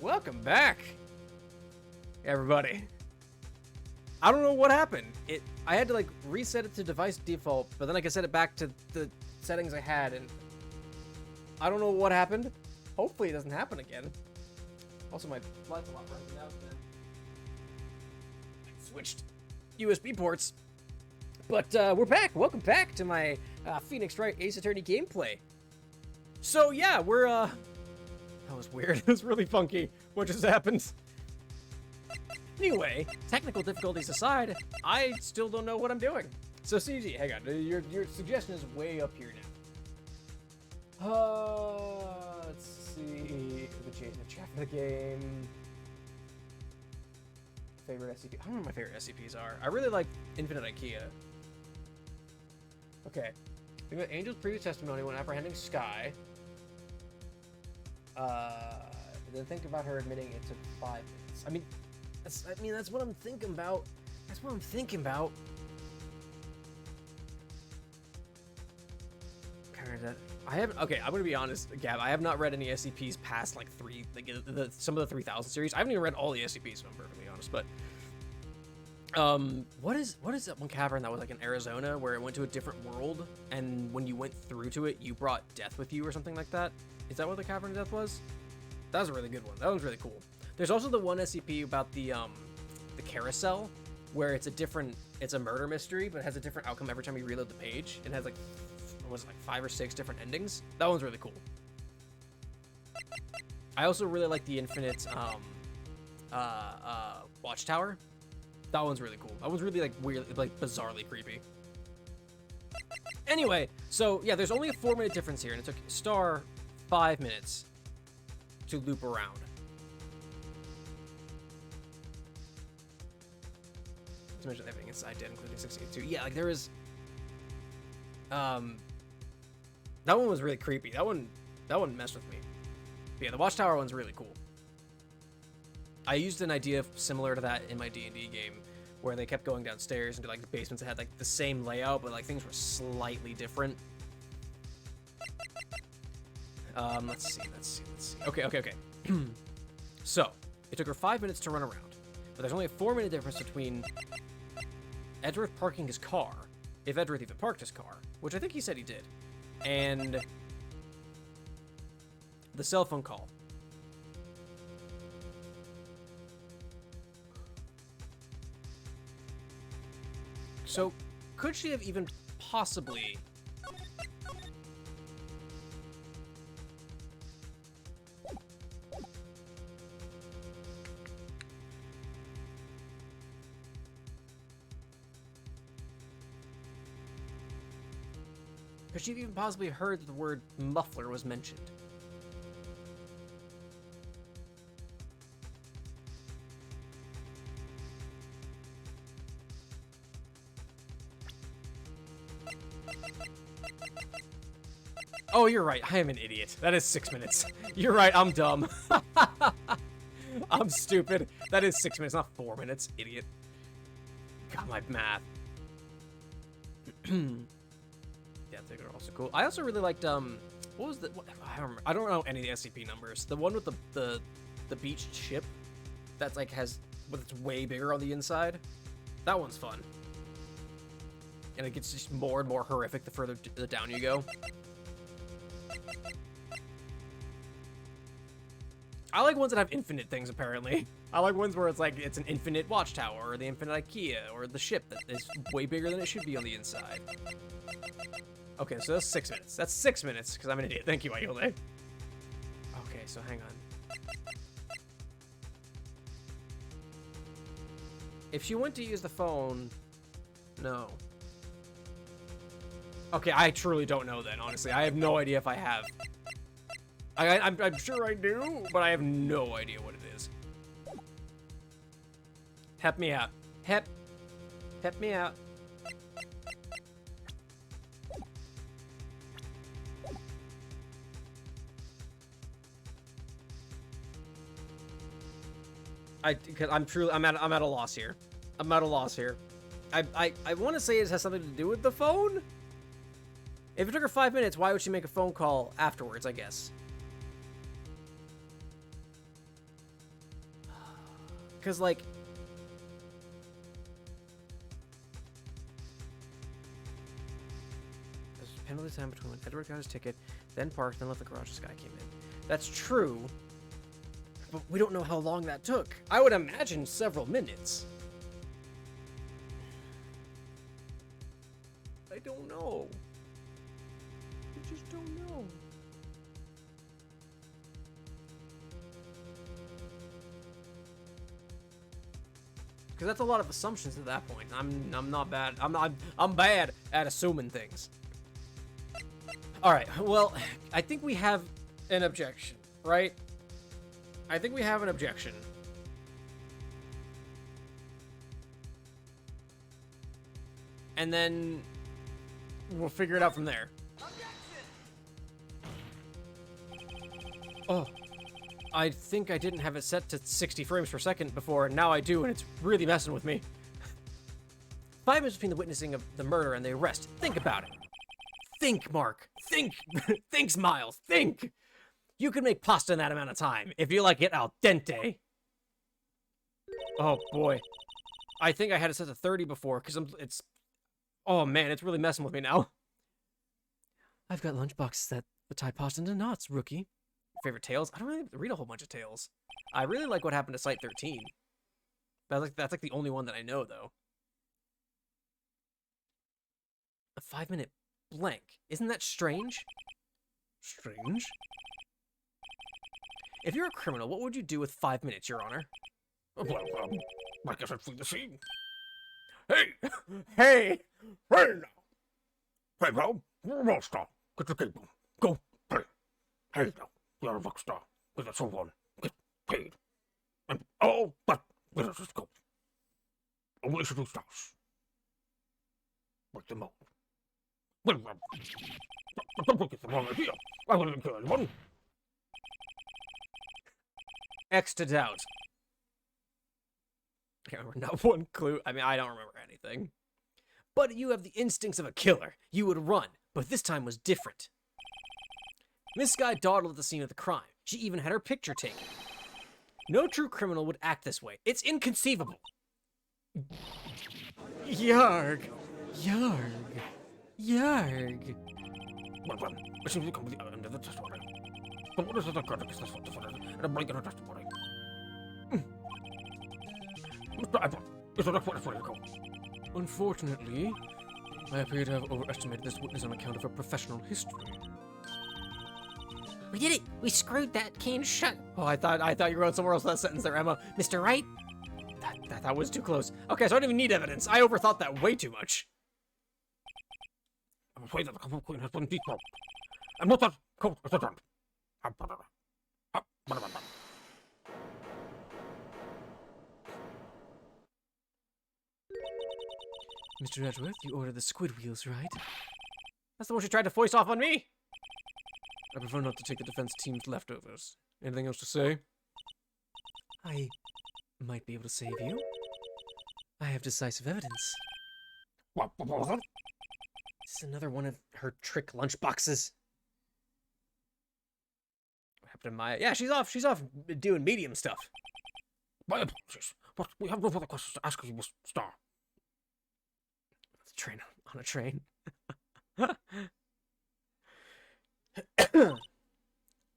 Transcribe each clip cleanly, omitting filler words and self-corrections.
Welcome back, everybody. I don't know what happened. I had to like reset it to device default, but then I could set it back to the settings I had, and I don't know what happened. Hopefully it doesn't happen again. Also, my light's a lot brighter now than I switched USB ports. But we're back. Welcome back to my Phoenix Wright Ace Attorney gameplay. So yeah, we're that was weird. It was really funky. What just happened? Anyway, technical difficulties aside, I still don't know what I'm doing. So CG, hang on. Your suggestion is way up here now. Let's see. The chat for the game. Favorite SCP. I don't know what my favorite SCPs are. I really like Infinite IKEA. Okay. Think about Angel's previous testimony when apprehending Sky. Then think about her admitting it took 5 minutes. That's what I'm thinking about. That's what I'm thinking about. Okay, I'm gonna be honest, Gab. I have not read any SCPs past like some of the 3000 series. I haven't even read all the SCPs, if I'm perfectly honest. But what is that one cavern that was like in Arizona where it went to a different world, and when you went through to it, you brought death with you or something like that? Is that what the Cavern of Death was? That was a really good one. That was really cool. There's also the one SCP about the carousel, where it's a murder mystery, but it has a different outcome every time you reload the page. It has like, what was it, like 5 or 6 different endings. That one's really cool. I also really like the Infinite Watchtower. That one's really cool. That one's really like weird, like bizarrely creepy. Anyway, so yeah, there's only a 4-minute difference here, and it took Star 5 minutes to loop around. To mention everything inside dead, including 682. Yeah, like there is. That one was really creepy. That one messed with me. But yeah, the Watchtower one's really cool. I used an idea similar to that in my D&D game, where they kept going downstairs into like the basements that had like the same layout, but like things were slightly different. Let's see. Okay. So, it took her 5 minutes to run around, but there's only a 4-minute difference between Edgeworth parking his car, if Edgeworth even parked his car, which I think he said he did, and the cell phone call. So, could she have even possibly... Could she have even possibly heard that the word muffler was mentioned? Oh, you're right. I am an idiot. That is 6 minutes. You're right. I'm dumb. I'm stupid. That is 6 minutes, not 4 minutes. Idiot. God, my math. Yeah, they're also cool. I also really liked what was the? I don't know any of the SCP numbers. The one with the beached ship that's like but it's way bigger on the inside. That one's fun. And it gets just more and more horrific the further down you go. I like ones that have infinite things, apparently. I like ones where it's like, it's an infinite watchtower, or the infinite IKEA, or the ship that is way bigger than it should be on the inside. Okay, so that's 6 minutes. That's 6 minutes, because I'm an idiot. Thank you, Ayole. Okay, so hang on. If she went to use the phone... No. Okay, I truly don't know then, honestly. I have no idea if I have. I'm sure I do, but I have no idea what it is. Help me out. Help me out. Because I'm at a loss here. I'm at a loss here. I want to say it has something to do with the phone. If it took her 5 minutes, why would she make a phone call afterwards, I guess? Because, like... There's a penalty time between when Edward got his ticket, then parked, then left the garage, this guy came in. That's true, but we don't know how long that took. I would imagine several minutes. I don't know. I just don't know. Because that's a lot of assumptions at that point. I'm not bad. I'm bad at assuming things. All right. Well, I think we have an objection, right? I think we have an objection. And then we'll figure it out from there. Oh. I think I didn't have it set to 60 frames per second before, and now I do, and it's really messing with me. 5 minutes between the witnessing of the murder and the arrest. Think about it. Think, Mark. Think. Think, Miles. Think. You can make pasta in that amount of time if you like it al dente. Oh, boy. I think I had it set to 30 before, because it's... Oh, man, it's really messing with me now. I've got lunchboxes that tie pasta into knots, rookie. Favorite tales? I don't really read a whole bunch of tales. I really like what happened to Site 13. That's like the only one that I know, though. A 5-minute blank. Isn't that strange? Strange? If you're a criminal, what would you do with 5 minutes, Your Honor? Well, I guess I'd flee the scene. Hey! Hey! Hey now! Hey, bro! Roll stop. Get the cable. Go. Hey! Hey now! You're a rock star. Get so on. Get paid. And oh, but let us just go. Only shooting stars. Break them out. Well, don't get the wrong idea. I wouldn't kill anyone. X to doubt. I can't remember not one clue. I mean, I don't remember anything. But you have the instincts of a killer. You would run, but this time was different. Miss Guy dawdled at the scene of the crime. She even had her picture taken. No true criminal would act this way. It's inconceivable. Yarg. Yarg. Yarg. Well, it seems to come to the end of the testimony. But what is it that got against this and a break in her testimony? Mr. Edward, is the next witness ready to go? Unfortunately, I appear to have overestimated this witness on account of her professional history. We did it! We screwed that can shut. Oh, I thought you were going somewhere else with that sentence there, Emma. Mr. Wright? That was too close. Okay, so I don't even need evidence. I overthought that way too much. I'm afraid that the Kung Queen has been defrocked. And what that coat is adjourned. Mr. Edgeworth, you ordered the squid wheels, right? That's the one she tried to foist off on me! I prefer not to take the defense team's leftovers. Anything else to say? I might be able to save you. I have decisive evidence. What was it? This is another one of her trick lunchboxes. What happened to Maya? Yeah, she's off doing medium stuff. My apologies, but we have no further questions to ask you, Miss Star. Train on a train. Wait,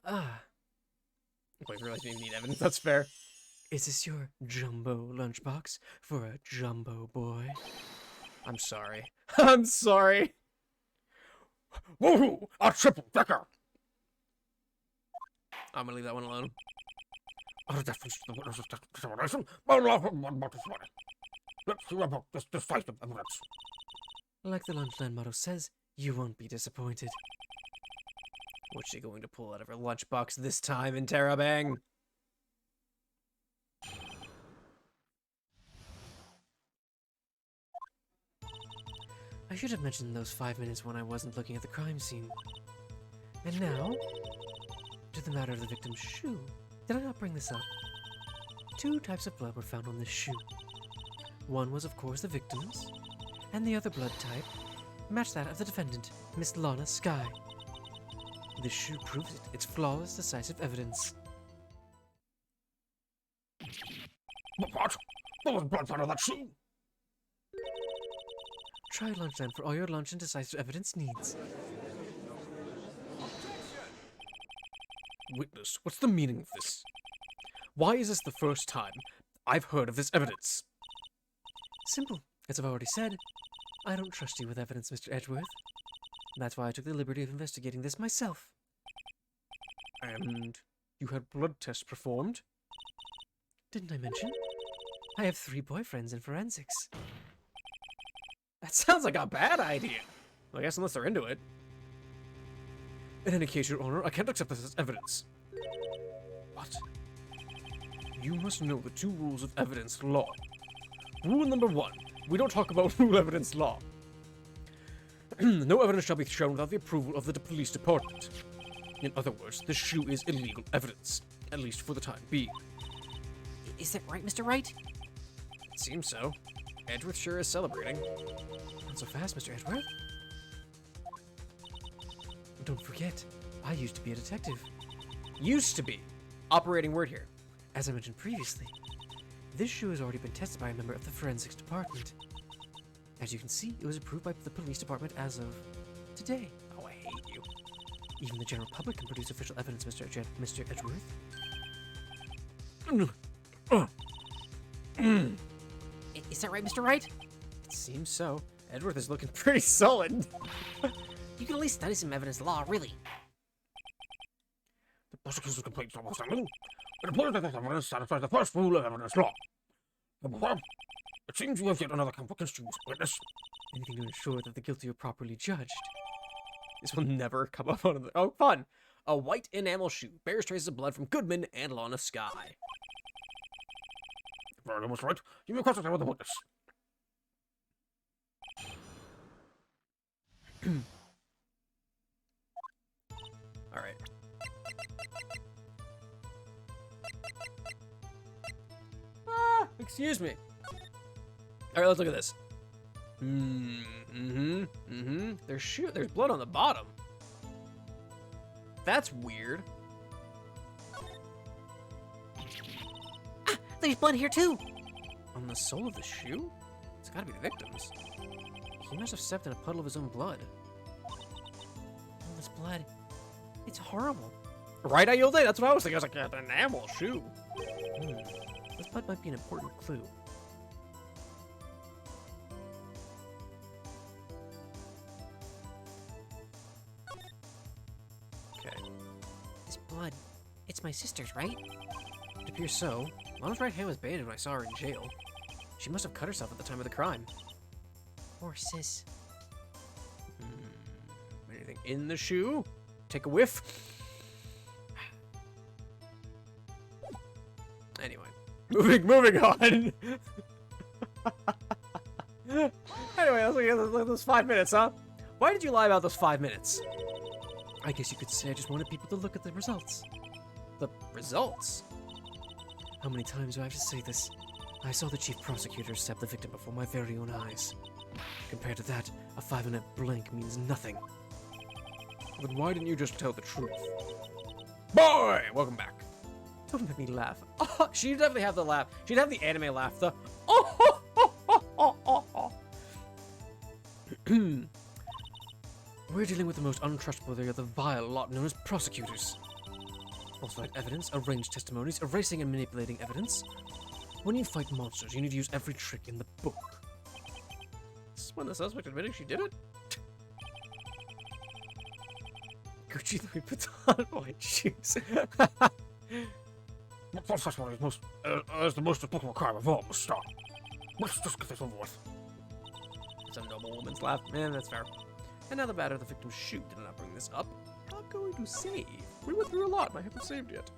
I realize we need evidence. That's fair. Is this your jumbo lunchbox for a jumbo boy? I'm sorry. I'm sorry. Woohoo! A triple decker! I'm gonna leave that one alone. Let's see about this decisive evidence. Like the Lunchland motto says, you won't be disappointed. What's she going to pull out of her lunchbox this time, Interrobang? I should have mentioned those 5 minutes when I wasn't looking at the crime scene. And now, to the matter of the victim's shoe. Did I not bring this up? 2 types of blood were found on this shoe. One was, of course, the victim's, and the other blood type matched that of the defendant, Miss Lana Skye. This shoe proves it. It's flawless, decisive evidence. What? There was blood found on that shoe. Try lunchtime for all your lunch and decisive evidence needs. Witness, what's the meaning of this? Why is this the first time I've heard of this evidence? Simple. As I've already said, I don't trust you with evidence, Mr. Edgeworth. That's why I took the liberty of investigating this myself. And you had blood tests performed? Didn't I mention? I have 3 boyfriends in forensics. That sounds like a bad idea. I guess unless they're into it. In any case, Your Honor, I can't accept this as evidence. What? You must know the 2 rules of evidence law. Rule number 1. We don't talk about rule evidence law. No evidence shall be shown without the approval of the police department. In other words, this shoe is illegal evidence, at least for the time being. Is that right, Mr. Wright? It seems so. Edgeworth sure is celebrating. Not so fast, Mr. Edgeworth. Don't forget, I used to be a detective. Used to be. Operating word here. As I mentioned previously, this shoe has already been tested by a member of the forensics department. As you can see, it was approved by the police department as of today. Oh, I hate you. Even the general public can produce official evidence, Mr. Edgeworth. Is that right, Mr. Wright? It seems so. Edgeworth is looking pretty sullen. You can at least study some evidence law, really. The prosecution's complaint is outstanding. It appears that this evidence satisfies the first rule of evidence law. Number 1. It seems you have yet another count against you, witness. Anything to ensure that the guilty are properly judged. This will never come up on the... Oh, fun! A white enamel shoe bears traces of blood from Goodman and Lana Skye. Very much right. You may cross-examine with the witness. Alright. Excuse me. Alright, let's look at this. There's blood on the bottom. That's weird. Ah, there's blood here too. On the sole of the shoe? It's gotta be the victim's. He must have stepped in a puddle of his own blood. All this blood. It's horrible. Right, Ayolde? That's what I was thinking. I was like, yeah, an enamel shoe. This blood might be an important clue. Okay. This blood, it's my sister's, right? It appears so. Lana's right hand was bandaged when I saw her in jail. She must have cut herself at the time of the crime. Or sis. Anything in the shoe? Take a whiff. Anyway, moving on. Anyway, let's look at those 5 minutes, huh? Why did you lie about those 5 minutes? I guess you could say I just wanted people to look at the results. The results? How many times do I have to say this? I saw the chief prosecutor stab the victim before my very own eyes. Compared to that, a 5-minute blank means nothing. Then why didn't you just tell the truth? Boy! Welcome back. Don't make me laugh. Oh, she'd definitely have the laugh. She'd have the anime laugh, the We're dealing with the most untrustworthy of the vile lot known as prosecutors. Falsified evidence, arranged testimonies, erasing and manipulating evidence. When you fight monsters, you need to use every trick in the book. This is when the suspect admitting she did it? Gucci Louis Vuitton white shoes. What testimony is the most despicable crime of all must stop. Let's just get this over with. It's a noble woman's laugh. Man, that's fair. And now the matter of the victim's shoe did not bring this up. I'm going to save. We went through a lot and I haven't saved yet.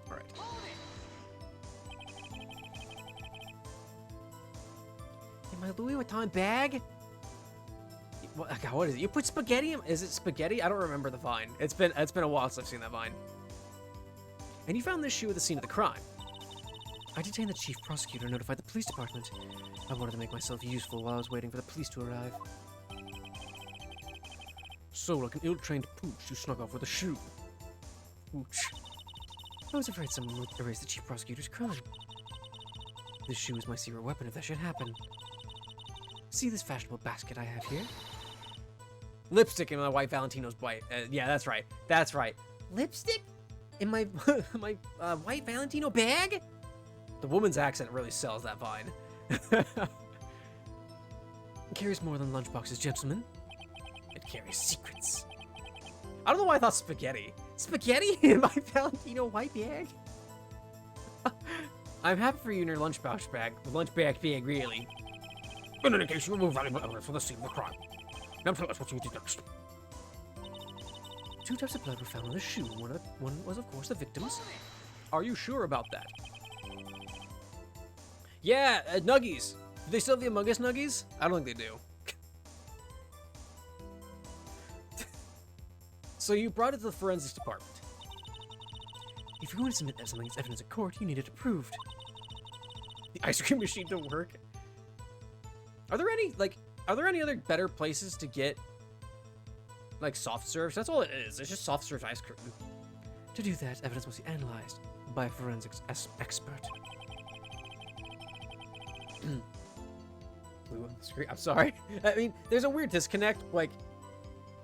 Alright. In my Louis Vuitton bag? What is it? You put spaghetti in? Is it spaghetti? I don't remember the vine. It's been a while since I've seen that vine. And you found this shoe at the scene of the crime. I detained the chief prosecutor and notified the police department. I wanted to make myself useful while I was waiting for the police to arrive. So, like an ill-trained pooch, you snuck off with a shoe. Pooch. I was afraid someone would erase the chief prosecutor's crime. This shoe is my secret weapon if that should happen. See this fashionable basket I have here? Lipstick in my white Valentino's white. Yeah, that's right. That's right. Lipstick? In my my white Valentino bag? The woman's accent really sells that vine. It carries more than lunchboxes, gentlemen. It carries secrets. I don't know why I thought spaghetti. Spaghetti in my Valentino white bag? I'm happy for you in your lunchbox bag. The lunch bag, really. In any case, you remove valuable evidence from the scene of the crime. Now tell us what you did next. 2 types of blood were found on the shoe. One was, of course, the victim's. Are you sure about that? Yeah, Nuggies. Do they still have the Among Us Nuggies? I don't think they do. So you brought it to the forensics department. If you're going to submit something as evidence in court, you need it approved. The ice cream machine don't work. Are there any other better places to get like soft serves? That's all it is. It's just soft serve ice cream. To do that, evidence must be analyzed by a forensics expert. Blue on the screen. I'm sorry. I mean, there's a weird disconnect like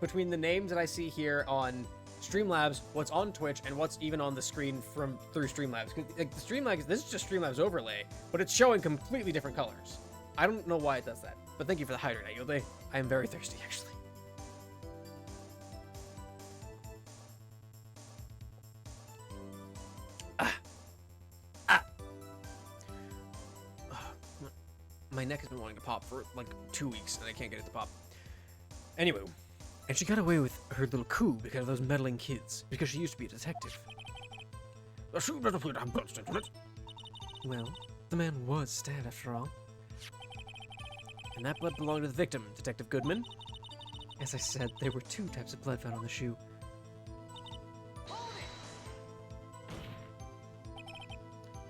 between the names that I see here on Streamlabs, what's on Twitch, and what's even on the screen through Streamlabs. Like the Streamlabs, this is just Streamlabs overlay, but it's showing completely different colors. I don't know why it does that, but thank you for the hydrate, Ayode. I am very thirsty, actually. My neck has been wanting to pop for like 2 weeks, and I can't get it to pop. Anyway. And she got away with her little coup because of those meddling kids, because she used to be a detective. The shoe doesn't appear to have bloodstains on it. Well, the man was stabbed after all. And that blood belonged to the victim, Detective Goodman. As I said, there were 2 types of blood found on the shoe.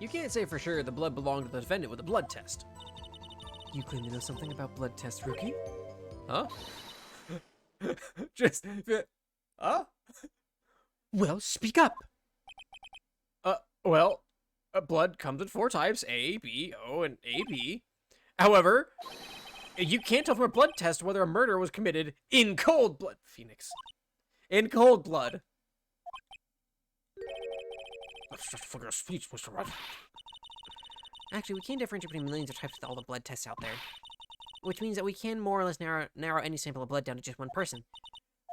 You can't say for sure the blood belonged to the defendant with a blood test. You claim to know something about blood tests, rookie? Huh? Just, huh? Well, speak up! Well, blood comes in 4 types, A, B, O, and AB. However, you can't tell from a blood test whether a murder was committed in cold blood, Phoenix. In cold blood. That's just a figure of speech, Mr. Wright. Actually, we can differentiate between millions of types with all the blood tests out there. Which means that we can more or less narrow any sample of blood down to just one person.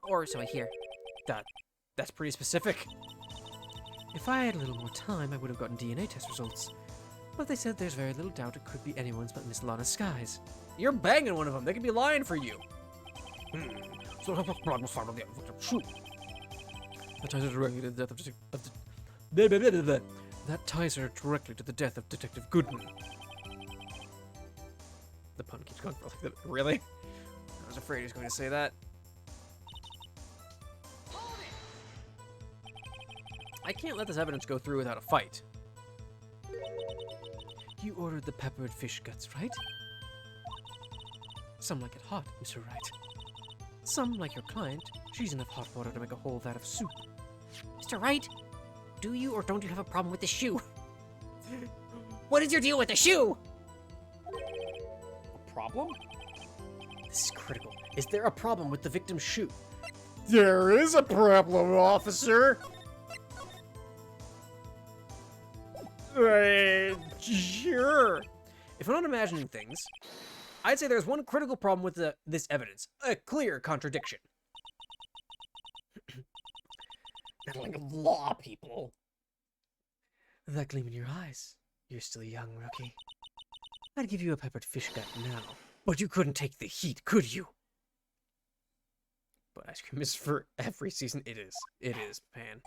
Or so I hear. That's pretty specific. If I had a little more time, I would have gotten DNA test results. But they said there's very little doubt it could be anyone's but Miss Lana Skies. You're banging one of them. They could be lying for you. So how much blood was found on the victim's shoe? That ties her directly to the death That ties her directly to the death of Detective Goodman. The pun keeps going for like that. Really? I was afraid he was going to say that. I can't let this evidence go through without a fight. You ordered the peppered fish guts, right? Some like it hot, Mr. Wright. Some, like your client, she's enough hot water to make a whole vat of soup. Mr. Wright, do you or don't you have a problem with the shoe? What is your deal with the shoe? A problem? This is critical. Is there a problem with the victim's shoe? There is a problem, officer. Sure. If I'm not imagining things, I'd say there's one critical problem with this evidence. A clear contradiction. Meddling of law, people. That gleam in your eyes. You're still young, rookie. I'd give you a peppered fish gut now, but you couldn't take the heat, could you? But ice cream is for every season. It is. It is, man.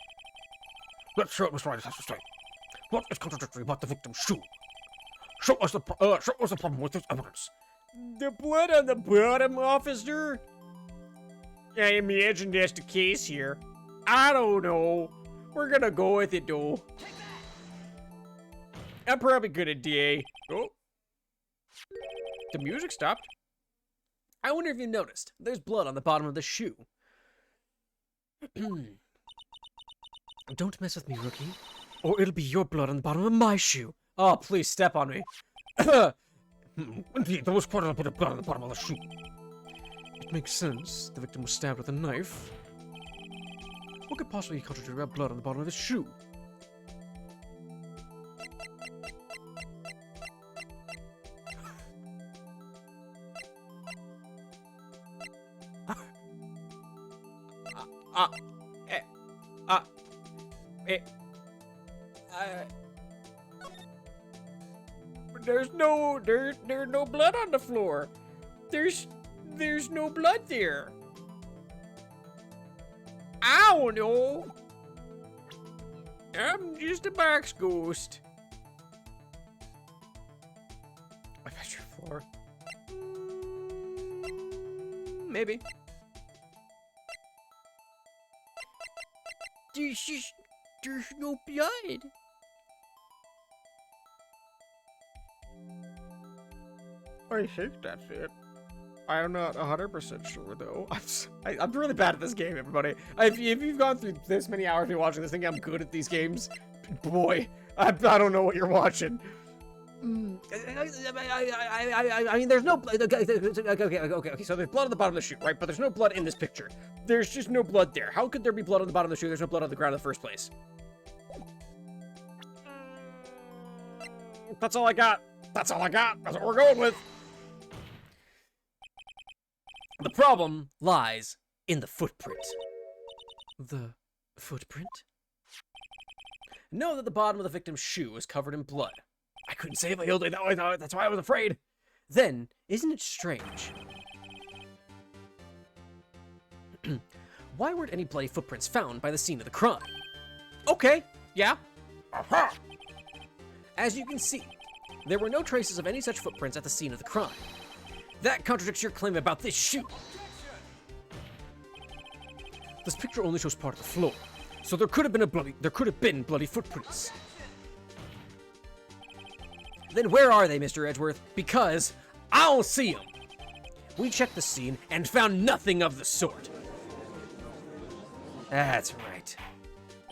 Let's hear what Mr. Wright has to say. What is contradictory about the victim's shoe? Show us the problem with this evidence. The blood on the bottom, officer? I imagine that's the case here. I don't know. We're gonna go with it, though. I'm probably good at DA. Oh. The music stopped. I wonder if you noticed. There's blood on the bottom of the shoe. Don't mess with me, rookie. Or it'll be your blood on the bottom of my shoe. Oh, please step on me. Indeed, there was quite a bit of blood on the bottom of the shoe. It makes sense. The victim was stabbed with a knife. What could possibly contradict about blood on the bottom of his shoe? There's no blood on the floor. There's no blood there. I don't know. I'm just a box ghost. I bet your floor. Maybe. There's no blood. I think that's it. I'm not 100% sure though. I'm really bad at this game, everybody. If you've gone through this many hours of me watching this thing, I'm good at these games. Boy, I don't know what you're watching. I mean, there's no blood. Okay, so there's blood on the bottom of the shoe, right? But there's no blood in this picture. There's just no blood there. How could there be blood on the bottom of the shoe? There's no blood on the ground in the first place. That's all I got. That's all I got. That's what we're going with. The problem lies in the footprint. The footprint? Know that the bottom of the victim's shoe is covered in blood. I couldn't say if I healed it that way, that's why I was afraid. Then, isn't it strange? Why weren't any bloody footprints found by the scene of the crime? Okay, yeah. Aha! As you can see, there were no traces of any such footprints at the scene of the crime. That contradicts your claim about this shoe. This picture only shows part of the floor, so there could have been bloody footprints. Then where are they, Mr. Edgeworth? Because I don't see them. We checked the scene and found nothing of the sort. That's right.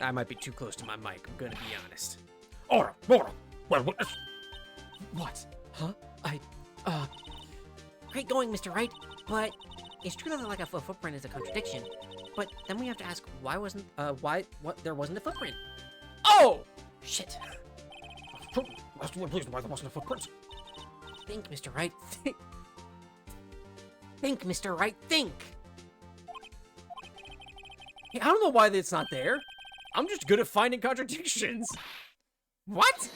I might be too close to my mic, I'm gonna be honest. Order! Well, witness. What? Huh? Great going, Mr. Wright, but it's true that like a footprint is a contradiction. But then we have to ask why there wasn't a footprint. Oh! Shit. Last one, please, why there wasn't a footprint? Think, Mr. Wright. Think, Mr. Wright, think. I don't know why it's not there. I'm just good at finding contradictions. What?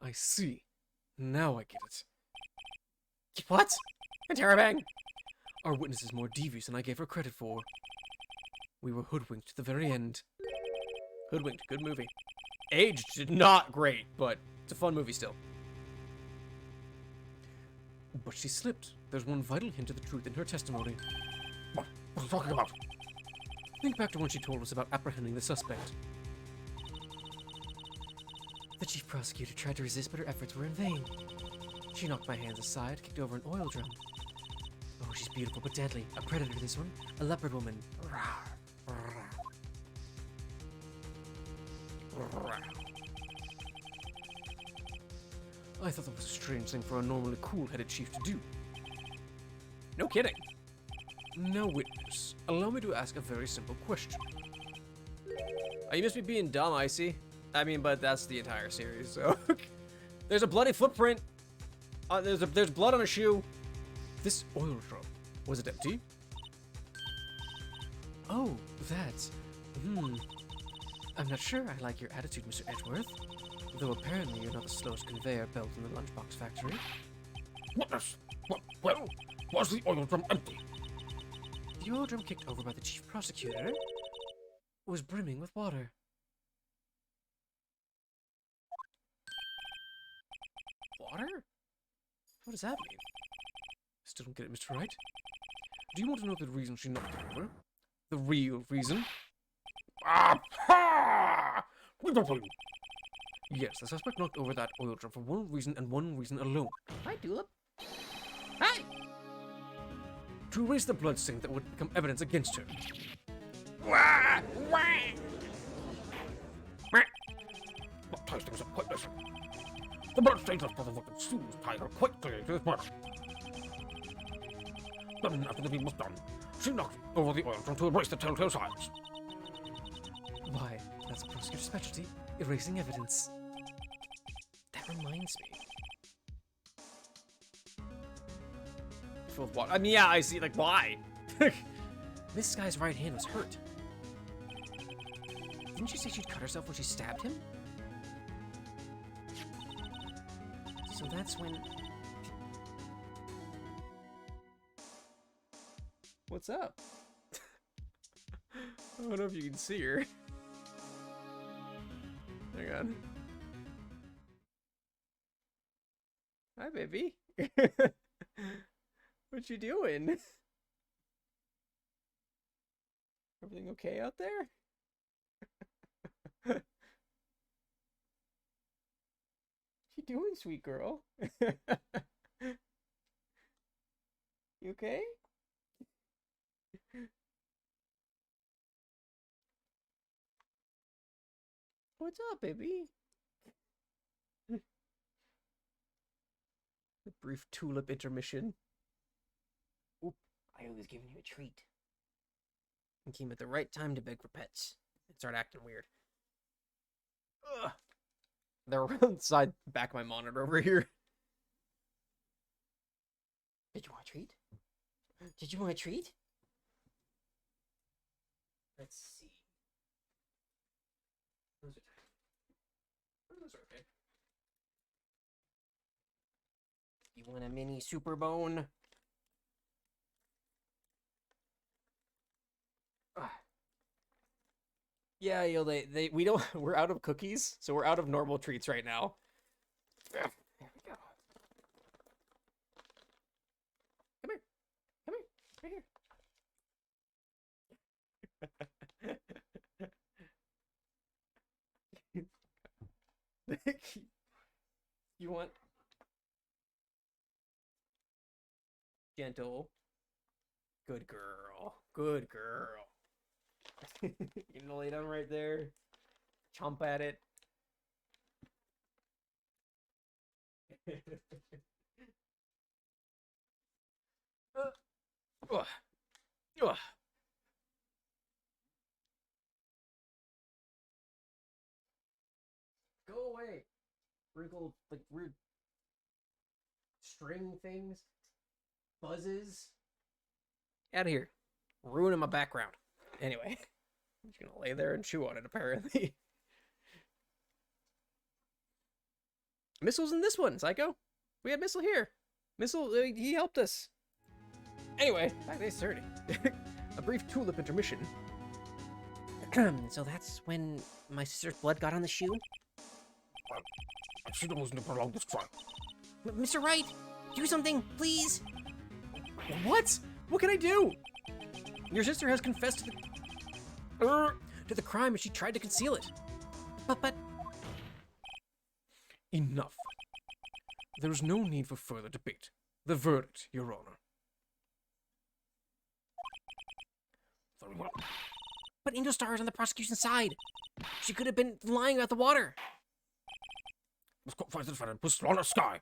I see. Now I get it. What? Interrobang! Our witness is more devious than I gave her credit for. We were hoodwinked to the very end. Hoodwinked, good movie. Aged not great, but it's a fun movie still. But she slipped. There's one vital hint of the truth in her testimony. What are you talking about? Think back to when she told us about apprehending the suspect. The chief prosecutor tried to resist, but her efforts were in vain. She knocked my hands aside, kicked over an oil drum. Oh, she's beautiful but deadly. A predator, this one. A leopard woman. I thought that was a strange thing for a normally cool-headed chief to do. No kidding. Now, witness, allow me to ask a very simple question. Oh, you must be being dumb, I see. I mean, but that's the entire series, so... There's a bloody footprint. There's blood on a shoe. This oil drum, was it empty? Oh, that. I'm not sure I like your attitude, Mr. Edgeworth. Though apparently you're not the slowest conveyor belt in the lunchbox factory. Witness! Well, was the oil drum empty? The oil drum kicked over by the chief prosecutor was brimming with water. Water? What does that mean? Still don't get it, Mr. Wright. Do you want to know the reason she knocked it over? The real reason? Aha! Yes, the suspect knocked over that oil drum for one reason and one reason alone. Hi, Tulip. Hi. to erase the blood stain that would become evidence against her. But tastings are quite missing. The bloodstains of Brother Wicked Sue's tie her quite clearly to this murder. Then, after the deed was done, she knocked over the oil drum to erase the telltale signs. Why, that's a prosecutor's specialty, erasing evidence. That reminds me. Full of water. I mean, yeah, I see, like, why? This guy's right hand was hurt. Didn't you say she'd cut herself when she stabbed him? So that's when... What's up? I don't know if you can see her. Hang on. Hi, baby. What you doing? Everything okay out there? What you doing, sweet girl? You okay? What's up, baby? The brief tulip intermission. Oop, I was giving you a treat. and came at the right time to beg for pets and start acting weird. Ugh. They're around the side back of my monitor over here. Did you want a treat? Did you want a treat? Let's see. Those are okay. You want a mini super bone? Yeah, you know, we don't, we're out of cookies, so we're out of normal treats right now. There we go. Come here. Come here. Right here. You want gentle? Good girl. Good girl. You can lay down right there. Chomp at it. Ugh. Ugh. Go away. Wrinkled, like, weird string things. Buzzes. Out of here. Ruining my background. Anyway. I'm just gonna lay there and chew on it, apparently. Missile's in this one, Psycho. We had Missile here. Missile, he helped us. Anyway, back to this 30. A brief tulip intermission. So that's when my sister's blood got on the shoe? I see no reason to prolong this trial. Mr. Wright, do something, please. What? What can I do? Your sister has confessed to the crime and she tried to conceal it. But... Enough. There is no need for further debate. The verdict, Your Honor. Very well. But Angel Star is on the prosecution's side. She could have been lying about the water. This court finds the defendant puts on a sky.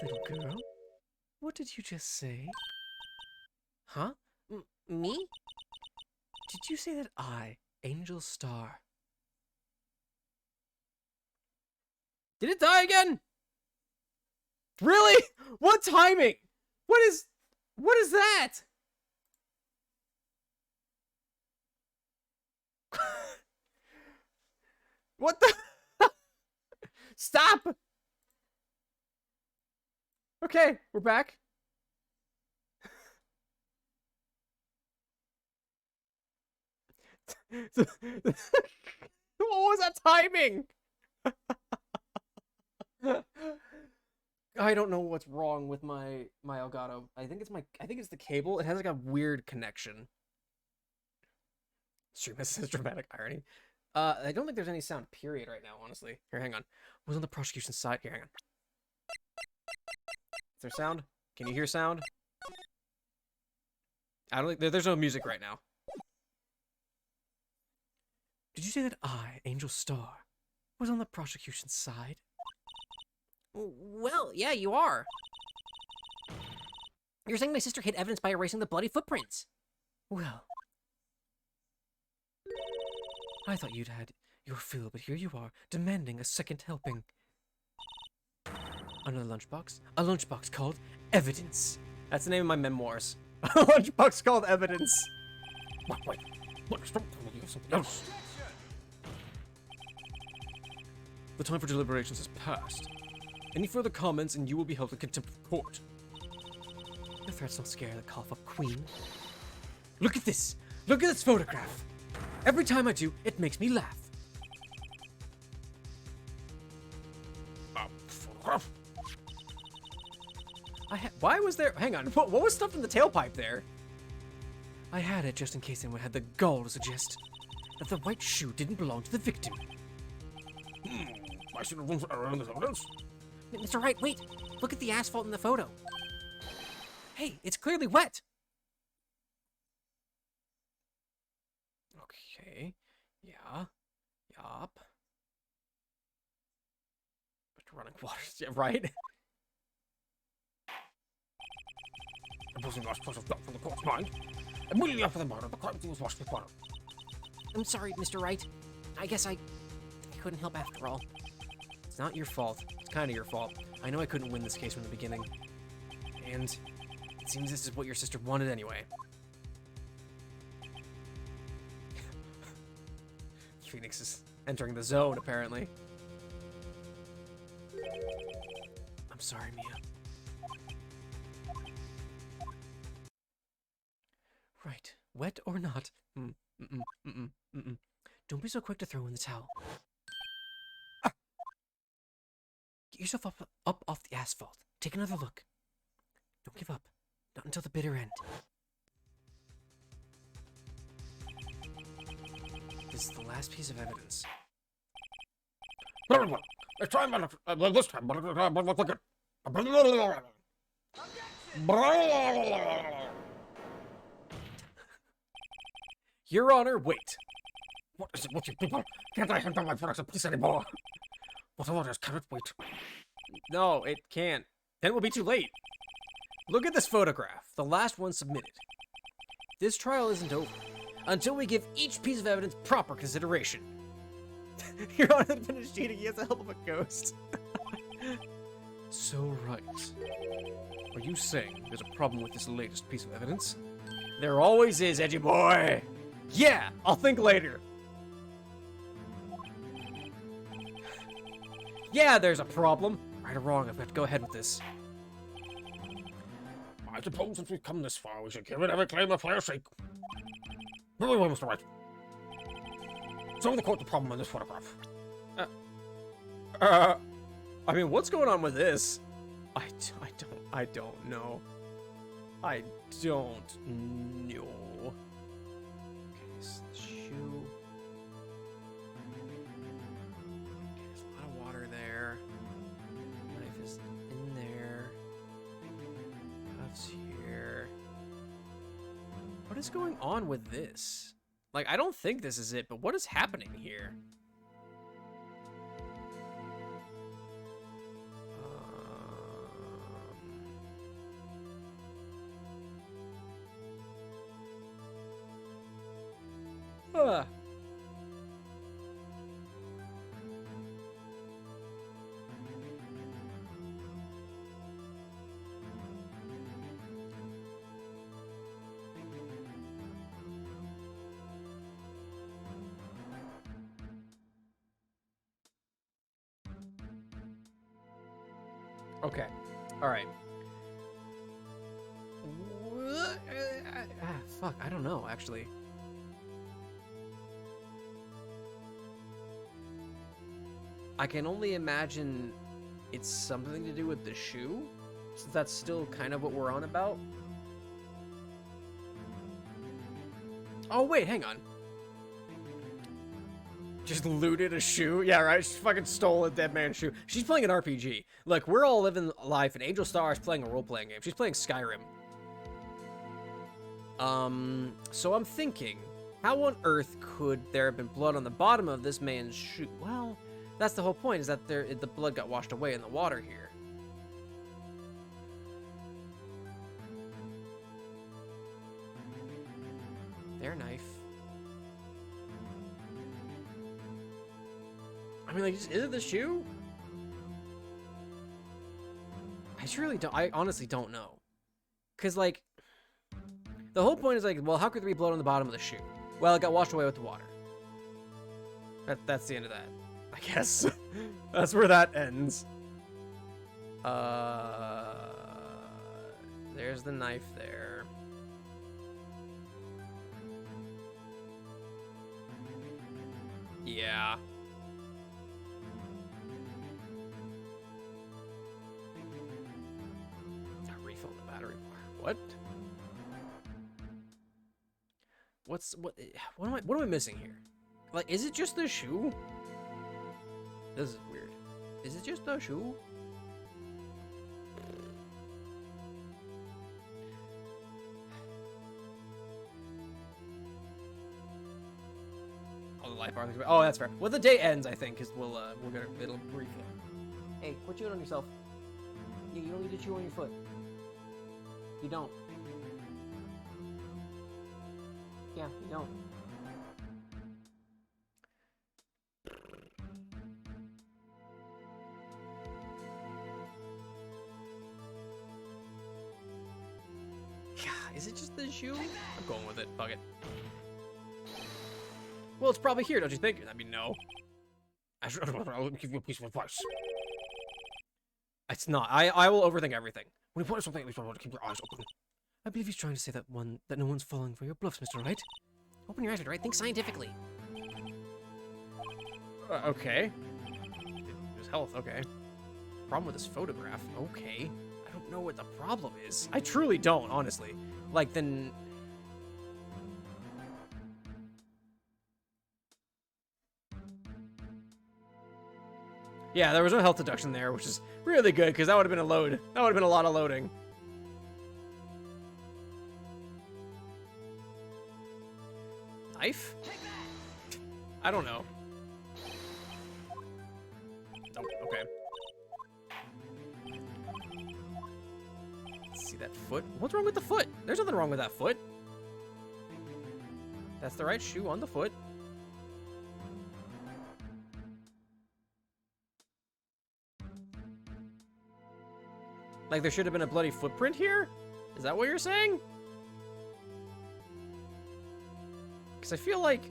Little girl, what did you just say? Huh? Me? Did you say that I, Angel Star... Did it die again? Really? What timing? What is that? What the? Stop! Okay, we're back. What was that timing? I don't know what's wrong with my Elgato. I think it's the cable. It has like a weird connection. Stream has dramatic irony. I don't think there's any sound, period, right now, honestly. Here, hang on. Was on the prosecution side. Here, hang on. Is there sound? Can you hear sound? I don't think there's no music right now. Did you say that I, Angel Star, was on the prosecution's side? Well, yeah, you are. You're saying my sister hid evidence by erasing the bloody footprints. Well, I thought you'd had your fill, but here you are, demanding a second helping. Another lunchbox? A lunchbox called Evidence. That's the name of my memoirs. A lunchbox called Evidence. Wait, stop telling me something else. The time for deliberations has passed. Any further comments and you will be held in contempt of court. Your threats don't scare the cough up queen. Look at this! Look at this photograph! Every time I do, it makes me laugh. Photograph? Why was there? Hang on. What was stuffed in the tailpipe there? I had it just in case anyone had the gall to suggest that the white shoe didn't belong to the victim. I should have run around this evidence. Mr. Wright, wait. Look at the asphalt in the photo. Hey, it's clearly wet. Okay. Yeah. Yup. But running water. Yeah, right? It wasn't last place of doubt from the court's mind. Immediately after the murder, the crime scene was washed with water. I'm sorry, Mr. Wright. I guess I couldn't help after all. It's not your fault. It's kind of your fault. I know I couldn't win this case from the beginning. And it seems this is what your sister wanted anyway. Phoenix is entering the zone, apparently. I'm sorry, Mia. Right. Wet or not? Don't be so quick to throw in the towel. Ah! Get yourself up off the asphalt. Take another look. Don't give up. Not until the bitter end. This is the last piece of evidence. Very well. This time, this time, look at. Your Honor, wait. What is it with you people? Can't I handle my products a piece anymore? What orders cannot wait? No, it can't. Then it will be too late. Look at this photograph, the last one submitted. This trial isn't over until we give each piece of evidence proper consideration. Your Honor finished cheating. He has the help of a ghost. So right. Are you saying there's a problem with this latest piece of evidence? There always is, edgy boy. Yeah, I'll think later. Yeah, there's a problem. Right or wrong, I've got to go ahead with this. I suppose since we've come this far, we should give it every claim a fair shake. Very well, Mr. Wright. Show the court the problem in this photograph. I mean, what's going on with this? I don't know. I don't know. Okay, so the shoe. Okay, there's a lot of water there. Knife is in there. Cuts here. What is going on with this? Like, I don't think this is it, but what is happening here? Huh. Okay. All right. Fuck, I don't know, actually. I can only imagine it's something to do with the shoe, since that's still kind of what we're on about. Oh, wait, hang on. Just looted a shoe? Yeah, right? She fucking stole a dead man's shoe. She's playing an RPG. Look, we're all living life, and Angel Star is playing a role-playing game. She's playing Skyrim. So I'm thinking, how on earth could there have been blood on the bottom of this man's shoe? Well, that's the whole point, is that the blood got washed away in the water here. Their knife. I mean, like, is it the shoe? I honestly don't know. Because, like, the whole point is, like, well, how could there be blood on the bottom of the shoe? Well, it got washed away with the water. That's the end of that, I guess. That's where that ends. There's the knife there. Yeah. Refill the battery. What? What am I missing here? Like, is it just the shoe? This is weird. Is it just the shoe? Oh, the life bar. Oh, that's fair. Well, the day ends, I think, is we'll get it'll refill. Hey, quit chewing on yourself. Yeah, you don't need to chew on your foot. You don't. Yeah, you don't. Yeah, is it just the shoe? I'm going with it. Fuck it. Well, it's probably here, don't you think? I mean, no. I'll give you a piece of advice. It's not. I will overthink everything. When you point at something, at least remember to keep your eyes open. I believe he's trying to say that no one's falling for your bluffs, Mr. Wright. Open your eyes, Wright. Think scientifically. Okay. There's health, okay. Problem with this photograph, okay. I don't know what the problem is. I truly don't, honestly. Like, then... Yeah, there was no health deduction there, which is really good, because that would have been a load. That would have been a lot of loading. Knife? I don't know. Nope, okay. Let's see that foot. What's wrong with the foot? There's nothing wrong with that foot. That's the right shoe on the foot. Like, there should have been a bloody footprint here? Is that what you're saying? Because I feel like...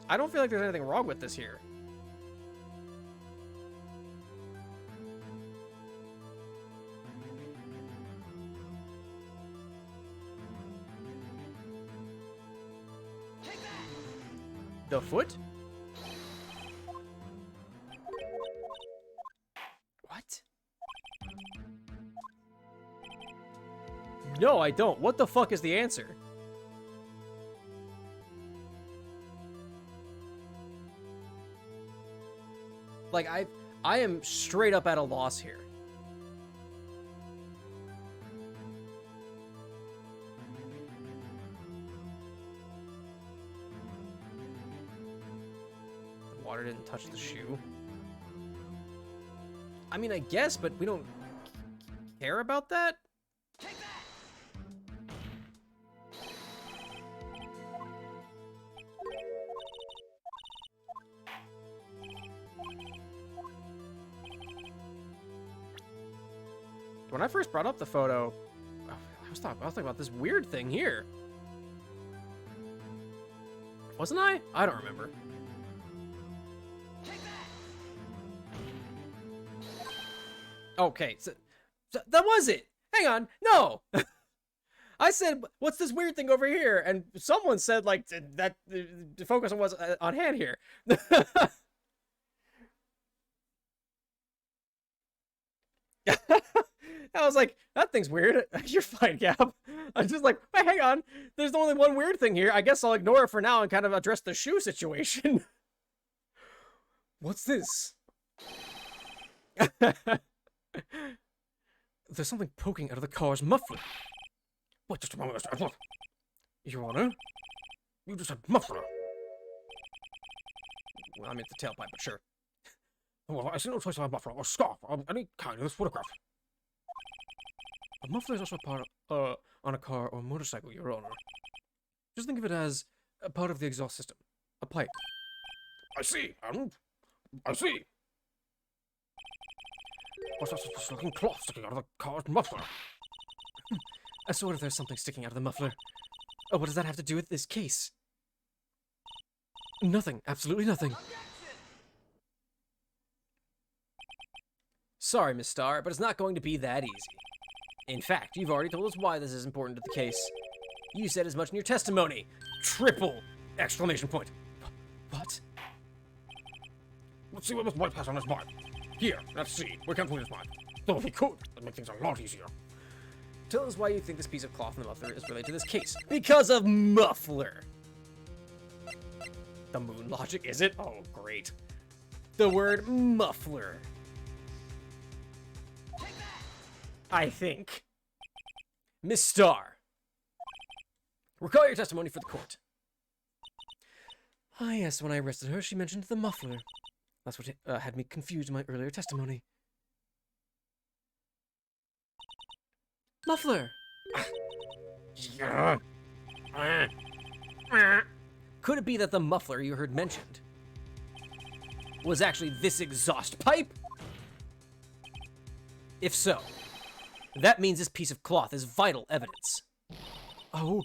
I don't feel like there's anything wrong with this here. The foot? What? No, I don't. What the fuck is the answer? Like, I am straight up at a loss here. The water didn't touch the shoe. I mean, I guess, but we don't care about that? When I first brought up the photo, I was talking about this weird thing here. Wasn't I? I don't remember. Okay, so that was it. Hang on, no. I said, what's this weird thing over here? And someone said, like, that the focus was on hand here. I was like, that thing's weird. You're fine, Cap. I was just like, hey, hang on. There's only one weird thing here. I guess I'll ignore it for now and kind of address the shoe situation. What's this? There's something poking out of the car's muffler. Wait just a moment, Mr. Edward. Your Honor? You just said muffler. Well, I meant the tailpipe, but sure. Well, I see no trace of a muffler or scarf of any kind in this photograph. A muffler is also a part of, on a car or motorcycle, Your Honor. Just think of it as a part of the exhaust system. A pipe. I see, and I see. What's that looking cloth sticking out of the car's muffler? I sort of there's something sticking out of the muffler. Oh, what does that have to do with this case? Nothing. Absolutely nothing. Sorry, Miss Starr, but it's not going to be that easy. In fact, you've already told us why this is important to the case. You said as much in your testimony. Triple exclamation point. What? Let's see what Mr. White has on his mind. Here, let's see. We can put his mind. Though if he could, that'd make things a lot easier. Tell us why you think this piece of cloth in the muffler is related to this case. Because of muffler. The moon logic, is it? Oh, great. The word muffler. I think. Miss Starr. Recall your testimony for the court. Ah, yes, when I arrested her, she mentioned the muffler. That's what had me confused in my earlier testimony. Muffler! Could it be that the muffler you heard mentioned was actually this exhaust pipe? If so, that means this piece of cloth is vital evidence. Oh,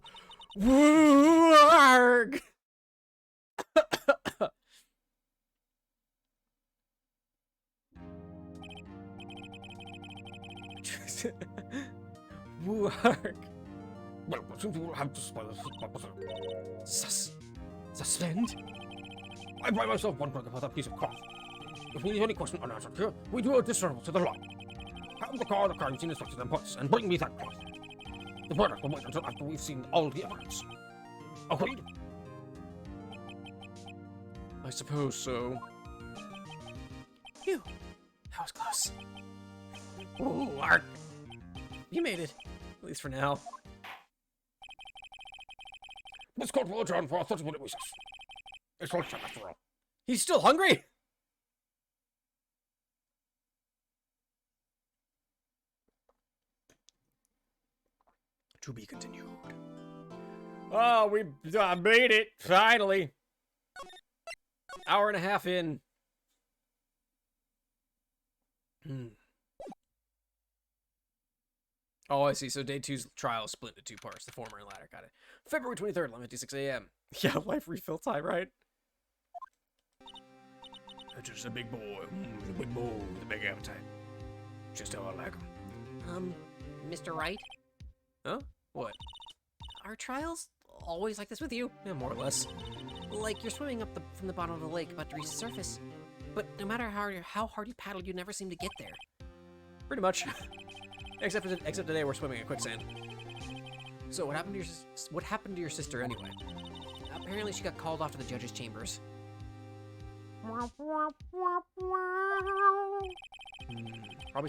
warg! Warg. Well, it seems we will have to Suspend? I by myself wondering about that piece of cloth. If we leave any question unanswered here, we do a disservice to the law. Have the crime scene inspected and points, and bring me that cloth. The verdict will wait until after we've seen all the evidence. Agreed? I suppose so. Phew. That was close. Ooh, Ark. You made it. At least for now. This court will adjourn for a 30-minute recess. It's lunchtime after all. He's still hungry? To be continued. Oh, we made it, finally. Hour and a half in. Oh, I see. So day 2's trial is split into 2 parts. The former and latter. Got it. February 23rd, 11:56 a.m. Yeah, life refill time, right? That's just a big boy. The big boy with a big appetite. Just how I like him. Mr. Wright? Huh? What? Are trials always like this with you? Yeah, more or less. Like you're swimming up from the bottom of the lake about to reach the surface, but no matter how hard you paddle, you never seem to get there. Pretty much. except today we're swimming in quicksand. So what happened to your sister anyway? Apparently she got called off to the judge's chambers. Probably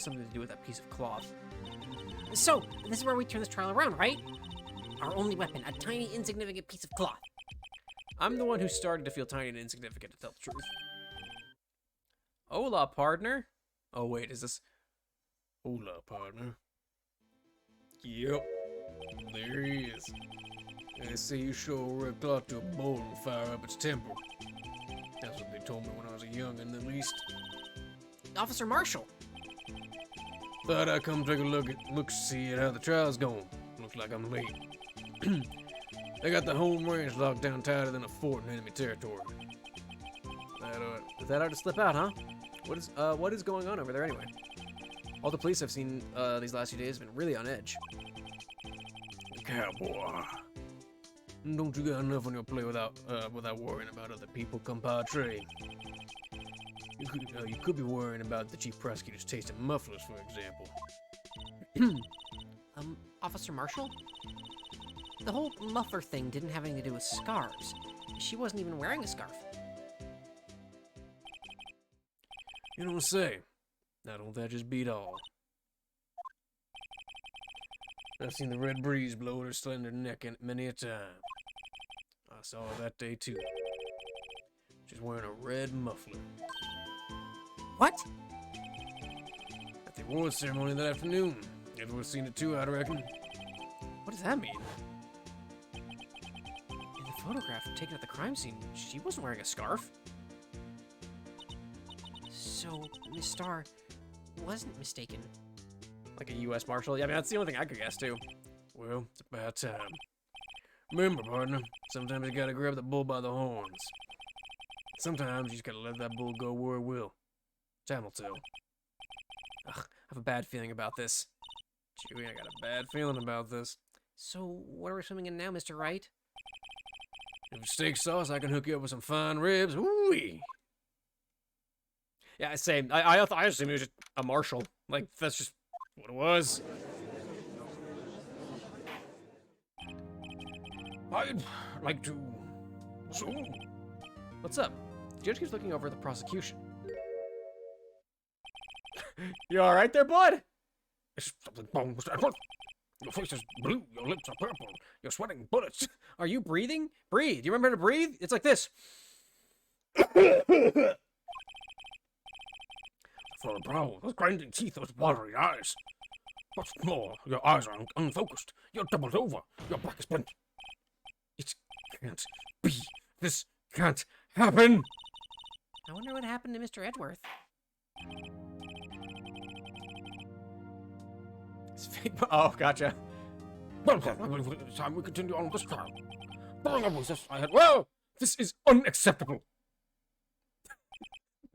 something to do with that piece of cloth. So, this is where we turn this trial around, right? Our only weapon, a tiny, insignificant piece of cloth. I'm the one who started to feel tiny and insignificant, to tell the truth. Hola, partner. Oh, wait, is this... Hola, partner. Yep. There he is. They say you sure ripped out to a bowl and fire up its temper. That's what they told me when I was a youngin', at least. Officer Marshall. Thought I'd come take a look see at how the trial's going. Looks like I'm late. They got the home range locked down tighter than a fort in enemy territory. That ought to slip out, huh? What is going on over there anyway? All the police I've seen these last few days have been really on edge. Cowboy. Don't you got enough on your plate without worrying about other people, compadre? You could be worrying about the chief prosecutor's taste in mufflers, for example. Officer Marshall? The whole muffler thing didn't have anything to do with scarves. She wasn't even wearing a scarf. You don't say. Now don't that just beat all? I've seen the red breeze blow her slender neck in many a time. I saw her that day too. She's wearing a red muffler. What? At the award ceremony that afternoon. Edward's seen it too, I'd reckon. What does that mean? In the photograph taken at the crime scene, she wasn't wearing a scarf. So, Miss Starr wasn't mistaken. Like a U.S. Marshal? Yeah, I mean, that's the only thing I could guess, too. Well, it's about time. Remember, partner, sometimes you gotta grab the bull by the horns. Sometimes you just gotta let that bull go where it will. Time will tell. Ugh, I have a bad feeling about this. Chewie, I got a bad feeling about this. So, what are we swimming in now, Mr. Wright? If it's steak sauce, I can hook you up with some fine ribs. Ooh-wee! Yeah, same. I assumed it was just a marshal. Like, that's just what it was. I'd like to... So... What's up? The judge keeps looking over at the prosecution. You alright there, bud? Is something wrong, Mr. Edward? Your face is blue, your lips are purple, you're sweating bullets. Are you breathing? Breathe. Do you remember how to breathe? It's like this. For a brow, those grinding teeth, those watery eyes. What's more, your eyes are unfocused. You're doubled over. Your back is bent. It can't be. This can't happen. I wonder what happened to Mr. Edgeworth. It's fake. Oh, gotcha. Well then, I believe it is time we continue on with this trial. Following up with this, I had... Well, this is unacceptable.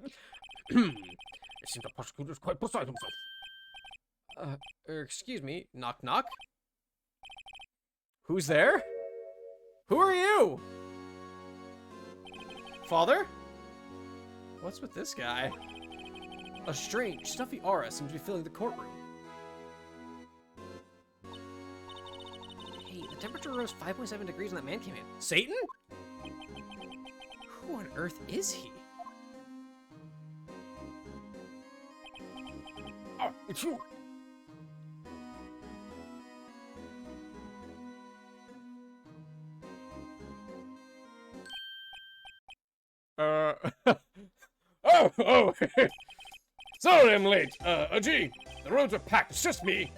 It seems the prosecutor is quite beside himself. Excuse me. Knock, knock. Who's there? Who are you? Father? What's with this guy? A strange, stuffy aura seems to be filling the courtroom. Hey, the temperature rose 5.7 degrees when that man came in. Satan? Who on earth is he? Oh, it's you. Oh, sorry I'm late. Gee, the roads are packed. It's just me.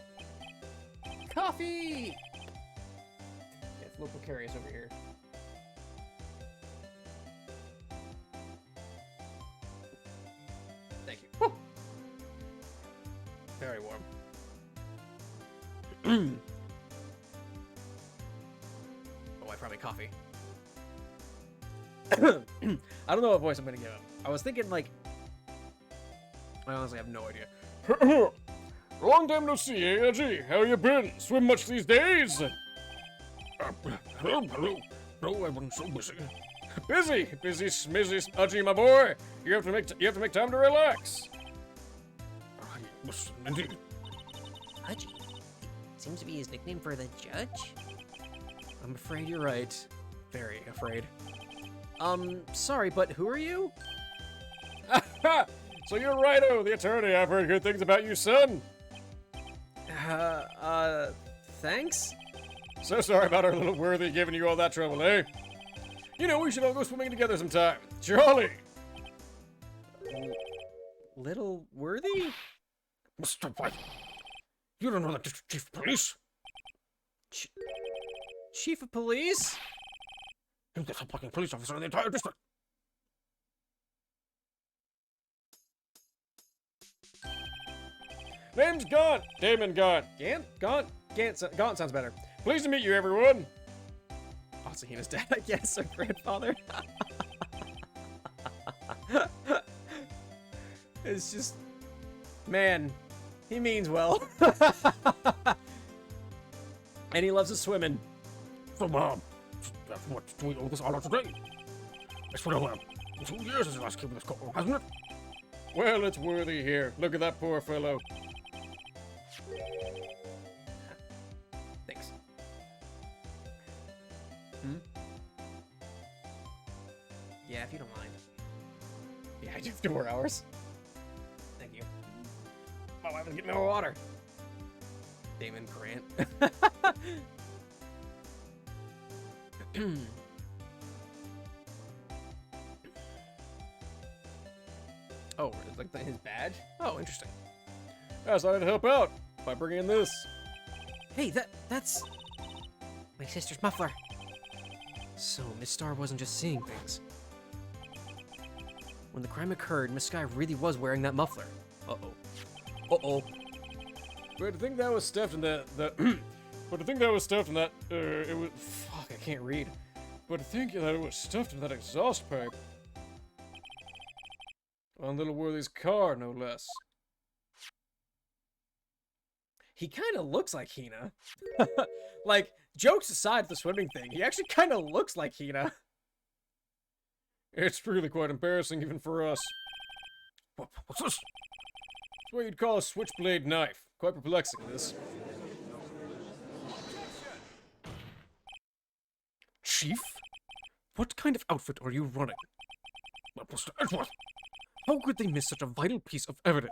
Coffee! Yeah, it's a little precarious over here. Thank you. Woo. Very warm. Oh, I probably coffee. I don't know what voice I'm gonna give him. I was thinking like, I honestly have no idea. Long time no see, eh? Gee, how you been? Swim much these days? Hello. No, I've been so busy. Busy, smizzy, Smudgy, my boy. You have to make time to relax. I must indeed. Pudgy. Seems to be his nickname for the judge? I'm afraid you're right. Very afraid. Sorry, but who are you? So you're Righto, the attorney. I've heard good things about you, son. Thanks? So sorry about our little worthy giving you all that trouble, eh? You know, we should all go swimming together sometime. Surely. Little Worthy? Mr. White, you don't know the district chief of police? Chief of police? He's the top fucking police officer in the entire district. Name's Gant. Damon Gant. Gant? Gaunt? Gaunt sounds better. Pleased to meet you, everyone. Oh, so his dad, I guess, or grandfather. It's just, man, he means well. And he loves his swimming. So, that's what we owe this honor today. It's been around 2 years since the last came to this courtroom, hasn't it? Well, it's worthy here. Look at that poor fellow. I do have 2 more hours. Thank you. My wife is getting me more water. Damon Grant. Oh, it's like his badge? Oh, interesting. I decided to help out by bringing in this. Hey, that's my sister's muffler. So Miss Star wasn't just seeing things. When the crime occurred, Miss Sky really was wearing that muffler. Uh-oh. Uh-oh. But I think that was stuffed in that, but I think that was stuffed in that, it was, fuck, I can't read. But I think that it was stuffed in that exhaust pipe. On little Worthy's car, no less. He kind of looks like Hina. Like, jokes aside the swimming thing, he actually kind of looks like Hina. It's really quite embarrassing even for us. What's this? It's what you'd call a switchblade knife. Quite perplexing, this. Chief? What kind of outfit are you running? Well, Mr. Edgeworth, how could they miss such a vital piece of evidence?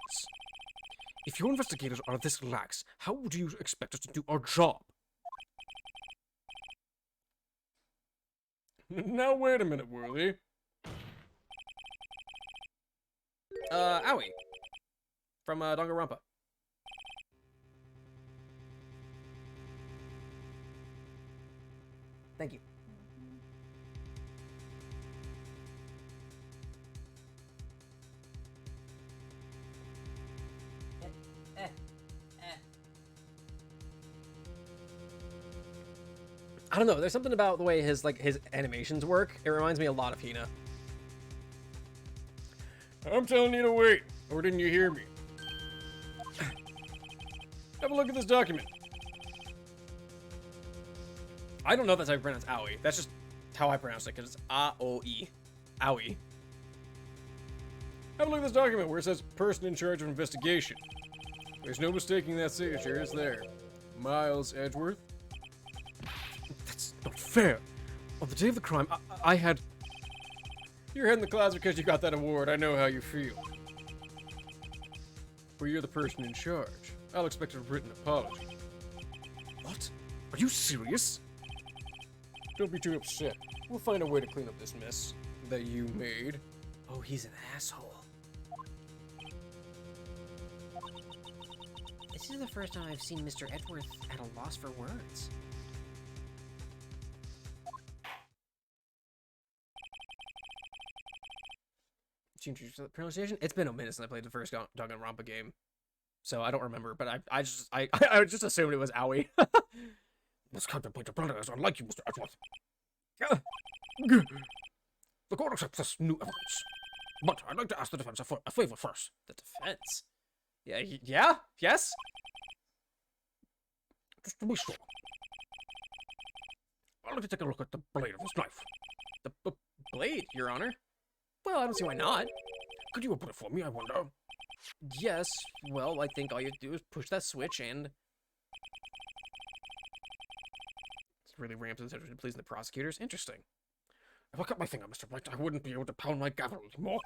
If your investigators are this lax, how would you expect us to do our job? Now wait a minute, Worthy. Owie. From, Danganronpa. Thank you. I don't know, there's something about the way his animations work. It reminds me a lot of Hina. I'm telling you to wait, or didn't you hear me? Have a look at this document. I don't know if that's how you pronounce Owie. That's just how I pronounce it, because it's A-O-E. Owie. Have a look at this document where it says person in charge of investigation. There's no mistaking that signature, is there? Miles Edgeworth? That's not fair. On the day of the crime, I had... You're heading the clouds because you got that award. I know how you feel. But you're the person in charge. I'll expect a written apology. What? Are you serious? Don't be too upset. We'll find a way to clean up this mess that you made. Oh, he's an asshole. This is the first time I've seen Mr. Edgeworth at a loss for words. Change the pronunciation? It's been a minute since I played the first Danganronpa game, so I don't remember. But I just assumed it was Owie. This contemplated brother is unlike you, Mr. Edgeworth. The court accepts this new evidence. But I'd like to ask the defense for a favor first. The defense? Yeah? Yes? Just to be sure. I'd like to take a look at the blade of this knife. The blade, Your Honor? Well, I don't see why not. Could you open it for me, I wonder? Yes, well, I think all you have to do is push that switch and... It's really ramps his attention to pleasing the prosecutors. Interesting. If I cut my finger, Mr. Wright, I wouldn't be able to pound my gavel anymore.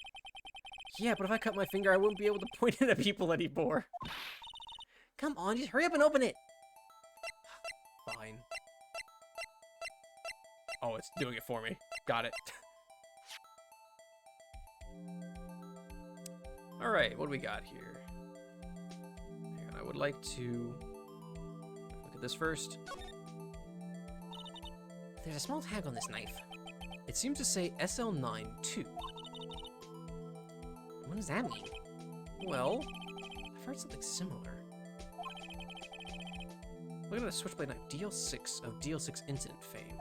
Yeah, but if I cut my finger, I wouldn't be able to point it at people anymore. Come on, just hurry up and open it. Fine. Oh, it's doing it for me. Got it. Alright, what do we got here? Hang on, I would like to look at this first. There's a small tag on this knife. It seems to say SL92. What does that mean? Well, I've heard something similar. Look at the switchblade knife, DL6 of DL6 incident fame.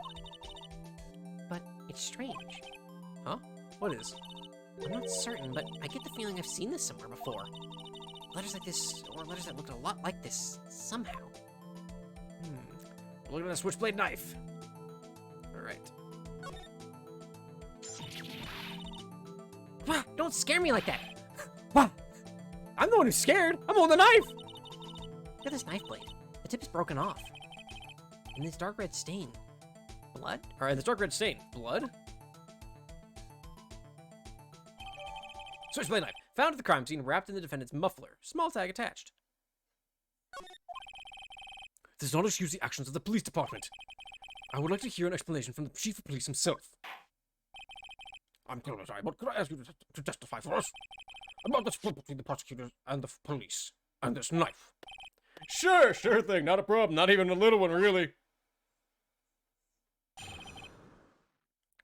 But it's strange. Huh? What is? I'm not certain, but I get the feeling I've seen this somewhere before. Letters like this, or letters that looked a lot like this, somehow. Look at the switchblade knife. Alright. Don't scare me like that! I'm the one who's scared! I'm holding the knife! Look at this knife blade. The tip is broken off. And this dark red stain. Blood? Alright, this dark red stain. Blood? Switchblade knife. Found at the crime scene, wrapped in the defendant's muffler. Small tag attached. This does not excuse the actions of the police department. I would like to hear an explanation from the chief of police himself. I'm terribly sorry, but could I ask you to testify for us about the split between the prosecutors and the police and this knife? Sure thing. Not a problem. Not even a little one, really.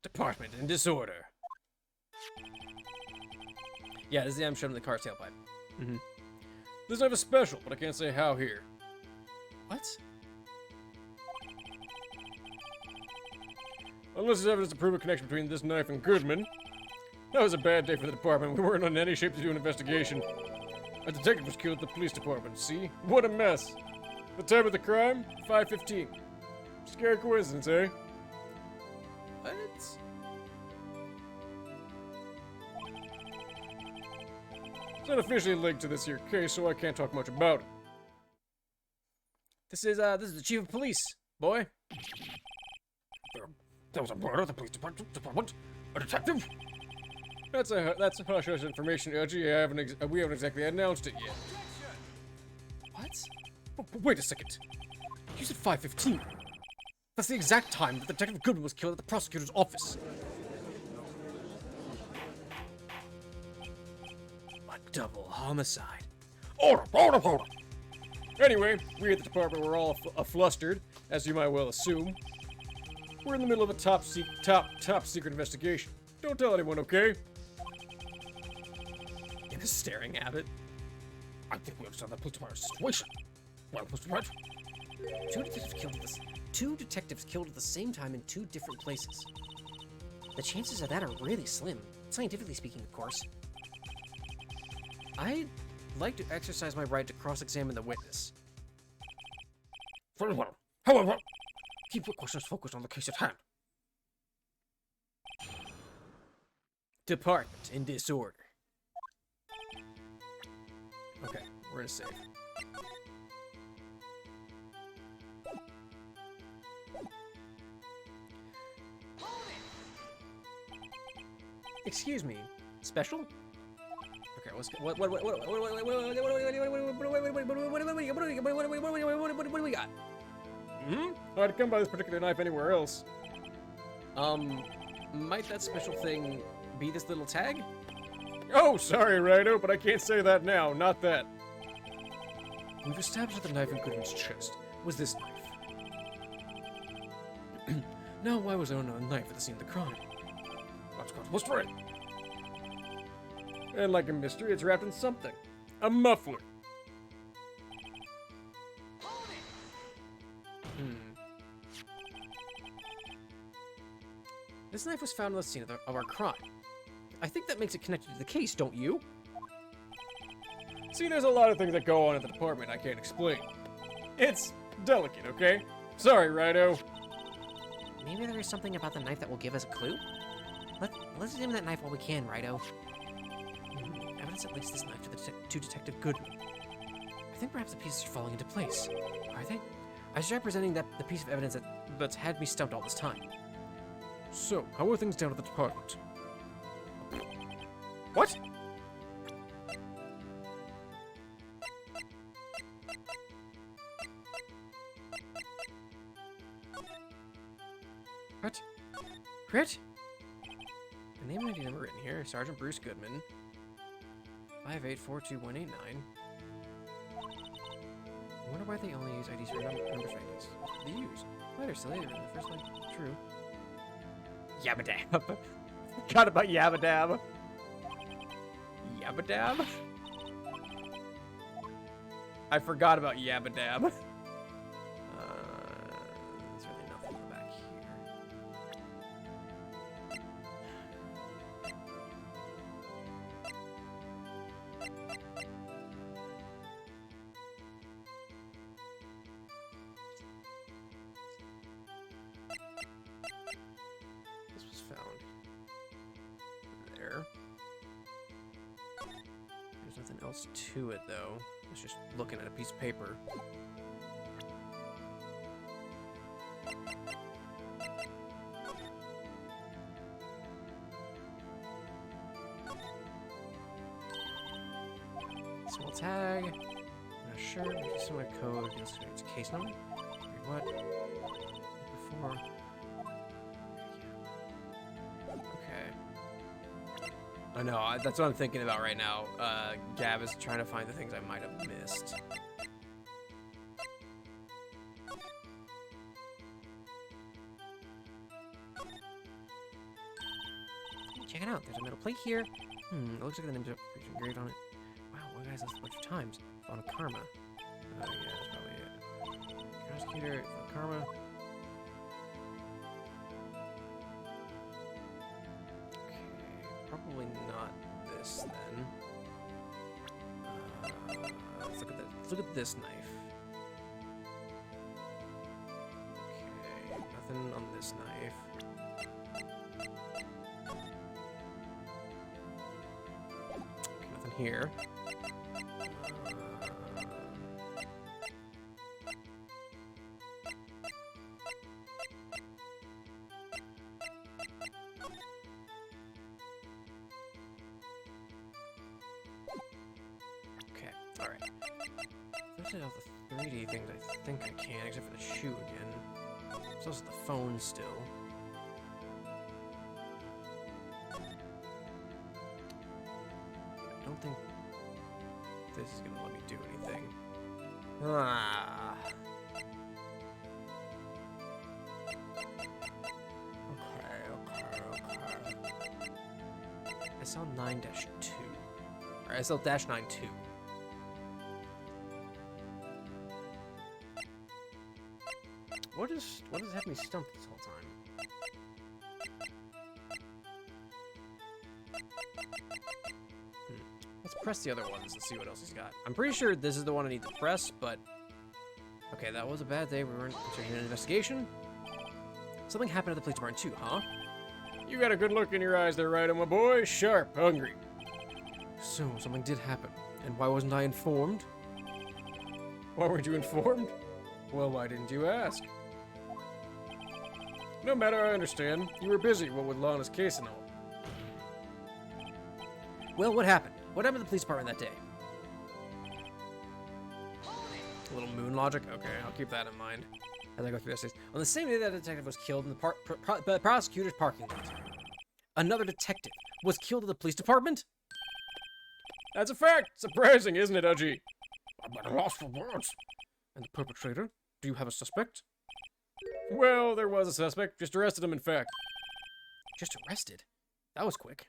Department in disorder. Yeah, this is the I'm showing the car's tailpipe. This knife is special, but I can't say how here. What? Unless there's evidence to prove a connection between this knife and Goodman. That was a bad day for the department. We weren't in any shape to do an investigation. A detective was killed at the police department, see? What a mess. The time of the crime? 5:15. Scary coincidence, eh? What? It's not officially linked to this here case, so I can't talk much about it. This is the chief of police, boy. There was a murder at the police department. A detective? That's hush hush information, Edgy. We haven't exactly announced it yet. What? Wait a second. You said 5:15. That's the exact time that Detective Goodman was killed at the prosecutor's office. A double homicide. Hold up. Anyway, we at the department were all flustered, as you might well assume. We're in the middle of a top secret investigation. Don't tell anyone, okay? And is staring at it. I think we understand the police department's situation. Well, Mr. Wright, Two detectives killed at the same time in two different places. The chances of that are really slim, scientifically speaking, of course. I'd like to exercise my right to cross-examine the witness. very well. However, keep your questions focused on the case at hand. Department in disorder. Okay, we're gonna save. Excuse me, special? Okay, what do we got? I'd come by this particular knife anywhere else. Might that special thing be this little tag? Oh, sorry, Rhino, but I can't say that now. Not that. We've established that the knife in Goodman's chest was this knife. Now, why was there another knife at the scene of the crime? That's got mystery. And like a mystery, it's wrapped in something. A muffler. This knife was found on the scene of our crime. I think that makes it connected to the case, don't you? See, there's a lot of things that go on at the department I can't explain. It's delicate, okay? Sorry, Rhino. Maybe there is something about the knife that will give us a clue? Let's examine that knife while we can, Righto. Evidence that links this knife to Detective Goodman. I think perhaps the pieces are falling into place. Are they? I should try presenting the piece of evidence that's had me stumped all this time. So, how are things down at the department? What? What? Crit? The name and ID number written here, Sergeant Bruce Goodman. 5842189. I wonder why they only use IDs for numbers like this. They use. Why they're silly, they're in the first line. True. Yabba-dab. Forgot about Yabba-dab. Yabba-dab? I forgot about Yabba-dab. There's really nothing in the back here. This was found there. There's nothing else to it, though. It's just looking at a piece of paper. Small tag. Not sure. Similar code. It's case number. Wait, what? Before. Okay. I know. That's what I'm thinking about right now. Gab is trying to find the things I might have missed. Check it out. There's a metal plate here. It looks like the name's engraved on it. Wow, one guy's asked a bunch of times. Found a karma. Oh, yeah, that's probably it. Prosecutor, karma. Okay, probably not this then. Let's look at that. Let's look at this knife. Okay, nothing on this knife. Okay, nothing here. Okay, alright. There's all the 3D things I think I can, except for the shoe again. There's also the phone still. I don't think this is gonna let me do anything. Ah. Okay. SL 9-2. Or SL -9 2. What is having me stumped this whole time? Let's press the other ones and see what else he's got. I'm pretty sure this is the one I need to press, but okay, that was a bad day. We weren't doing an investigation. Something happened at the police department too, huh? You got a good look in your eyes there, Wright, my boy. Sharp, hungry. So, something did happen. And why wasn't I informed? Why weren't you informed? Well, why didn't you ask? No matter, I understand. You were busy, what with Lana's case and all. Well, what happened? What happened to the police department that day? A little moon logic? Okay, I'll keep that in mind as I go through this. On the same day that detective was killed in the prosecutor's parking lot, another detective was killed at the police department? That's a fact! Surprising, isn't it, Udgy? I'm at a loss for words. And the perpetrator? Do you have a suspect? Well, there was a suspect. Just arrested him, in fact. Just arrested? That was quick.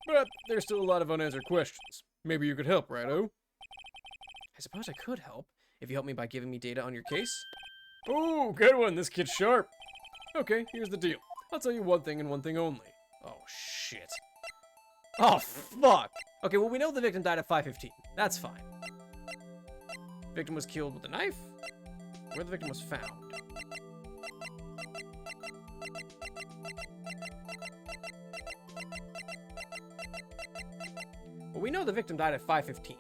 But there's still a lot of unanswered questions. Maybe you could help, righto? I suppose I could help, if you help me by giving me data on your case. Oh, good one. This kid's sharp. Okay, here's the deal. I'll tell you one thing and one thing only. Oh, shit. Oh, fuck. Okay, well, we know the victim died at 5:15. That's fine. Victim was killed with a knife? Where the victim was found? Well, we know the victim died at 5:15.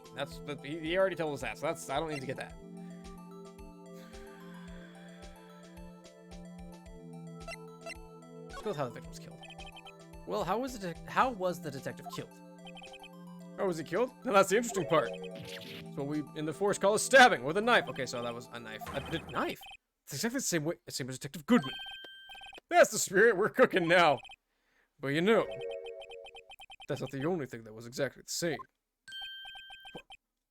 He already told us that, so I don't need to get that. Let's go with how the victim was killed. Well, how was the detective killed? How was he killed? Now that's the interesting part. It's what we in the force call a stabbing with a knife. Okay, so that was a knife. A knife? It's exactly the same way, same as Detective Goodman. That's the spirit. We're cooking now. But you know, that's not the only thing that was exactly the same.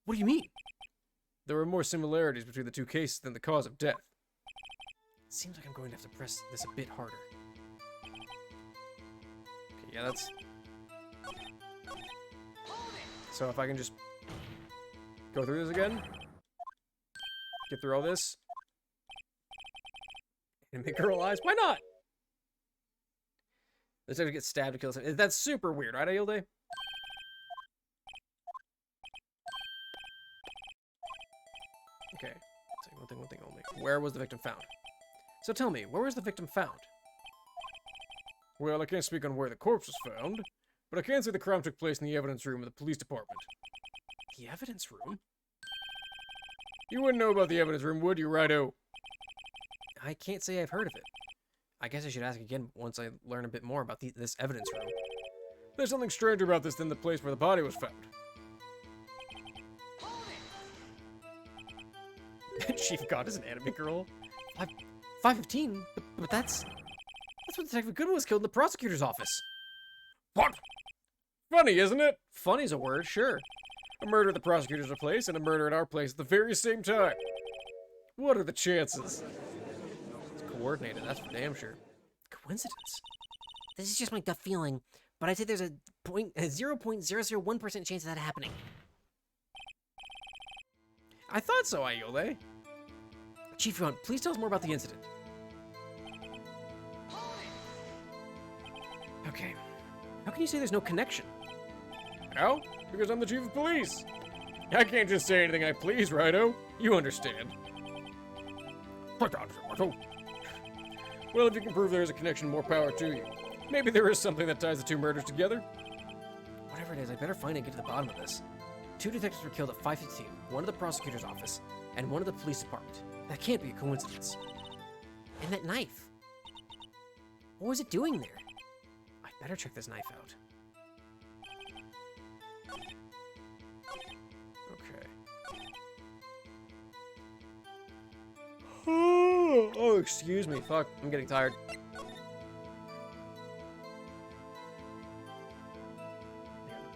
What do you mean? There were more similarities between the two cases than the cause of death. It seems like I'm going to have to press this a bit harder. Okay, yeah, that's... So if I can just go through this again, get through all this, and make her realize, why not? Let's actually get stabbed to kill someone. That's super weird, right, Ayilde? Okay, one thing only. Where was the victim found? So tell me, where was the victim found? Well, I can't speak on where the corpse was found, but I can say the crime took place in the evidence room of the police department. The evidence room? You wouldn't know about the evidence room, would you, righto? I can't say I've heard of it. I guess I should ask again once I learn a bit more about this evidence room. There's something stranger about this than the place where the body was found. Chief God is an anime girl. 515? But that's when Detective Goodman was killed in the prosecutor's office. What? Funny, isn't it? Funny's a word, sure. A murder at the prosecutor's place and a murder at our place at the very same time. What are the chances? It's coordinated, that's for damn sure. Coincidence? This is just my gut feeling, but I'd say there's a 0.001% chance of that happening. I thought so, Ayole. Chief Yuan, please tell us more about the incident. Okay. How can you say there's no connection? How? Because I'm the chief of police. I can't just say anything I please, Righto. You understand. Well, if you can prove there's a connection, more power to you. Maybe there is something that ties the two murders together. Whatever it is, I better find it and get to the bottom of this. 2 detectives were killed at 5:15, one at the prosecutor's office, and one at the police department. That can't be a coincidence. And that knife. What was it doing there? I better check this knife out. Okay. Oh, excuse me. Fuck, I'm getting tired.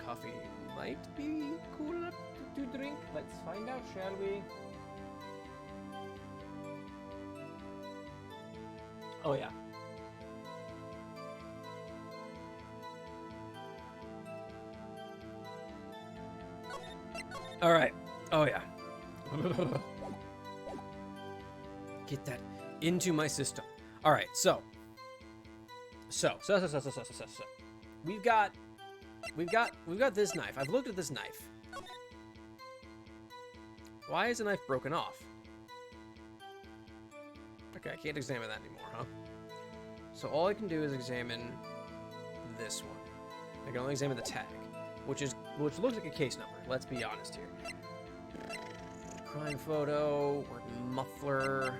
Coffee might be cool enough to drink. Let's find out, shall we? Oh, yeah. All right. Oh, yeah. Get that into my system. All right. So. We've got this knife. I've looked at this knife. Why is the knife broken off? Okay, I can't examine that anymore, huh? So all I can do is examine this one. I can only examine the tag, which looks like a case number. Let's be honest here. Crime photo or muffler.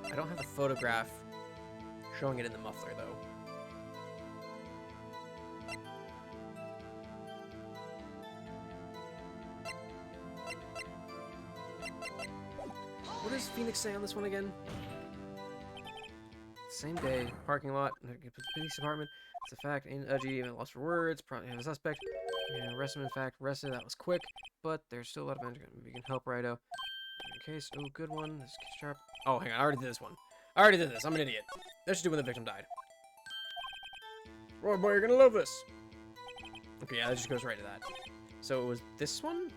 I don't have the photograph showing it in the muffler though. What does Phoenix say on this one again? Same day, parking lot, police department. It's a fact, ain't edgy, even lost for words. Probably have a suspect. Yeah, arrested him, in fact, arrested. That was quick, but there's still a lot of evidence. We can help Righto. In case, oh, good one. This is sharp. Oh, hang on, I already did this one. I already did this. I'm an idiot. That should do when the victim died. Roy boy, you're gonna love this. Okay, yeah, that just goes right to that. So it was this one?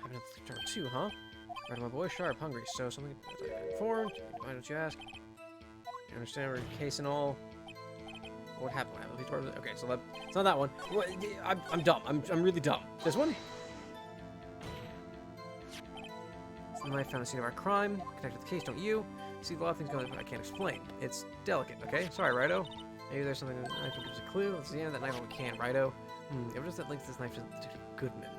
Having a turn 2, huh? Right, my boy, sharp, hungry, so something informed. Why don't you ask? You understand where your case and all? What happened? Okay, so it's not that one. I'm dumb. I'm really dumb. This one? It's the knife found at the scene of our crime. Connected to the case, don't you? See, a lot of things going on I can't explain. It's delicate, okay? Sorry, Righto. Maybe there's something that knife gives a clue. Let's see, that knife when we can, Righto. Evidence that links this knife to Detective Goodman.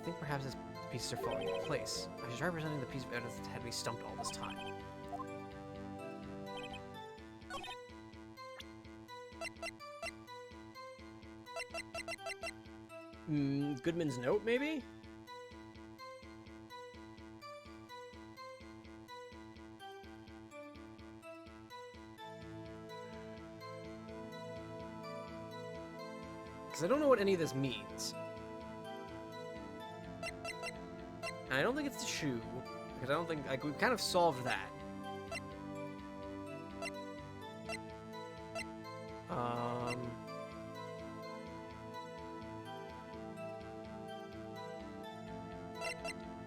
I think perhaps this pieces are falling into place. I should try presenting the piece of evidence that had me stumped all this time. Goodman's note, maybe? Because I don't know what any of this means. And I don't think it's the shoe, because I don't think, like, we've kind of solved that.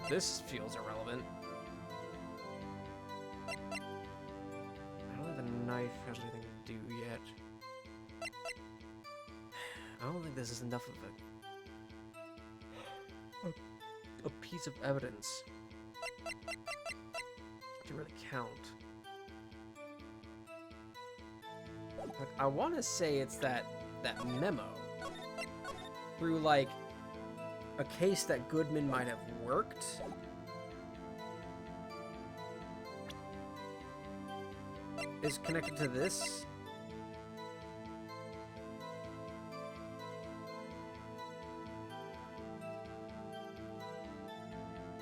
This feels irrelevant. I don't think the knife has anything to do yet. I don't think this is enough of a piece of evidence to really count. But I want to say it's that memo through like a case that Goodman might have worked. Is connected to this.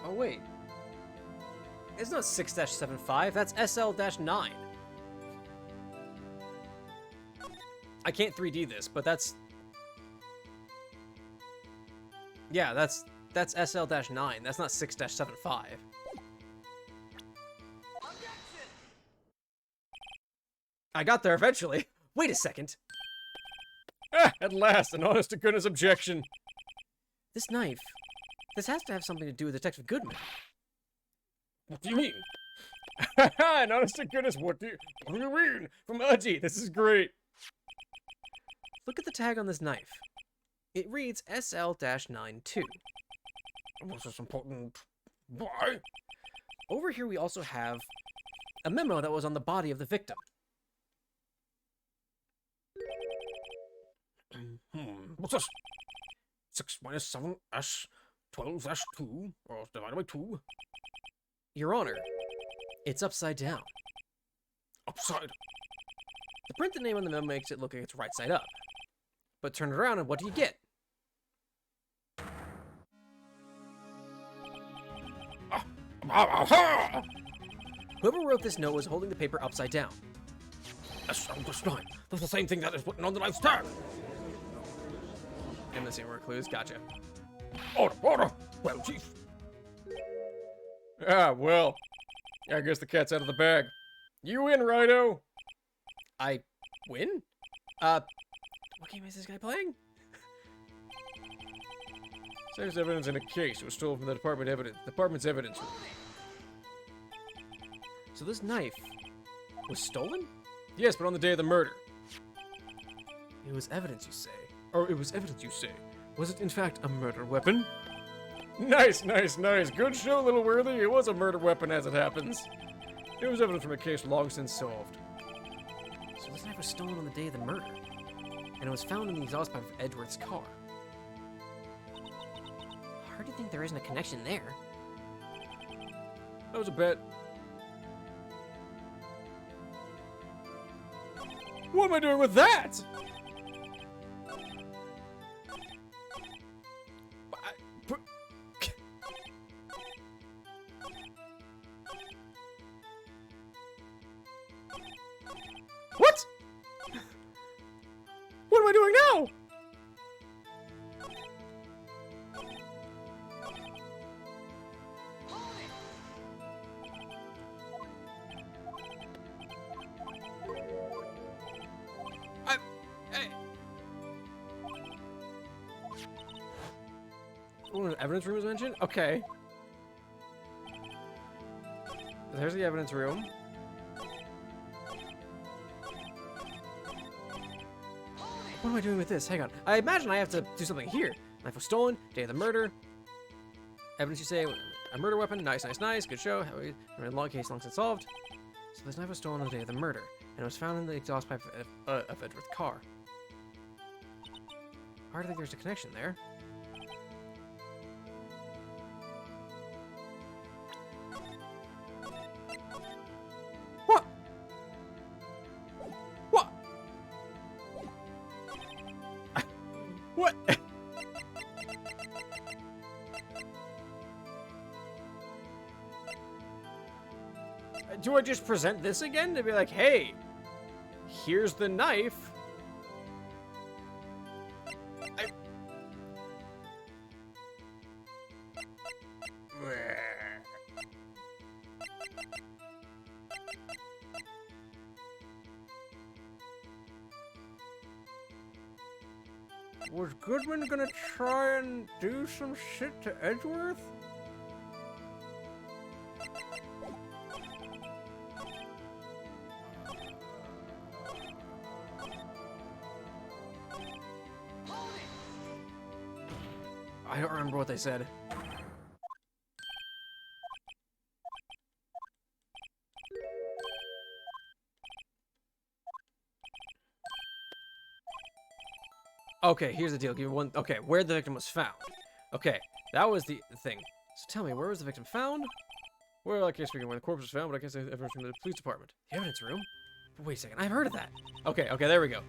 Oh, wait. It's not 6-75, that's SL-9. I can't 3D this, but that's... Yeah, that's SL-9. That's not 6-75. I got there eventually. Wait a second. Ah, at last, an honest-to-goodness objection. This knife. This has to have something to do with Detective Goodman. What do you mean? An honest-to-goodness, what do you mean? From Udgy, this is great. Look at the tag on this knife. It reads SL-9 too. Was this important? Why? Over here we also have a memo that was on the body of the victim. What's this? 6 minus 7 S 12 S 2 or divided by 2. Your Honor, it's upside down. Upside. The printed name on the memo makes it look like it's right side up. But turn it around and what do you get? Whoever wrote this note was holding the paper upside down. SL-9. That's the same thing that is written on the knife's tag. And the same word clues, gotcha. Order, order. Well, Chief. Ah, well. I guess the cat's out of the bag. You win, Righto. I win? What game is this guy playing? There's evidence in a case. It was stolen from the department's evidence room. So this knife was stolen? Yes, but on the day of the murder. It was evidence, you say? Or it was evidence, you say. Was it in fact a murder weapon? Nice, nice, nice. Good show, little worthy. It was a murder weapon, as it happens. It was evidence from a case long since solved. So this knife was stolen on the day of the murder, and it was found in the exhaust pipe of Edward's car. Hard to think there isn't a connection there. That was a bet. What am I doing with that? What? What am I doing now? Oh, the evidence room was mentioned? Okay. There's the evidence room. What am I doing with this? Hang on. I imagine I have to do something here. Knife was stolen. Day of the murder. Evidence you say. A murder weapon. Nice, nice, nice. Good show. Long case long since solved. So this knife was stolen on the day of the murder. And it was found in the exhaust pipe of Edward's car. Hard to think there's a connection there. What? What? What? Do I just present this again to be like, hey, here's the knife? Was Goodman gonna try and do some shit to Edgeworth? I don't remember what they said. Okay, here's the deal. Give me one. Okay, where the victim was found. Okay, that was the thing. So tell me, where was the victim found? Well, I can't speak of where the corpse was found, but I guess everyone's from the police department. The evidence room? But wait a second, I've heard of that. Okay, there we go.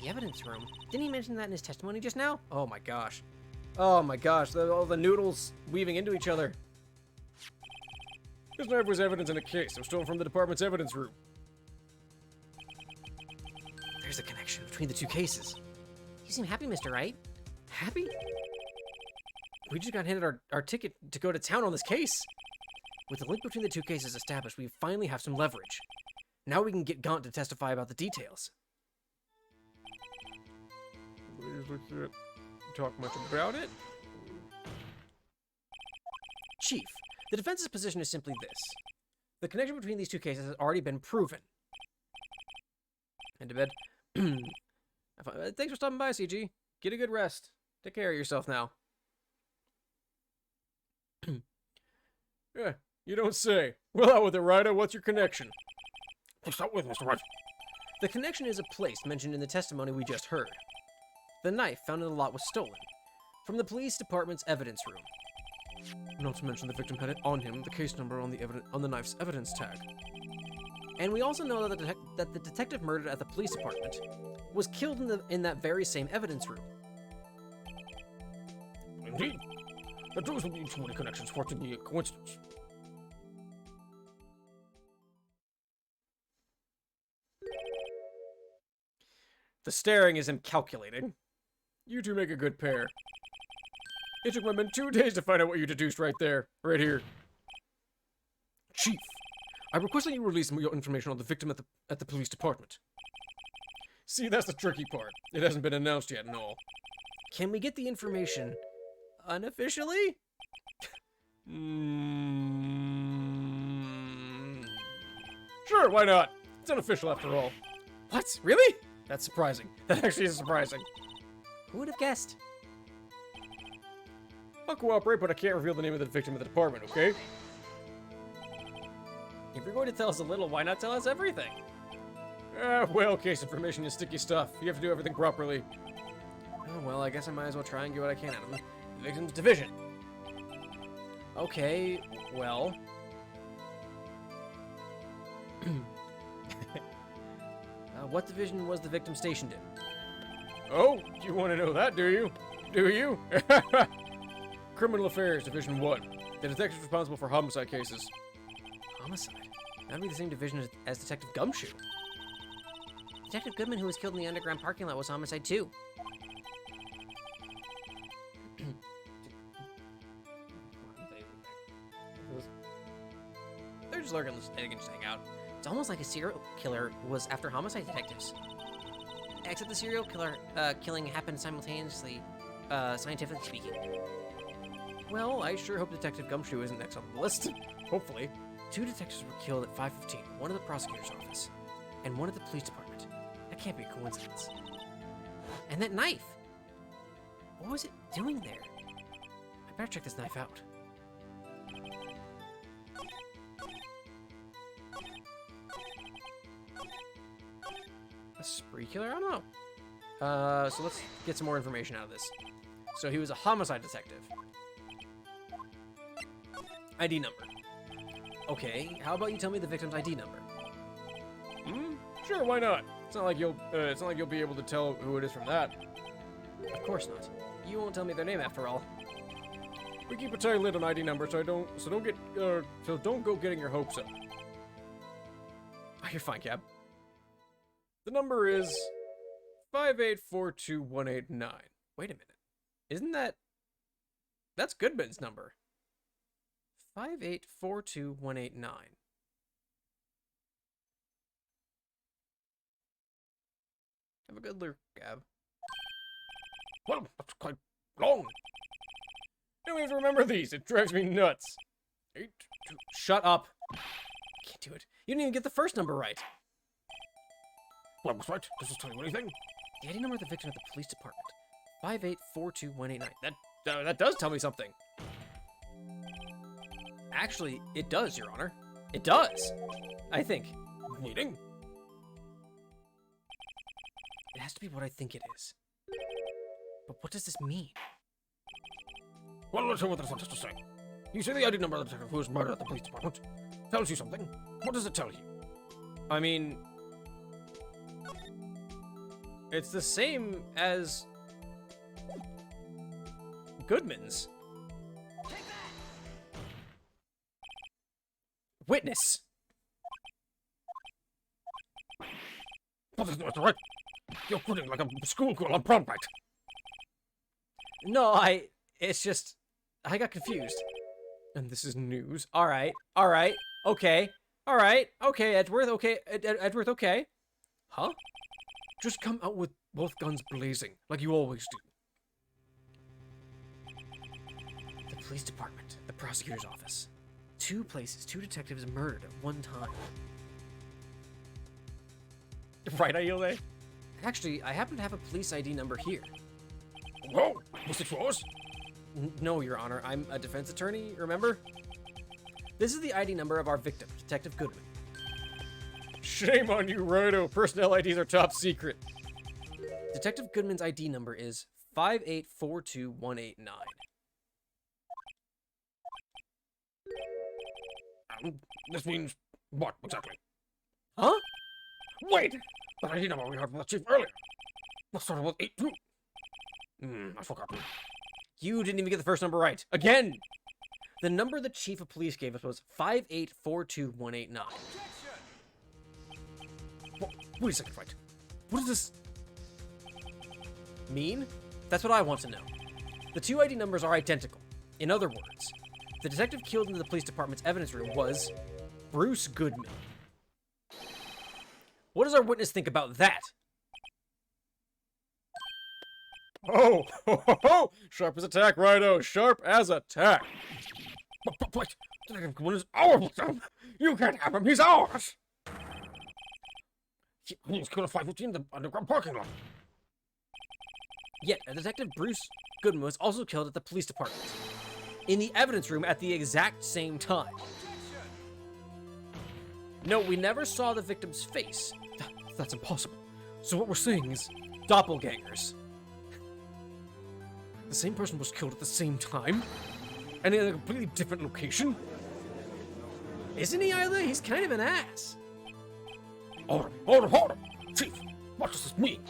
The evidence room? Didn't he mention that in his testimony just now? Oh my gosh. Oh my gosh, all the noodles weaving into each other. This knife was evidence in a case. It was stolen from the department's evidence room. There's a connection between the two cases. You seem happy, Mr. Wright. Happy? We just got handed our ticket to go to town on this case. With the link between the two cases established, we finally have some leverage. Now we can get Gant to testify about the details. Please talk much about it. Chief, the defense's position is simply this. The connection between these two cases has already been proven. And to bed. Thanks for stopping by, CG. Get a good rest. Take care of yourself now. Yeah, you don't say. Well, out with it, Ryder. What's your connection? Please stop with, Mr. Wright. The connection is a place mentioned in the testimony we just heard. The knife found in the lot was stolen from the police department's evidence room. Not to mention the victim had it on him, the case number on the knife's evidence tag. And we also know that the detective murdered at the police department was killed in that very same evidence room. Indeed. The those would be too many connections for it to be a coincidence. The staring is incalculating. You two make a good pair. It took my men 2 days to find out what you deduced right there. Right here. Chief, I request that you release your information on the victim at the police department. See, that's the tricky part. It hasn't been announced yet and all. Can we get the information unofficially? Sure, why not? It's unofficial after all. What? Really? That's surprising. That actually is surprising. Who would have guessed? I'll cooperate, but I can't reveal the name of the victim of the department, okay? If you're going to tell us a little, why not tell us everything? Well, case information is sticky stuff. You have to do everything properly. Oh, well, I guess I might as well try and get what I can out of them. The victim's division. Okay, well... what division was the victim stationed in? Oh, you want to know that, do you? Do you? Criminal Affairs, Division 1. The detective's responsible for homicide cases. Homicide? That'd be the same division as Detective Gumshoe. Detective Goodman, who was killed in the underground parking lot, was homicide too. They're just lurking, they can just hang out. It's almost like a serial killer was after homicide detectives. Except the serial killer killing happened simultaneously, scientifically speaking. Well, I sure hope Detective Gumshoe isn't next on the list. Hopefully. 2 detectives were killed at 5:15, one at the prosecutor's office, and one at the police department. That can't be a coincidence. And that knife! What was it doing there? I better check this knife out. A spree killer? I don't know. So let's get some more information out of this. So he was a homicide detective. ID number. Okay, how about you tell me the victim's ID number? Sure, why not? It's not like you'll be able to tell who it is from that. Of course not. You won't tell me their name after all. We keep a tight lid on ID numbers, so don't go getting your hopes up. Oh, you're fine, Cab. The number is 5842189. Wait a minute. Isn't that... That's Goodman's number. 5842189. Have a good look, Gab. Well, that's quite long. Don't even remember these. It drives me nuts. 8, 2... Shut up. Can't do it. You didn't even get the first number right. Well, that's right. Does this tell you anything? The ID number of the victim at the police department. 5842189. That does tell me something. Actually, it does, Your Honor. It does. I think. Meaning? It has to be what I think it is. But what does this mean? Well, let's hear what this one has to say. You say the ID number of the detective who was murdered at the police department tells you something. What does it tell you? I mean... It's the same as... Goodman's. Witness! What is Mr. Wright? You're grinning like a schoolgirl on prom night. No, it's just, I got confused. And this is news. Alright, okay. Alright, okay, Edgeworth, okay, Edgeworth, okay. Huh? Just come out with both guns blazing, like you always do. The police department, the prosecutor's office. 2 places, 2 detectives murdered at one time. Right, Ayole? Actually, I happen to have a police ID number here. Whoa, was it yours? No, Your Honor, I'm a defense attorney, remember? This is the ID number of our victim, Detective Goodman. Shame on you, Righto. Personnel IDs are top secret. Detective Goodman's ID number is 5842189. This means what exactly? Huh? Wait! But I didn't know we heard from the chief earlier. That started with 8-2. I forgot. You didn't even get the first number right. Again! The number the chief of police gave us was 5842189. Wait a second, Wright. What does this mean? That's what I want to know. The 2 ID numbers are identical. In other words, the detective killed in the police department's evidence room was Bruce Goodman. What does our witness think about that? Oh, ho, ho, ho. Sharp as attack, Righto. Sharp as attack. Wait, Detective Goodman is our victim. You can't have him. He's ours. He's killed a 515 in the underground parking lot. Yet, a Detective Bruce Goodman was also killed at the police department, in the evidence room at the exact same time. No, we never saw the victim's face. That's impossible. So what we're saying is doppelgangers. The same person was killed at the same time, and in a completely different location. Isn't he, Isla? He's kind of an ass. Order! Chief, what does this mean?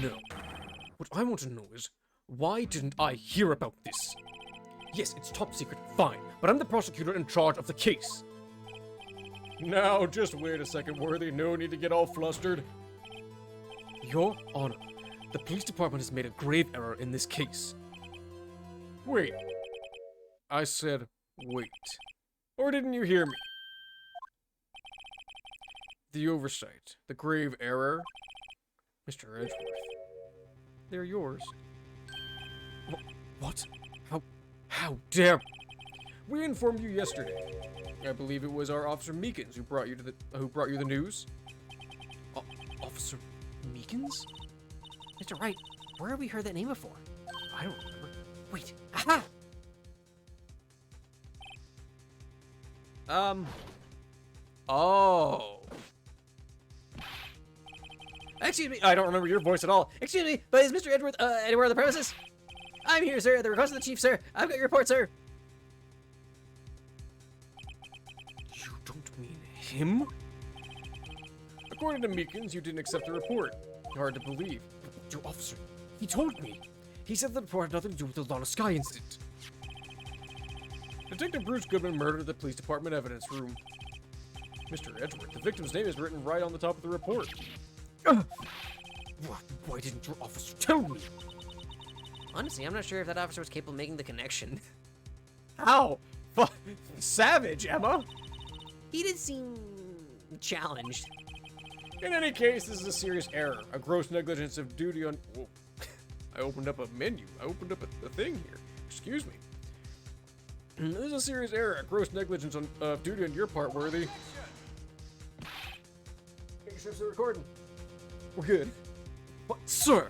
No. What I want to know is, why didn't I hear about this? Yes, it's top secret, fine, but I'm the prosecutor in charge of the case. Now, just wait a second, Worthy. No need to get all flustered. Your Honor, the police department has made a grave error in this case. Wait. I said wait. Or didn't you hear me? The oversight, the grave error. Mr. Edgeworth, they're yours. What? How dare? We informed you yesterday. I believe it was our Officer Meekins who brought you the news. Officer Meekins? Mr. Wright, where have we heard that name before? I don't remember. Wait, aha! Oh. Excuse me, I don't remember your voice at all. Excuse me, but is Mr. Edgeworth, anywhere on the premises? I'm here, sir, at the request of the chief, sir. I've got your report, sir. You don't mean him? According to Meekins, you didn't accept the report. Hard to believe. But your officer, he told me. He said the report had nothing to do with the Lana Sky incident. Detective Bruce Goodman murdered at the police department evidence room. Mr. Edgeworth, the victim's name is written right on the top of the report. Why didn't your officer tell me? Honestly, I'm not sure if that officer was capable of making the connection. How? Savage, Emma. He did seem challenged. In any case, this is a serious error. A gross negligence of duty on... Whoa. I opened up a menu. I opened up a thing here. Excuse me. This is a serious error. A gross negligence of duty on your part, Worthy. Make sure it's recording. We're good. But, sir,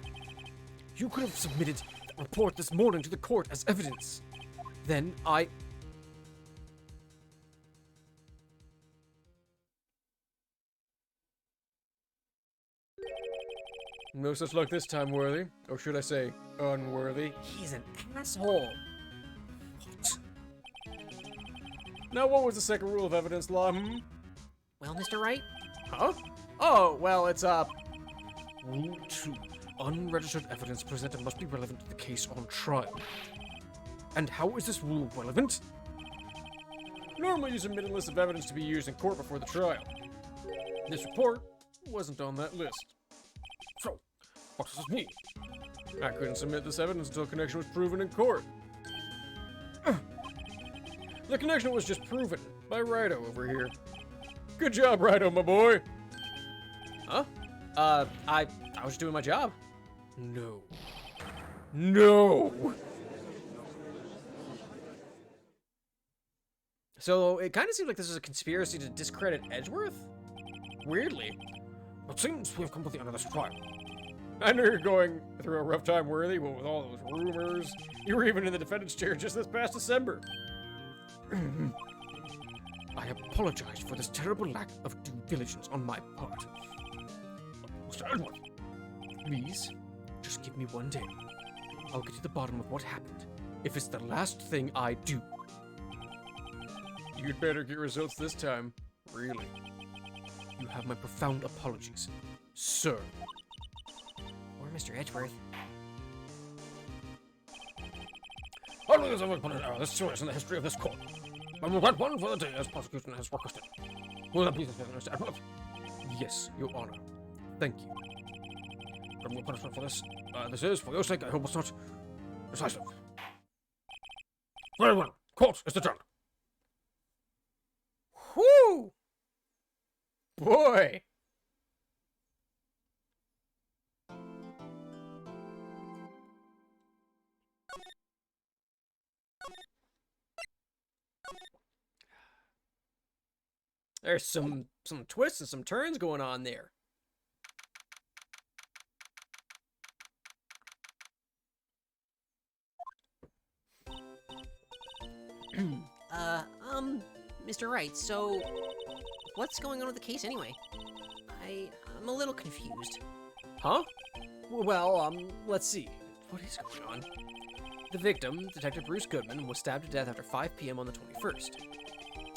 you could have submitted that report this morning to the court as evidence. Then I... No such luck this time, Worthy. Or should I say, unworthy. He's an asshole. What? Now, what was the second rule of evidence law, Well, Mr. Wright, Huh? Oh, well, it's, Rule 2. Unregistered evidence presented must be relevant to the case on trial. And how is this rule relevant? Normally you submit a list of evidence to be used in court before the trial. This report wasn't on that list. So, what does this mean? I couldn't submit this evidence until connection was proven in court. The connection was just proven by Wright over here. Good job, Wright, my boy. Huh? I was just doing my job. No. No! So it kind of seems like this is a conspiracy to discredit Edgeworth? Weirdly. It seems we've come to the end of this trial. I know you're going through a rough time, Worthy, but with all those rumors, you were even in the defendant's chair just this past December. I apologize for this terrible lack of due diligence on my part. Mr. Edgeworth, please, just give me one day. I'll get to the bottom of what happened, if it's the last thing I do. You'd better get results this time. Really. You have my profound apologies, sir. Or Mr. Edgeworth. Only as ever put it out, this serious in the history of this court. And we'll get one for the day as prosecution has requested. Will that please Mr. Edgeworth? Yes, Your Honor. Thank you. Criminal punishment for this. This is, for your sake, I hope it's not decisive. Very well. Court is adjourned. Whoo! Boy! There's some twists and some turns going on there. Mr. Wright, so what's going on with the case anyway? I'm a little confused. Huh? Well, let's see. What is going on? The victim, Detective Bruce Goodman, was stabbed to death after 5 p.m. on the 21st.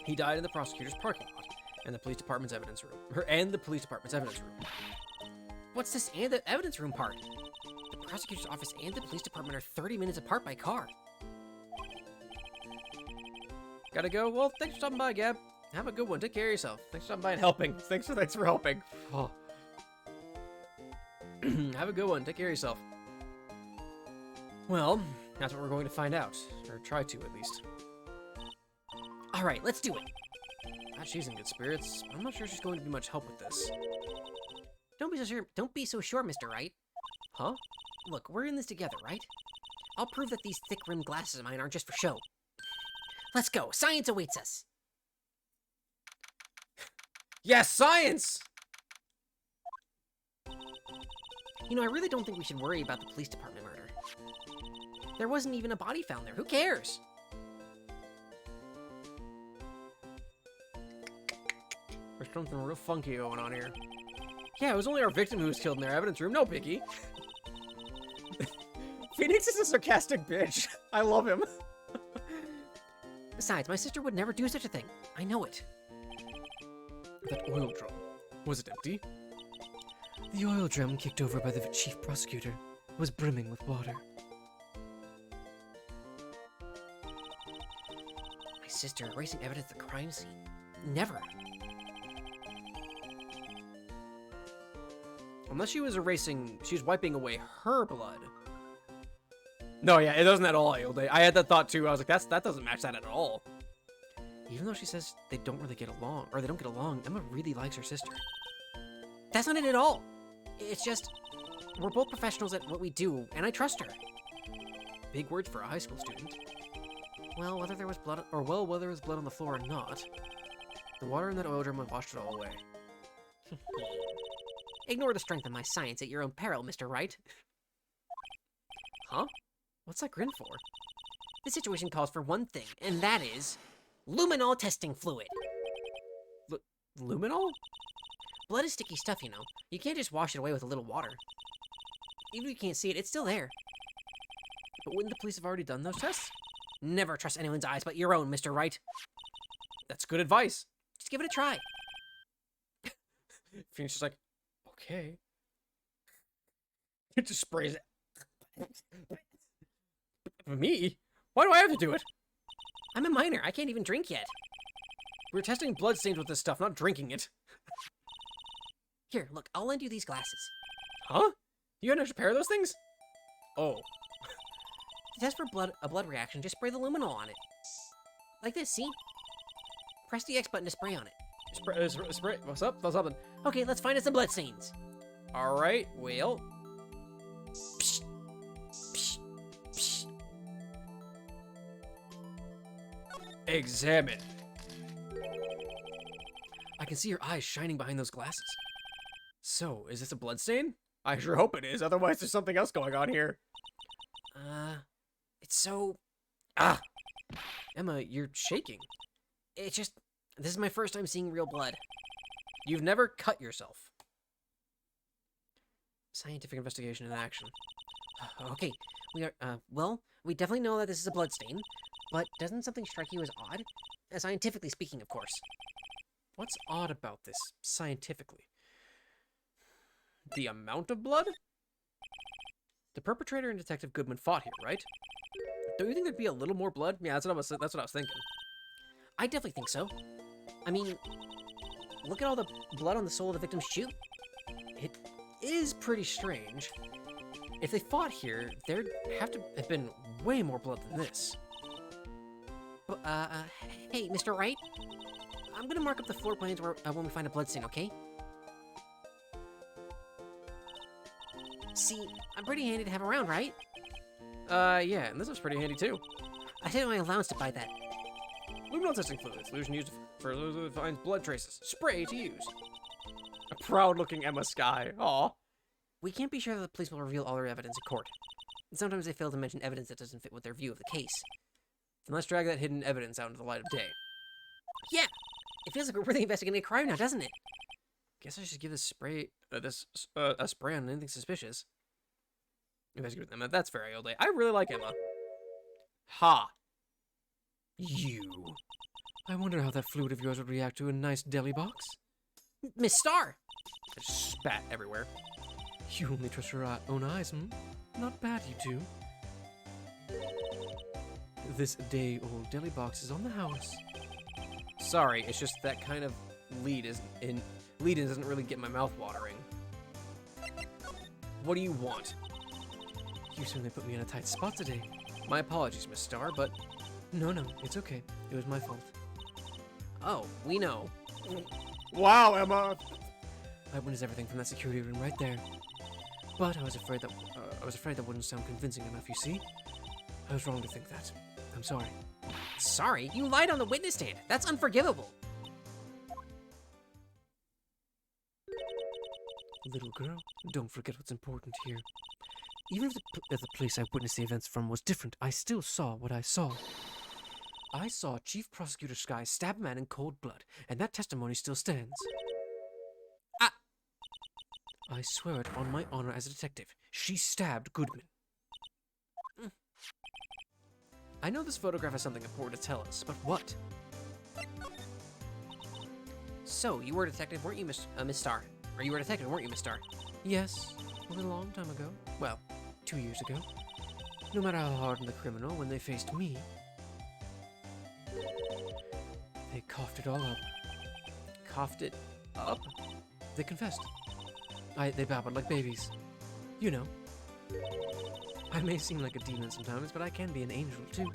He died in the prosecutor's parking lot and the police department's evidence room. What's this and the evidence room part? The prosecutor's office and the police department are 30 minutes apart by car. Gotta go? Well, thanks for stopping by, Gab. Have a good one. Take care of yourself. Thanks for stopping by and helping. Thanks for helping. Oh. Have a good one. Take care of yourself. Well, that's what we're going to find out. Or try to, at least. Alright, let's do it. God, she's in good spirits. I'm not sure she's going to be much help with this. Don't be so sure, Mr. Wright. Huh? Look, we're in this together, right? I'll prove that these thick-rimmed glasses of mine aren't just for show. Let's go. Science awaits us. Yes, science! You know, I really don't think we should worry about the police department murder. There wasn't even a body found there. Who cares? There's something real funky going on here. Yeah, it was only our victim who was killed in their evidence room. No biggie. Phoenix is a sarcastic bitch. I love him. Besides, my sister would never do such a thing. I know it. That oil drum. Was it empty? The oil drum kicked over by the chief prosecutor was brimming with water. My sister erasing evidence at the crime scene. Never. Unless she was wiping away her blood. No, yeah, it doesn't at all, Ailde. I had that thought too. I was like, that doesn't match that at all. Even though she says they don't really get along, or they don't get along, Emma really likes her sister. That's not it at all. It's just, we're both professionals at what we do, and I trust her. Big words for a high school student. Well, whether there was blood on the floor or not, the water in that oil drum washed it all away. Ignore the strength of my science at your own peril, Mr. Wright. Huh? What's that grin for? The situation calls for one thing, and that is luminol testing fluid. Luminol? Blood is sticky stuff, you know. You can't just wash it away with a little water. Even if you can't see it, it's still there. But wouldn't the police have already done those tests? Never trust anyone's eyes but your own, Mr. Wright. That's good advice. Just give it a try. Phoenix is like, okay. It just sprays it. Me? Why do I have to do it? I'm a minor. I can't even drink yet. We're testing bloodstains with this stuff, not drinking it. Here, look, I'll lend you these glasses. Huh? You got an extra pair of those things? Oh. To test for a blood reaction, just spray the luminol on it. Like this, see? Press the X button to spray on it. Spray. What's up? What's happening? Okay, let's find us some bloodstains. Alright, well. Psh, psh, psh. Examine. I can see your eyes shining behind those glasses. So, is this a bloodstain? I sure hope it is, otherwise there's something else going on here. It's so... Ah! Emma, you're shaking. It's just... This is my first time seeing real blood. You've never cut yourself. Scientific investigation in action. Okay, we are, well, we definitely know that this is a bloodstain, but doesn't something strike you as odd? Scientifically speaking, of course. What's odd about this, scientifically? The amount of blood? The perpetrator and Detective Goodman fought here, right? Don't you think there'd be a little more blood? Yeah, that's what I was thinking. I definitely think so. I mean, look at all the blood on the sole of the victim's shoe. It is pretty strange. If they fought here, there'd have to have been way more blood than this. Hey, Mr. Wright? I'm gonna mark up the floor plans where, when we find a bloodstain, okay? See, I'm pretty handy to have around, right? Yeah, and this is pretty handy too. I didn't have my allowance to buy that. Luminol testing fluid. Solution used for those who find blood traces. Spray to use. A proud-looking Emma Sky. Aw. We can't be sure that the police will reveal all their evidence in court. And sometimes they fail to mention evidence that doesn't fit with their view of the case. Then let's drag that hidden evidence out into the light of day. Yeah! It feels like we're really investigating a crime now, doesn't it? Guess I should give this spray, a spray on anything suspicious. Investigate with Emma. That's very old. I really like Emma. Ha! You. I wonder how that fluid of yours would react to a nice deli box. Miss Starr! I just spat everywhere. You only trust your own eyes, hmm? Not bad, you two. This day-old deli box is on the house. Sorry, it's just that kind of lead-in doesn't really get my mouth watering. What do you want? You certainly put me in a tight spot today. My apologies, Miss Starr, but... No, it's okay. It was my fault. Oh, we know. Wow, Emma! I witnessed everything from that security room right there. But I was afraid that wouldn't sound convincing enough, you see? I was wrong to think that. I'm sorry. Sorry? You lied on the witness stand. That's unforgivable. Little girl, don't forget what's important here. Even if the place I witnessed the events from was different, I still saw what I saw. I saw Chief Prosecutor Sky stab a man in cold blood, and that testimony still stands. Ah! I swear it on my honor as a detective. She stabbed Goodman. I know this photograph has something important to tell us, but what? So, you were a detective, weren't you, Miss Starr? Or you were a detective, weren't you, Miss Starr? Yes, a long time ago. Well, 2 years ago. No matter how hardened the criminal, when they faced me, they coughed it all up. Coughed it up? They confessed. They babbled like babies. You know. I may seem like a demon sometimes, but I can be an angel too.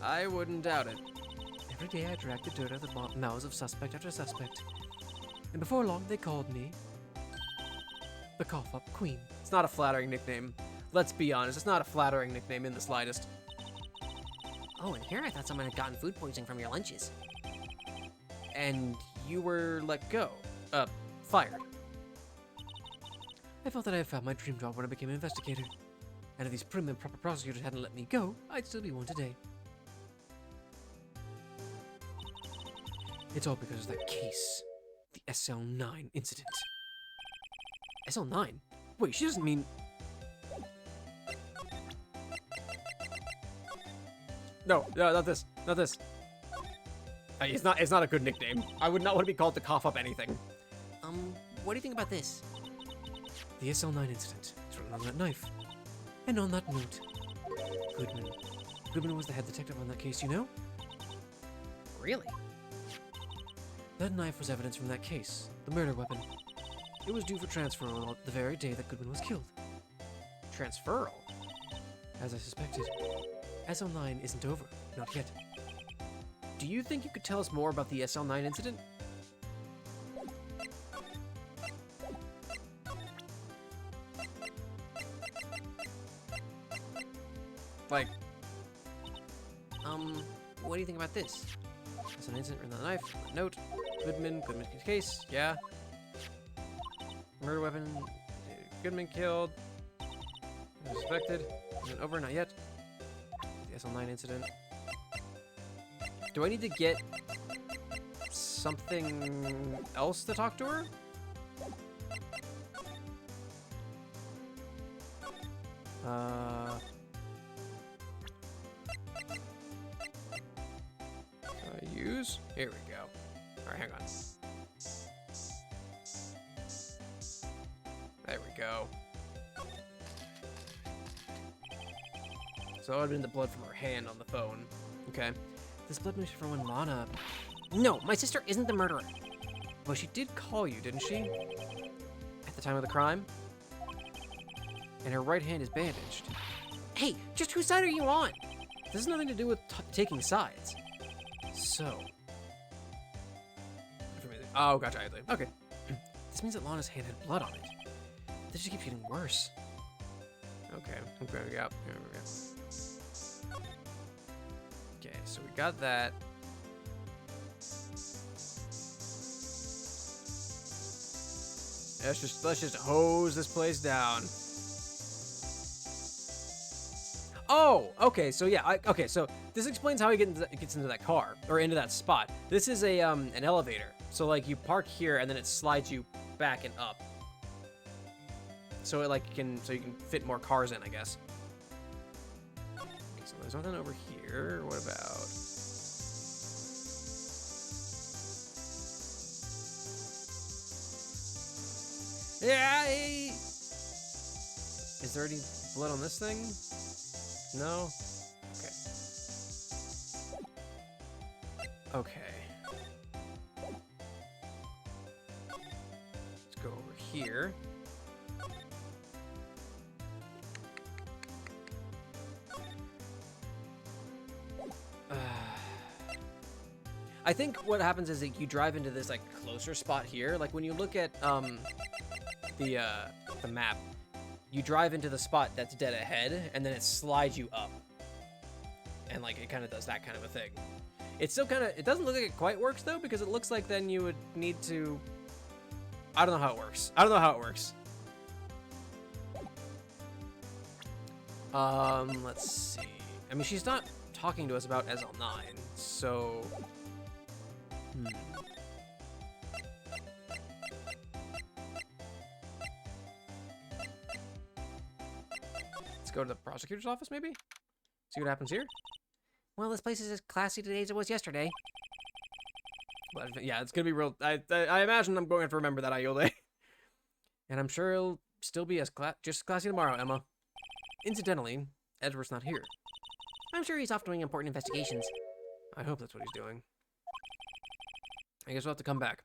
I wouldn't doubt it. Every day I dragged the dirt out of the mouths of suspect after suspect. And before long, they called me the Cough-Up Queen. It's not a flattering nickname. Let's be honest, it's not a flattering nickname in the slightest. Oh, and here I thought someone had gotten food poisoning from your lunches. And you were let go. Fired. I felt that I had found my dream job when I became an investigator. And if these prim and proper prosecutors hadn't let me go, I'd still be one today. It's all because of that case. The SL9 incident. SL9? Wait, she doesn't mean... No, not this. Not this. It's not a good nickname. I would not want to be called to cough up anything. What do you think about this? The SL9 incident. It's written on that knife. And on that note. Goodman. Goodman was the head detective on that case, you know? Really? That knife was evidence from that case, the murder weapon. It was due for transferal the very day that Goodman was killed. Transferal? As I suspected, SL9 isn't over, not yet. Do you think you could tell us more about the SL9 incident? Like, what do you think about this? there's an incident with the knife, note, Goodman's case, yeah. Murder weapon, Goodman killed, as suspected, isn't over, not yet. The SL9 incident. Do I need to get something else to talk to her? Use? Here we go. Alright, hang on. There we go. So that would have been the blood from her hand on the phone. Okay. This blood was from when Lana... No, my sister isn't the murderer. Well, she did call you, didn't she? At the time of the crime? And her right hand is bandaged. Hey, just whose side are you on? This has nothing to do with taking sides. So... Oh, gotcha. Okay. This means that Lana's hand had blood on it. This just keeps getting worse. Okay. Yep. Here we go. Okay, so we got that. Let's just hose this place down. Oh, okay. So yeah, okay. So this explains how he gets into that car or into that spot. This is a an elevator. So like you park here and then it slides you back and up. So it like you can fit more cars in, I guess. Okay, so there's nothing over here. What about? Yeah. Is there any blood on this thing? No? Okay. Okay. Let's go over here. I think what happens is that you drive into this like closer spot here. Like when you look at the map, you drive into the spot that's dead ahead, and then it slides you up, and like it kind of does that kind of a thing. It's still kind of, it doesn't look like it quite works though, because it looks like then you would need to, I don't know how it works. Let's see. I mean, she's not talking to us about SL9, so. Let's go to the prosecutor's office, maybe? See what happens here? Well, this place is as classy today as it was yesterday. But yeah, it's gonna be real. I imagine I'm going to remember that Iole. And I'm sure it'll still be just classy tomorrow, Emma. Incidentally, Edward's not here. I'm sure he's off doing important investigations. I hope that's what he's doing. I guess we'll have to come back.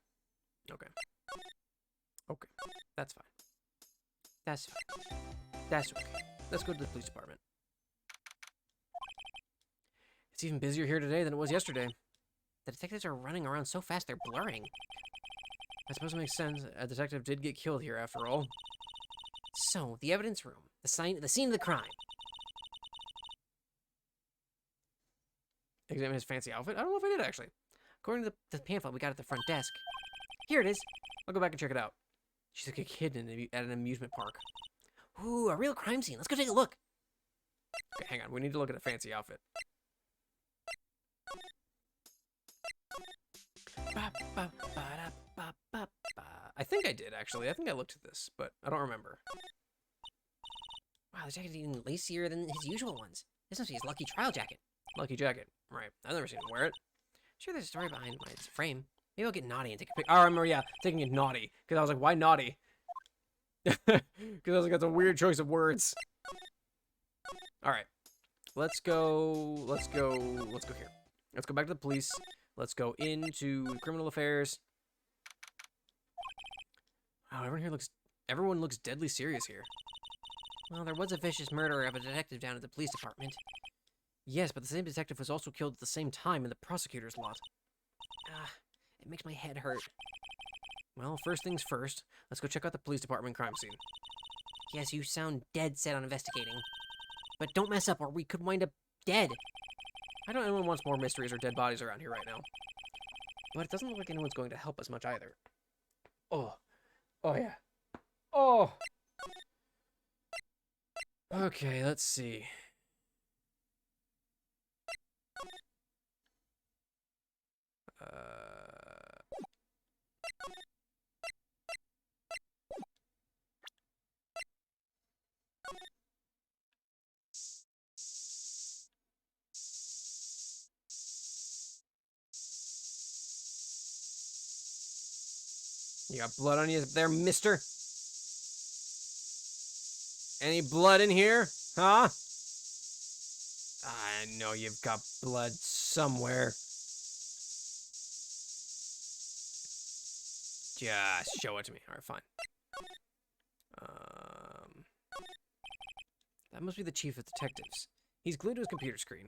Okay. Okay. That's fine. That's fine. That's okay. Let's go to the police department. It's even busier here today than it was yesterday. The detectives are running around so fast they're blurring. I suppose it makes sense. A detective did get killed here after all. So, the evidence room. The scene of the crime. Examine his fancy outfit? I don't know if I did, actually. According to the pamphlet we got at the front desk. Here it is. I'll go back and check it out. She's like a kid at an amusement park. Ooh, a real crime scene. Let's go take a look. Okay, hang on. We need to look at a fancy outfit. I think I did, actually. I think I looked at this, but I don't remember. Wow, the jacket's even lacier than his usual ones. This must be his lucky trial jacket. Lucky jacket. Right. I've never seen him wear it. Sure, there's a story behind its frame. Maybe I'll get naughty and take a picture. I remember, yeah, taking it naughty. Because I was like, why naughty? Because I was like, that's a weird choice of words. Alright. Let's go here. Let's go back to the police. Let's go into criminal affairs. Wow, everyone looks deadly serious here. Well, there was a vicious murder of a detective down at the police department. Yes, but the same detective was also killed at the same time in the prosecutor's lot. Ah, it makes my head hurt. Well, first things first, let's go check out the police department crime scene. Yes, you sound dead set on investigating. But don't mess up or we could wind up dead. I don't know anyone wants more mysteries or dead bodies around here right now. But it doesn't look like anyone's going to help us much either. Oh. Oh, yeah. Oh! Okay, let's see. You got blood on you there, mister? Any blood in here? Huh? I know you've got blood somewhere. Just show it to me. Alright, fine. That must be the chief of detectives. He's glued to his computer screen.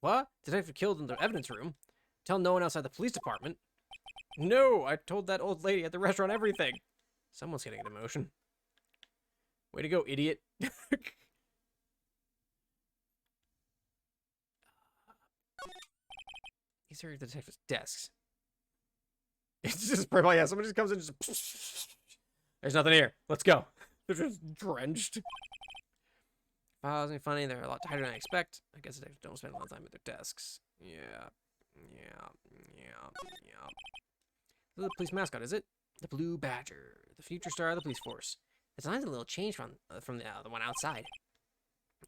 What? Detective killed in the evidence room? Tell no one outside the police department? No! I told that old lady at the restaurant everything. Someone's getting an emotion. Way to go, idiot. These are the detectives' desks. It's just probably, yeah, someone just comes in and just... There's nothing here. Let's go. They're just drenched. Files ain't funny. They're a lot tighter than I expect. I guess detectives don't spend a lot of time at their desks. Yeah. The police mascot, is it? The Blue Badger. The future star of the police force. The design's a little changed from the one outside.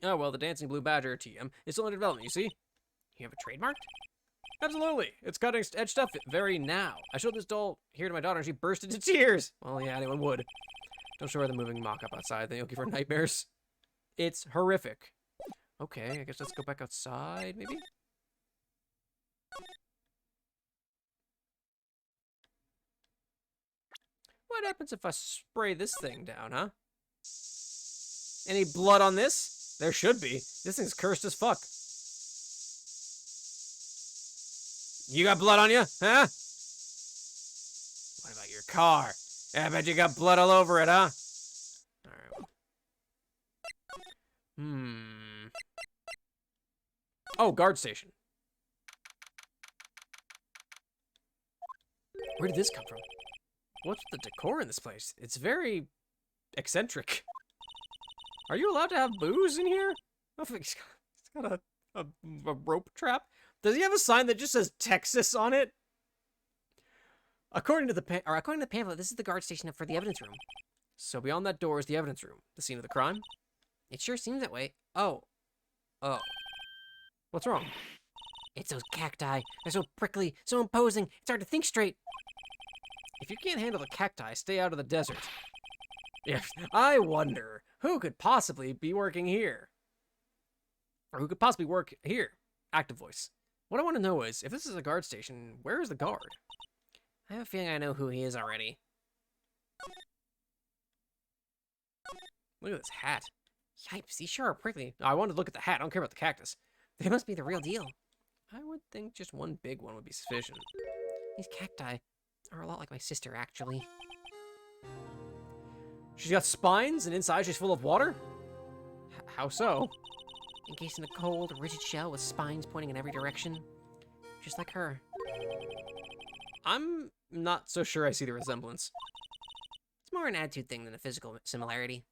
Oh, well, the Dancing Blue Badger, TM, is still under development, you see? You have a trademark? Absolutely. It's cutting edge stuff very now. I showed this doll here to my daughter and she burst into tears. Well, yeah, anyone would. Don't show her the moving mock-up outside, then you'll give her nightmares. It's horrific. Okay, I guess let's go back outside, maybe? What happens if I spray this thing down, huh? Any blood on this? There should be. This thing's cursed as fuck. You got blood on you, huh? What about your car? I bet you got blood all over it, huh? Alright, well. Oh, guard station. Where did this come from? What's the decor in this place? It's very eccentric. Are you allowed to have booze in here? Oh, he's got a rope trap. Does he have a sign that just says Texas on it? According to the pamphlet, this is the guard station for the evidence room. So beyond that door is the evidence room, the scene of the crime. It sure seems that way. Oh. What's wrong? It's those cacti. They're so prickly, so imposing. It's hard to think straight. If you can't handle the cacti, stay out of the desert. Yes, I wonder who could possibly be working here, or who could possibly work here. Active voice. What I want to know is, if this is a guard station, where is the guard? I have a feeling I know who he is already. Look at this hat. Yipes, these sure are prickly. I wanted to look at the hat. I don't care about the cactus. They must be the real deal. I would think just one big one would be sufficient. These cacti are a lot like my sister, actually. She's got spines, and inside she's full of water? How so? Encased in a cold, rigid shell with spines pointing in every direction. Just like her. I'm not so sure I see the resemblance. It's more an attitude thing than a physical similarity.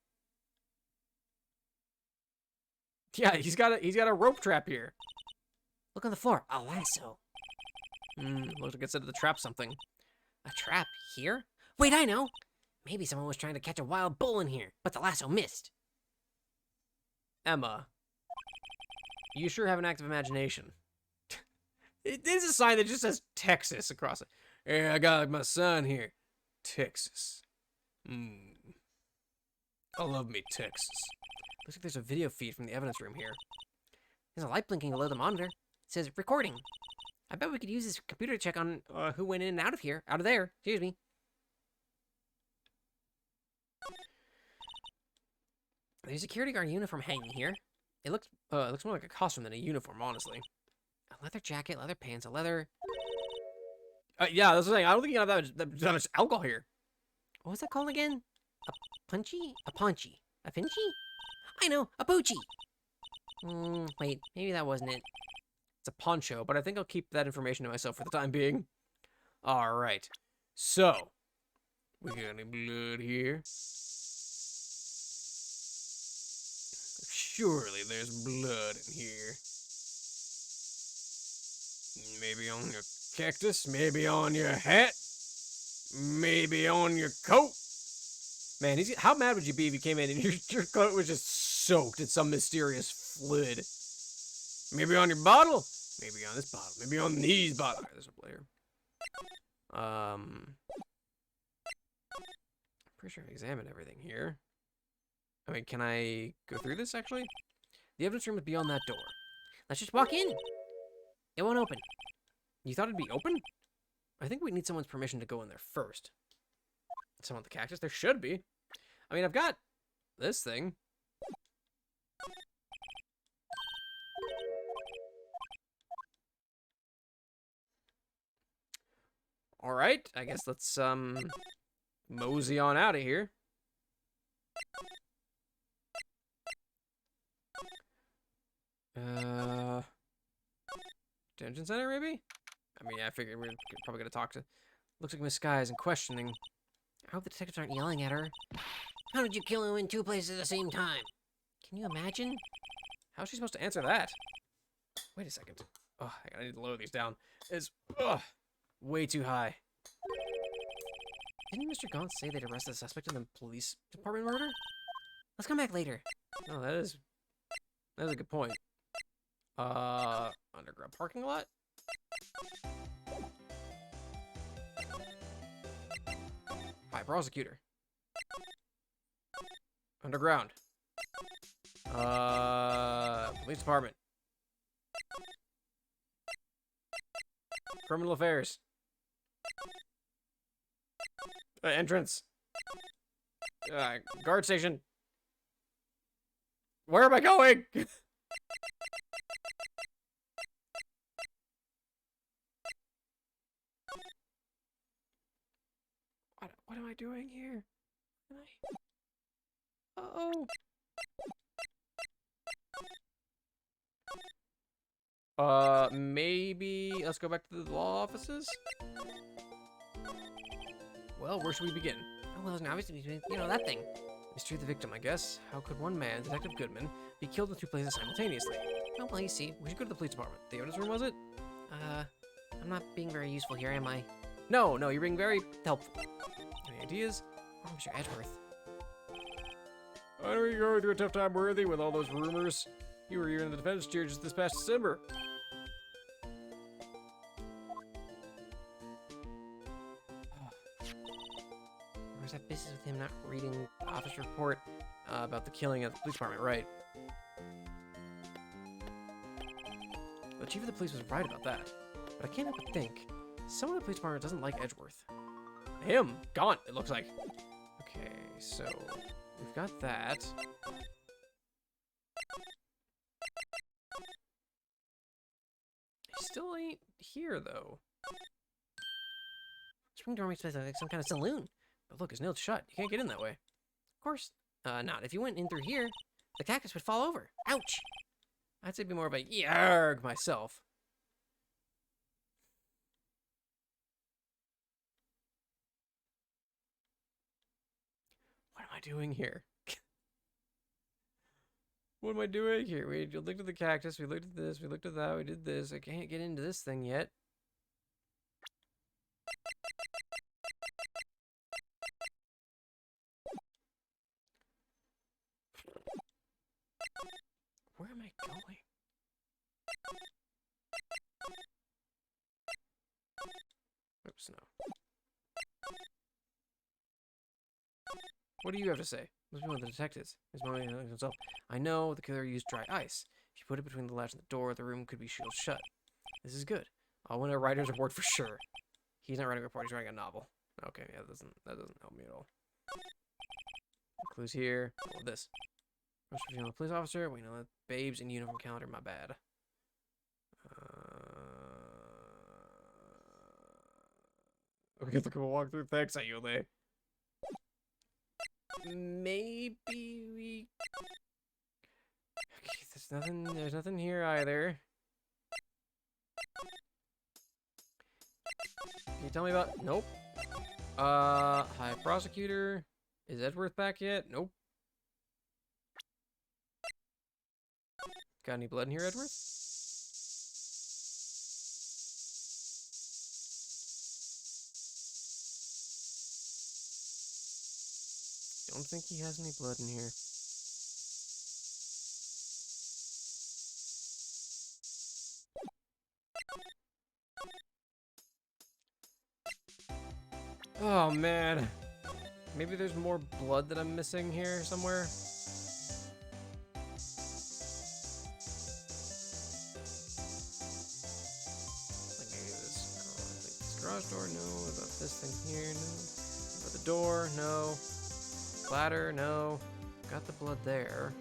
Yeah, he's got a rope trap here. Look on the floor. A lasso. Looks like it said to trap something. A trap here? Wait, I know! Maybe someone was trying to catch a wild bull in here, but the lasso missed. Emma, you sure have an active imagination. It is a sign that just says Texas across it. Hey, I got my son here. Texas. I love me, Texas. Looks like there's a video feed from the evidence room here. There's a light blinking below the monitor. It says recording. I bet we could use this computer to check on who went in and out of here. Out of there. Excuse me. There's a security guard uniform hanging here. It looks more like a costume than a uniform, honestly. A leather jacket, leather pants, a leather... Yeah, that's the thing. I don't think you have that much alcohol here. What was that called again? A punchy? A paunchy? A pinchy? I know, a poochie! Wait, maybe that wasn't it. It's a poncho, but I think I'll keep that information to myself for the time being. All right. So, we got any blood here? Surely there's blood in here. Maybe on your cactus, maybe on your hat, maybe on your coat. Man, how mad would you be if you came in and your coat was just soaked in some mysterious fluid? Maybe on your bottle, maybe on this bottle, maybe on these bottles. Right, there's a player. Pretty sure I examined everything here. I mean, can I go through this, actually? The evidence room is beyond that door. Let's just walk in. It won't open. You thought it'd be open? I think we need someone's permission to go in there first. Someone with the cactus? There should be. I mean, I've got this thing. All right, I guess let's mosey on out of here. Detention center, maybe? I mean, I figured we were probably gonna talk to... Looks like Miss Sky is in questioning. I hope the detectives aren't yelling at her. How did you kill him in 2 places at the same time? Can you imagine? How's she supposed to answer that? Wait a second. Oh, I need to lower these down. It's way too high. Didn't Mr. Gaunt say they'd arrest the suspect in the police department murder? Let's come back later. Oh, that is a good point. Underground parking lot? Hi, prosecutor. Underground. Police department. Criminal affairs. Entrance. Guard station. Where am I going? What am I doing here? Uh-oh. Maybe let's go back to the law offices? Well, where should we begin? Oh, well, there's obviously, you know, that thing. Mystery of the victim, I guess. How could one man, Detective Goodman, be killed in 2 places simultaneously? Oh, well, you see. We should go to the police department. The evidence room, was it? I'm not being very useful here, am I? No, you're being very helpful. Any ideas? Oh, Mr. Edgeworth. I know you're going through a tough time, Worthy, with all those rumors. You were even in the defense chair just this past December. Where's that business with him not reading The office report about the killing at the police department, right? The chief of the police was right about that. But I can't help but think, someone in the police department doesn't like Edgeworth. Him! Gaunt, it looks like. Okay, so we've got that. He still ain't here, though. Spring door makes it like some kind of saloon. But look, it's nailed shut. You can't get in that way. Of course, not. If you went in through here, the cactus would fall over. Ouch! I'd say be more of a yarg myself. What am I doing here? What am I doing here? We looked at the cactus, we looked at this, we looked at that, we did this. I can't get into this thing yet. Where am I going? Oops, no. What do you have to say? Must be one of the detectives. His mom himself. I know the killer used dry ice. If you put it between the latch and the door, the room could be sealed shut. This is good. I'll win a writer's report for sure. He's not writing a report, he's writing a novel. Okay, yeah, that doesn't help me at all. Clues here. Oh, this. Most female police officer. Wait, no, that's babes in uniform calendar. My bad. Okay, look at a walkthrough. Thanks, Ayule. Maybe we. Okay, there's nothing. There's nothing here either. Can you tell me about? Nope. High prosecutor. Is Edworth back yet? Nope. Got any blood in here, Edworth? Don't think he has any blood in here. Oh man. Maybe there's more blood that I'm missing here somewhere. Like maybe this garage door, no. About this thing here, no. About the door, no. Bladder, no. Got the blood there.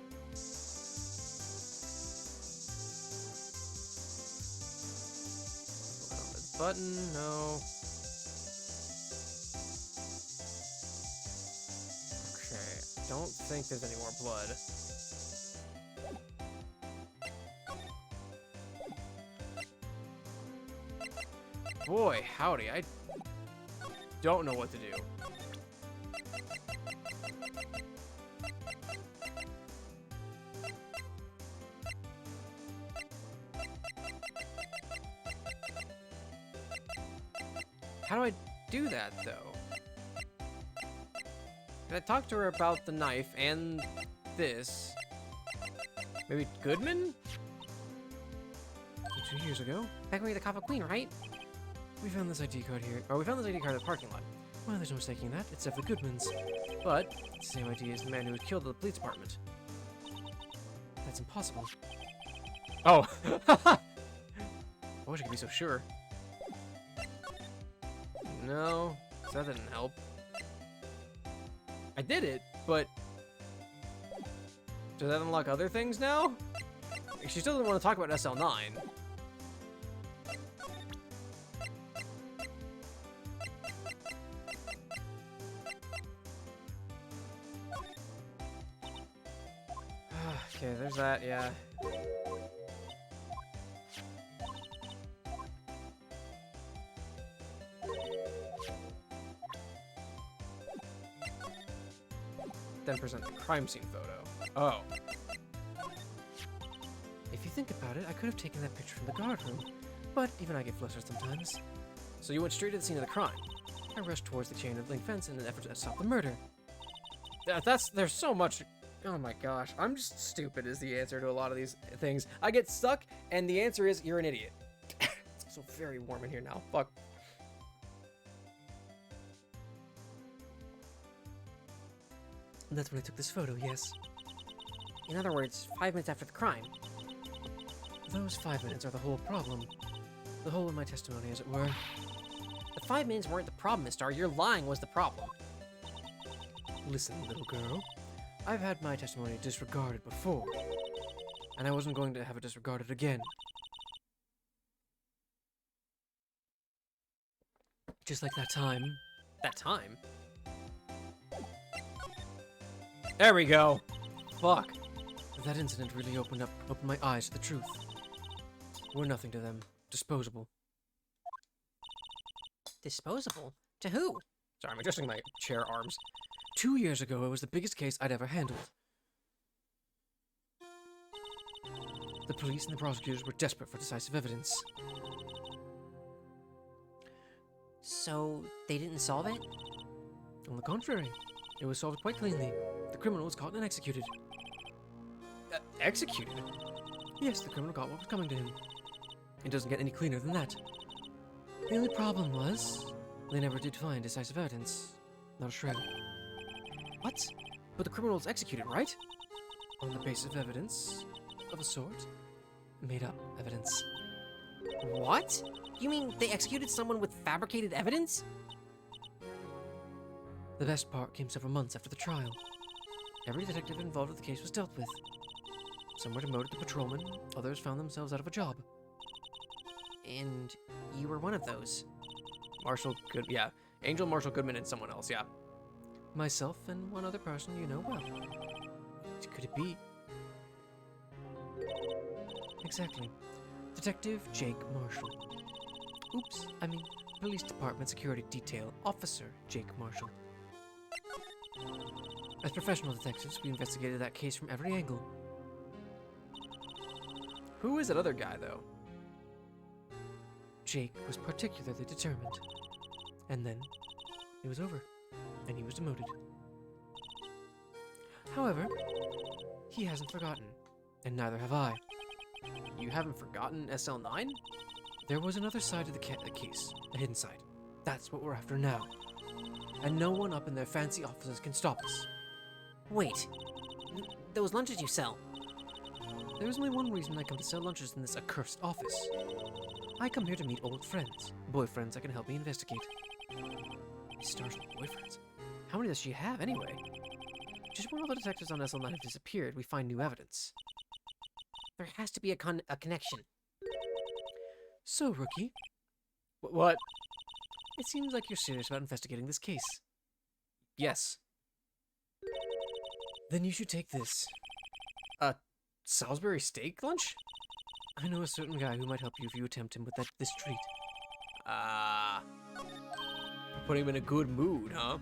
Blood on the button, no. Okay, don't think there's any more blood. Boy, howdy, I don't know what to do. How do I do that, though? Can I talk to her about the knife and this? Maybe Goodman? 2 years ago? Back when you're the Kappa Queen, right? We found this ID card here. Or we found this ID card in the parking lot. Well, there's no mistaking that. It's definitely Goodman's. But it's the same ID as the man who was killed at the police department. That's impossible. Oh! I wish I could be so sure. No, that didn't help. I did it, but does that unlock other things now? She still doesn't want to talk about SL9. Okay, there's that, yeah. %, crime scene photo. Oh. If you think about it, I could have taken that picture from the guard room, but even I get flustered sometimes. So you went straight to the scene of the crime. I rushed towards the chain link fence in an effort to stop the murder. There's so much. Oh my gosh, I'm just stupid is the answer to a lot of these things. I get stuck, and the answer is you're an idiot. It's so very warm in here now. Fuck. That's when I took this photo, yes. In other words, 5 minutes after the crime. Those 5 minutes are the whole problem. The whole of my testimony, as it were. The 5 minutes weren't the problem, Miss Star. Your lying was the problem. Listen, little girl. I've had my testimony disregarded before. And I wasn't going to have it disregarded again. Just like that time. That time? There we go. Fuck. That incident really opened my eyes to the truth. We're nothing to them. Disposable. Disposable? To who? Sorry, I'm adjusting my chair arms. 2 years ago, it was the biggest case I'd ever handled. The police and the prosecutors were desperate for decisive evidence. So, they didn't solve it? On the contrary, it was solved quite cleanly. The criminal was caught and executed. Executed? Yes, the criminal got what was coming to him. It doesn't get any cleaner than that. The only problem was, they never did find decisive evidence. Not a shred. What? But the criminal was executed, right? On the basis of evidence, of a sort. Made up evidence. What? You mean they executed someone with fabricated evidence? The best part came several months after the trial. Every detective involved with the case was dealt with. Some were demoted to patrolmen, others found themselves out of a job. And you were one of those. Angel, Marshall Goodman, and someone else, yeah. Myself and one other person you know well. What could it be? Exactly. Detective Jake Marshall. Oops, I mean, Police Department Security Detail Officer Jake Marshall. As professional detectives, we investigated that case from every angle. Who is that other guy, though? Jake was particularly determined. And then, it was over, and he was demoted. However, he hasn't forgotten, and neither have I. You haven't forgotten SL9? There was another side to the case, a hidden side. That's what we're after now. And no one up in their fancy offices can stop us. Wait, those lunches you sell. There's only one reason I come to sell lunches in this accursed office. I come here to meet old friends, boyfriends that can help me investigate. Miss Star's old boyfriends? How many does she have, anyway? Just when all the detectives on SL9 have disappeared, we find new evidence. There has to be a connection. So, Rookie. What? It seems like you're serious about investigating this case. Yes. Then you should take this. A Salisbury steak lunch? I know a certain guy who might help you if you attempt him with this treat. Put him in a good mood, huh?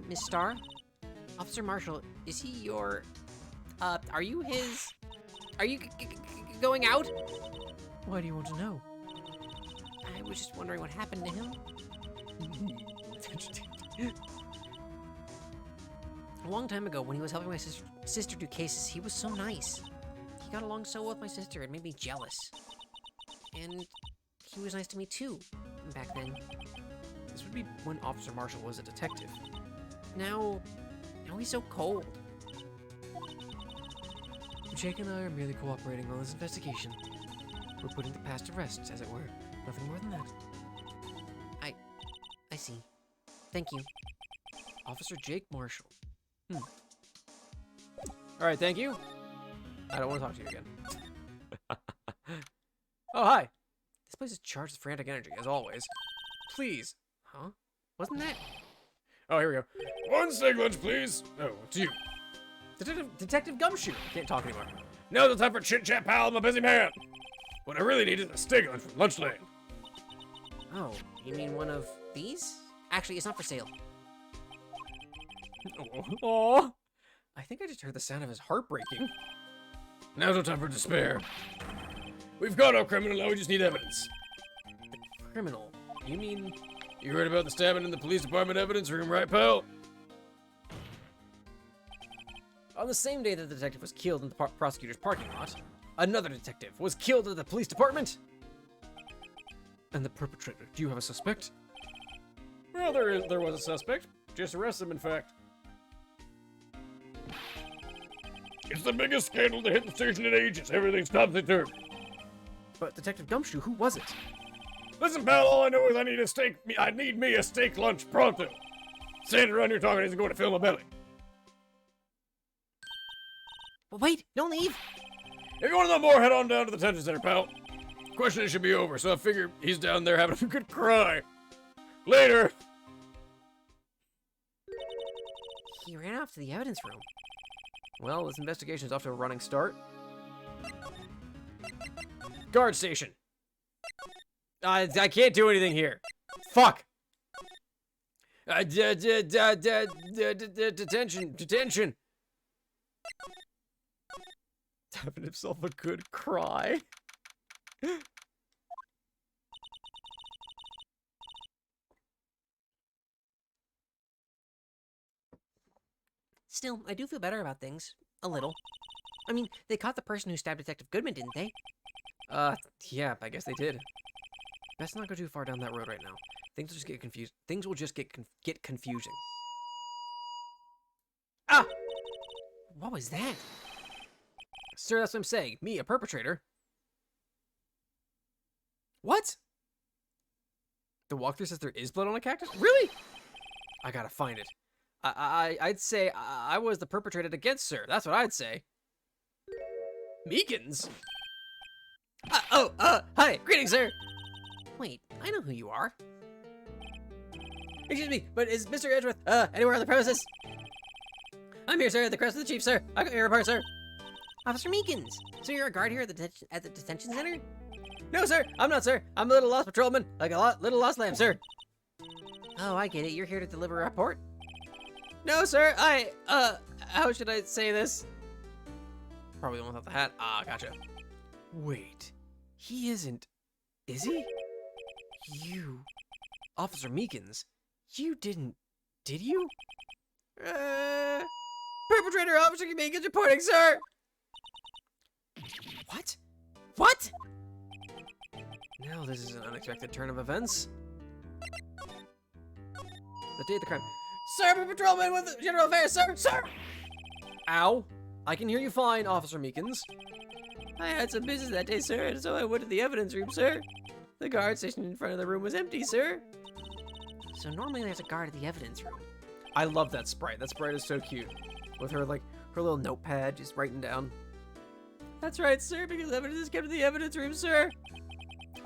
Miss Starr? Officer Marshall, is he your... are you his... Are you going out? Why do you want to know? I was just wondering what happened to him. A long time ago, when he was helping my sister do cases, he was so nice. He got along so well with my sister, it made me jealous. And he was nice to me too, back then. This would be when Officer Marshall was a detective. Now he's so cold. Jake and I are merely cooperating on this investigation. We're putting the past to rest, as it were. Nothing more than that. I see. Thank you. Officer Jake Marshall. Alright, thank you. I don't want to talk to you again. Oh, hi. This place is charged with frantic energy, as always. Please. Huh? Wasn't that... Oh, here we go. One steak lunch, please. Oh, it's you. Detective Gumshoe. I can't talk anymore. Now's the time for chit-chat, pal. I'm a busy man. What I really need is a steak lunch from Lunch Lane. Oh, you mean one of these? Actually, it's not for sale. Oh, I think I just heard the sound of his heart breaking. Now's no time for despair. We've got no criminal, now we just need evidence. Criminal? You mean... You heard about the stabbing in the police department evidence room, right, pal? On the same day that the detective was killed in the prosecutor's parking lot, another detective was killed at the police department. And the perpetrator, do you have a suspect? Well, there was a suspect. Just arrested him, in fact. It's the biggest scandal to hit the station in ages. Everything's topsy-turvy. But Detective Gumshoe, who was it? Listen, pal, all I know is I need me a steak lunch pronto. Standing around here talking isn't going to fill my belly. But wait, don't leave! If you want to know more, head on down to the detention center, pal. Questioning should be over, so I figure he's down there having a good cry. Later! He ran off to the evidence room. Well, this investigation's off to a running start. Guard station. I can't do anything here. Fuck. Detention. Having himself a good cry. Still, I do feel better about things. A little. I mean, they caught the person who stabbed Detective Goodman, didn't they? Yeah, I guess they did. Best not go too far down that road right now. Things will just get confused. Things will just get confusing. Ah! What was that? Sir, that's what I'm saying. Me, a perpetrator. What? The walkthrough says there is blood on a cactus? Really? I gotta find it. I'd say I was the perpetrated against, sir. That's what I'd say. Meekins? Hi. Greetings, sir. Wait, I know who you are. Excuse me, but is Mr. Edgeworth, anywhere on the premises? I'm here, sir, at the crest of the chief, sir. I got your report, sir. Officer Meekins, so you're a guard here at the detention center? No, sir, I'm not, sir. I'm a little lost patrolman, like a little lost lamb, sir. Oh, I get it. You're here to deliver a report? No, sir, how should I say this? Probably the one without the hat. Ah, gotcha. Wait, he isn't, is he? You, Officer Meekins, you didn't, did you? Perpetrator Officer Meekins reporting, sir! What? What? Now this is an unexpected turn of events. The day of the crime. Sir, I'm a patrolman with General Affairs, sir! Sir! Ow. I can hear you fine, Officer Meekins. I had some business that day, sir, and so I went to the evidence room, sir. The guard station in front of the room was empty, sir. So normally there's a guard at the evidence room. I love that sprite. That sprite is so cute. With her, like, her little notepad just writing down. That's right, sir, because evidence is kept in the evidence room, sir.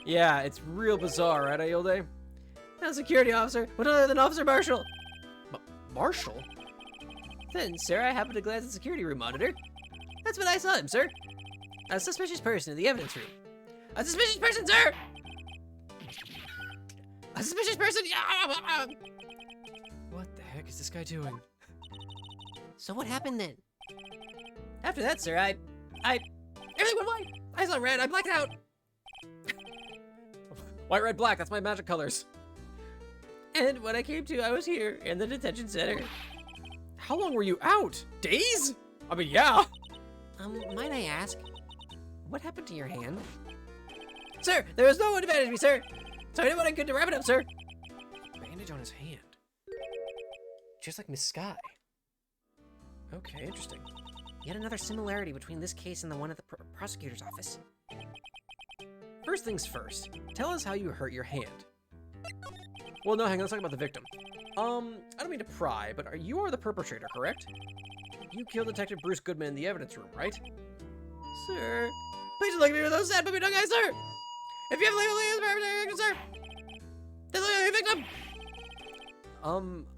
Yeah, it's real bizarre, right, Ayolde? Now, security officer, what other than Officer Marshall? Marshall? Then, sir, I happened to glance at the security room monitor. That's when I saw him, sir. A suspicious person in the evidence room. A suspicious person, sir! A suspicious person! What the heck is this guy doing? So what happened then? After that, sir, everything went white. I saw red. I blacked out. White, red, black. That's my magic colors. And when I came to, I was here in the detention center. How long were you out? Days? I mean, yeah. Might I ask, what happened to your hand? Sir, there was no one to manage me, sir. So I did what I could to wrap it up, sir. Bandage on his hand. Just like Miss Sky. Okay, interesting. Yet another similarity between this case and the one at the prosecutor's office. First things first, tell us how you hurt your hand. Well, no, hang on, let's talk about the victim. I don't mean to pry, but you are the perpetrator, correct? You killed Detective Bruce Goodman in the evidence room, right? Sir, please don't look at me with those sad puppy dog eyes, sir! If you have legally as perpetrator, sir! Then look at the victim!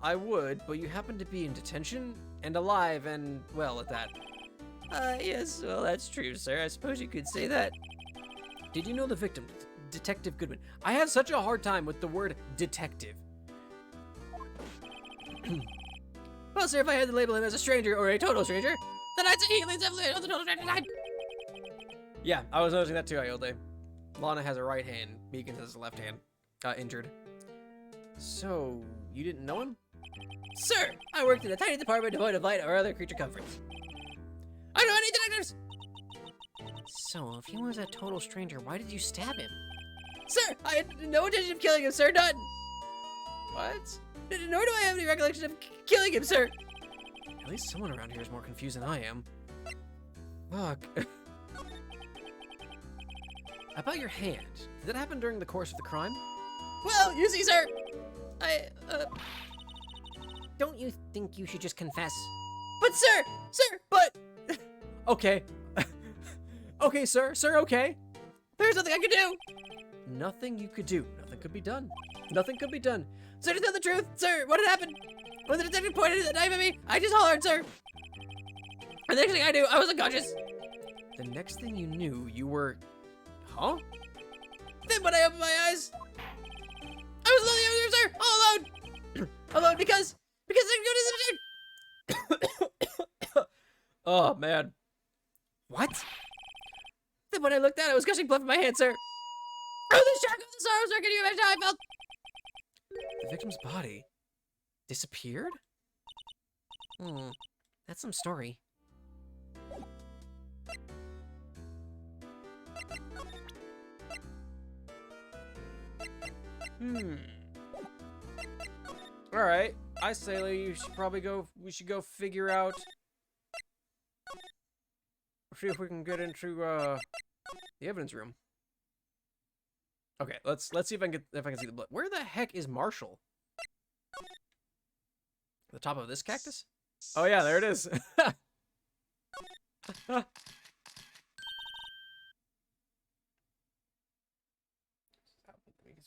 I would, but you happen to be in detention and alive and, well, at that. Yes, well, that's true, sir. I suppose you could say that. Did you know the victim, Detective Goodman? I have such a hard time with the word detective. Well, sir, if I had to label him as a stranger or a total stranger, then I'd say he leads definitely on the total stranger side. Yeah, I was noticing that too, Ayolde. Lana has a right hand, Meekins has a left hand, injured. So, you didn't know him? Sir, I worked in a tiny department devoid of light or other creature comforts. I know any detectives! So, if he was a total stranger, why did you stab him? Sir, I had no intention of killing him, sir, none! What? Nor do I have any recollection of killing him, sir! At least someone around here is more confused than I am. Look. About your hand, did that happen during the course of the crime? Well, you see, sir, Don't you think you should just confess? But sir, but... Okay. Okay, sir, okay. There's nothing I could do. Nothing you could do. Nothing could be done. Nothing could be done. Sir, to tell the truth, sir, what had happened? When the detective pointed the knife at me, I just hollered, sir. And the next thing I knew, I was unconscious. The next thing you knew, you were... Huh? Then when I opened my eyes, I was alone over there, sir, all alone. Alone because I didn't go to the... Oh, man. What? Then when I looked down, I was gushing blood from my hand, sir. Oh, the shock of the sorrow, sir. Can you imagine how I felt? The victim's body disappeared? That's some story. Alright. I say we should go figure out... See if we can get into, the evidence room. Okay, let's see if I can see the blood. Where the heck is Marshall? The top of this cactus? Oh yeah, there it is. His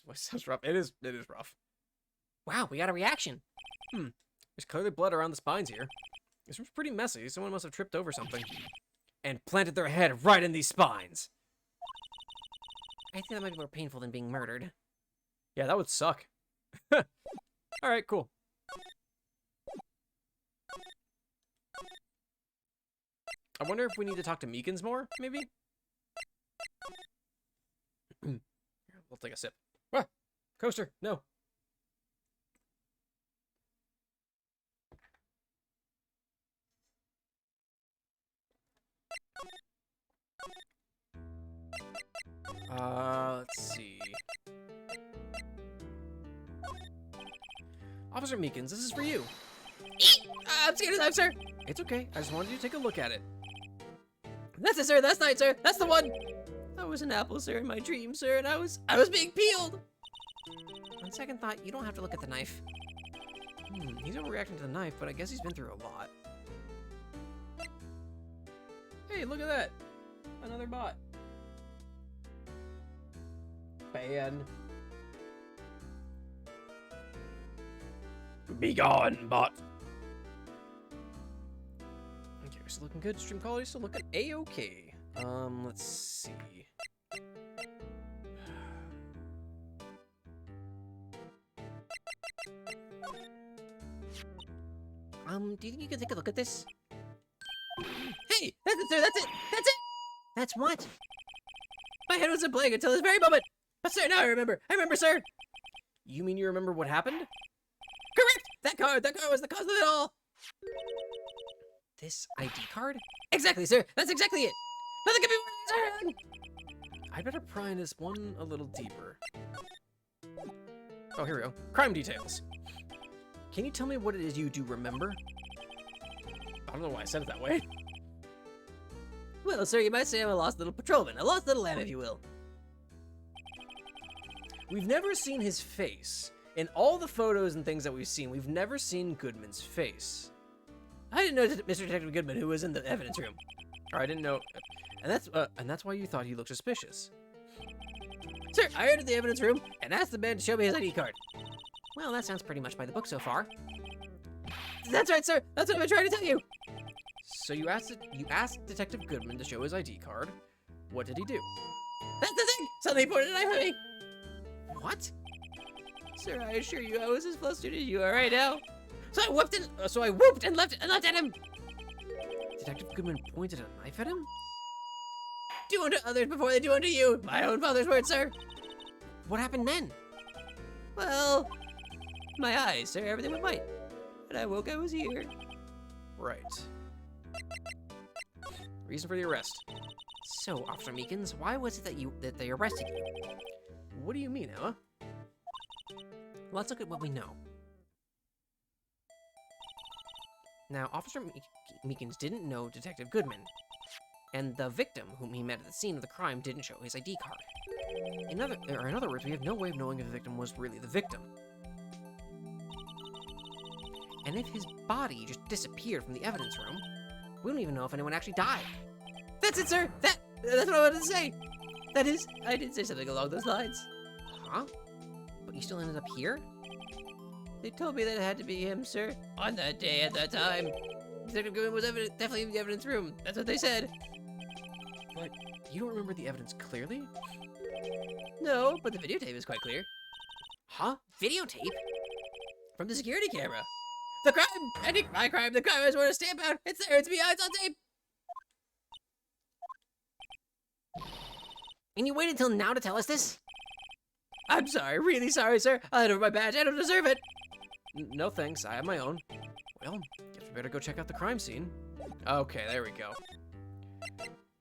voice sounds rough. It is rough. Wow, we got a reaction. There's clearly blood around the spines here. This room's pretty messy. Someone must have tripped over something and planted their head right in these spines. I think that might be more painful than being murdered. Yeah, that would suck. Alright, cool. I wonder if we need to talk to Meekins more, maybe? Here, we'll take a sip. Ah, coaster, no. Let's see. Officer Meekins, this is for you. I'm scared of that, sir. It's okay. I just wanted you to take a look at it. That's it, sir. That's not it, sir. That's the one. I was an apple, sir, in my dream, sir, and I was being peeled. On second thought, you don't have to look at the knife. He's overreacting to the knife, but I guess he's been through a lot. Hey, look at that. Another bot. Ban. Be gone, bot. Okay, we're still looking good. Stream quality still looking a-okay. Let's see. Do you think you can take a look at this? Hey, that's it, sir. That's it. That's it. That's what? My head wasn't playing until this very moment. But sir, now I remember. I remember, sir. You mean you remember what happened? Correct. That car was the cause of it all. This ID card? Exactly, sir. That's exactly it. Nothing could be worse, sir. I better pry this one a little deeper. Oh, here we go. Crime details. Can you tell me what it is you do remember? I don't know why I said it that way. Well, sir, you might say I'm a lost little patrolman, a lost little lamb, if you will. We've never seen his face. In all the photos and things that we've seen, we've never seen Goodman's face. I didn't know Mr. Detective Goodman, who was in the evidence room. Or I didn't know, and that's why you thought he looked suspicious. Sir, I entered the evidence room and asked the man to show me his ID card. Well, that sounds pretty much by the book so far. That's right, sir. That's what I've been trying to tell you. So you asked Detective Goodman to show his ID card. What did he do? That's the thing. Suddenly he pointed a knife at me. What? Sir, I assure you, I was as flustered as you are right now. So I whooped and left at him. Detective Goodman pointed a knife at him? Do unto others before they do unto you. My own father's word, sir. What happened then? Well, my eyes, sir, everything went white. When I woke, I was here. Right. Reason for the arrest. So, Officer Meekins, why was it that they arrested you? What do you mean, Emma? Let's look at what we know. Now, Officer Meekins didn't know Detective Goodman, and the victim, whom he met at the scene of the crime, didn't show his ID card. In other words, we have no way of knowing if the victim was really the victim. And if his body just disappeared from the evidence room, we don't even know if anyone actually died. That's it, sir! That's what I wanted to say! That is, I did say something along those lines. Huh? But you still ended up here? They told me that it had to be him, sir. On that day, at that time. Detective Goodman was definitely in the evidence room. That's what they said. But you don't remember the evidence clearly? No, but the videotape is quite clear. Huh? Videotape? From the security camera. The crime! My crime! The crime I just want to stamp out! It's there! It's me! It's on tape! And you waited until now to tell us this? I'm sorry, really sorry, sir. I had over my badge. I don't deserve it. No thanks, I have my own. Well, guess we better go check out the crime scene. Okay, there we go.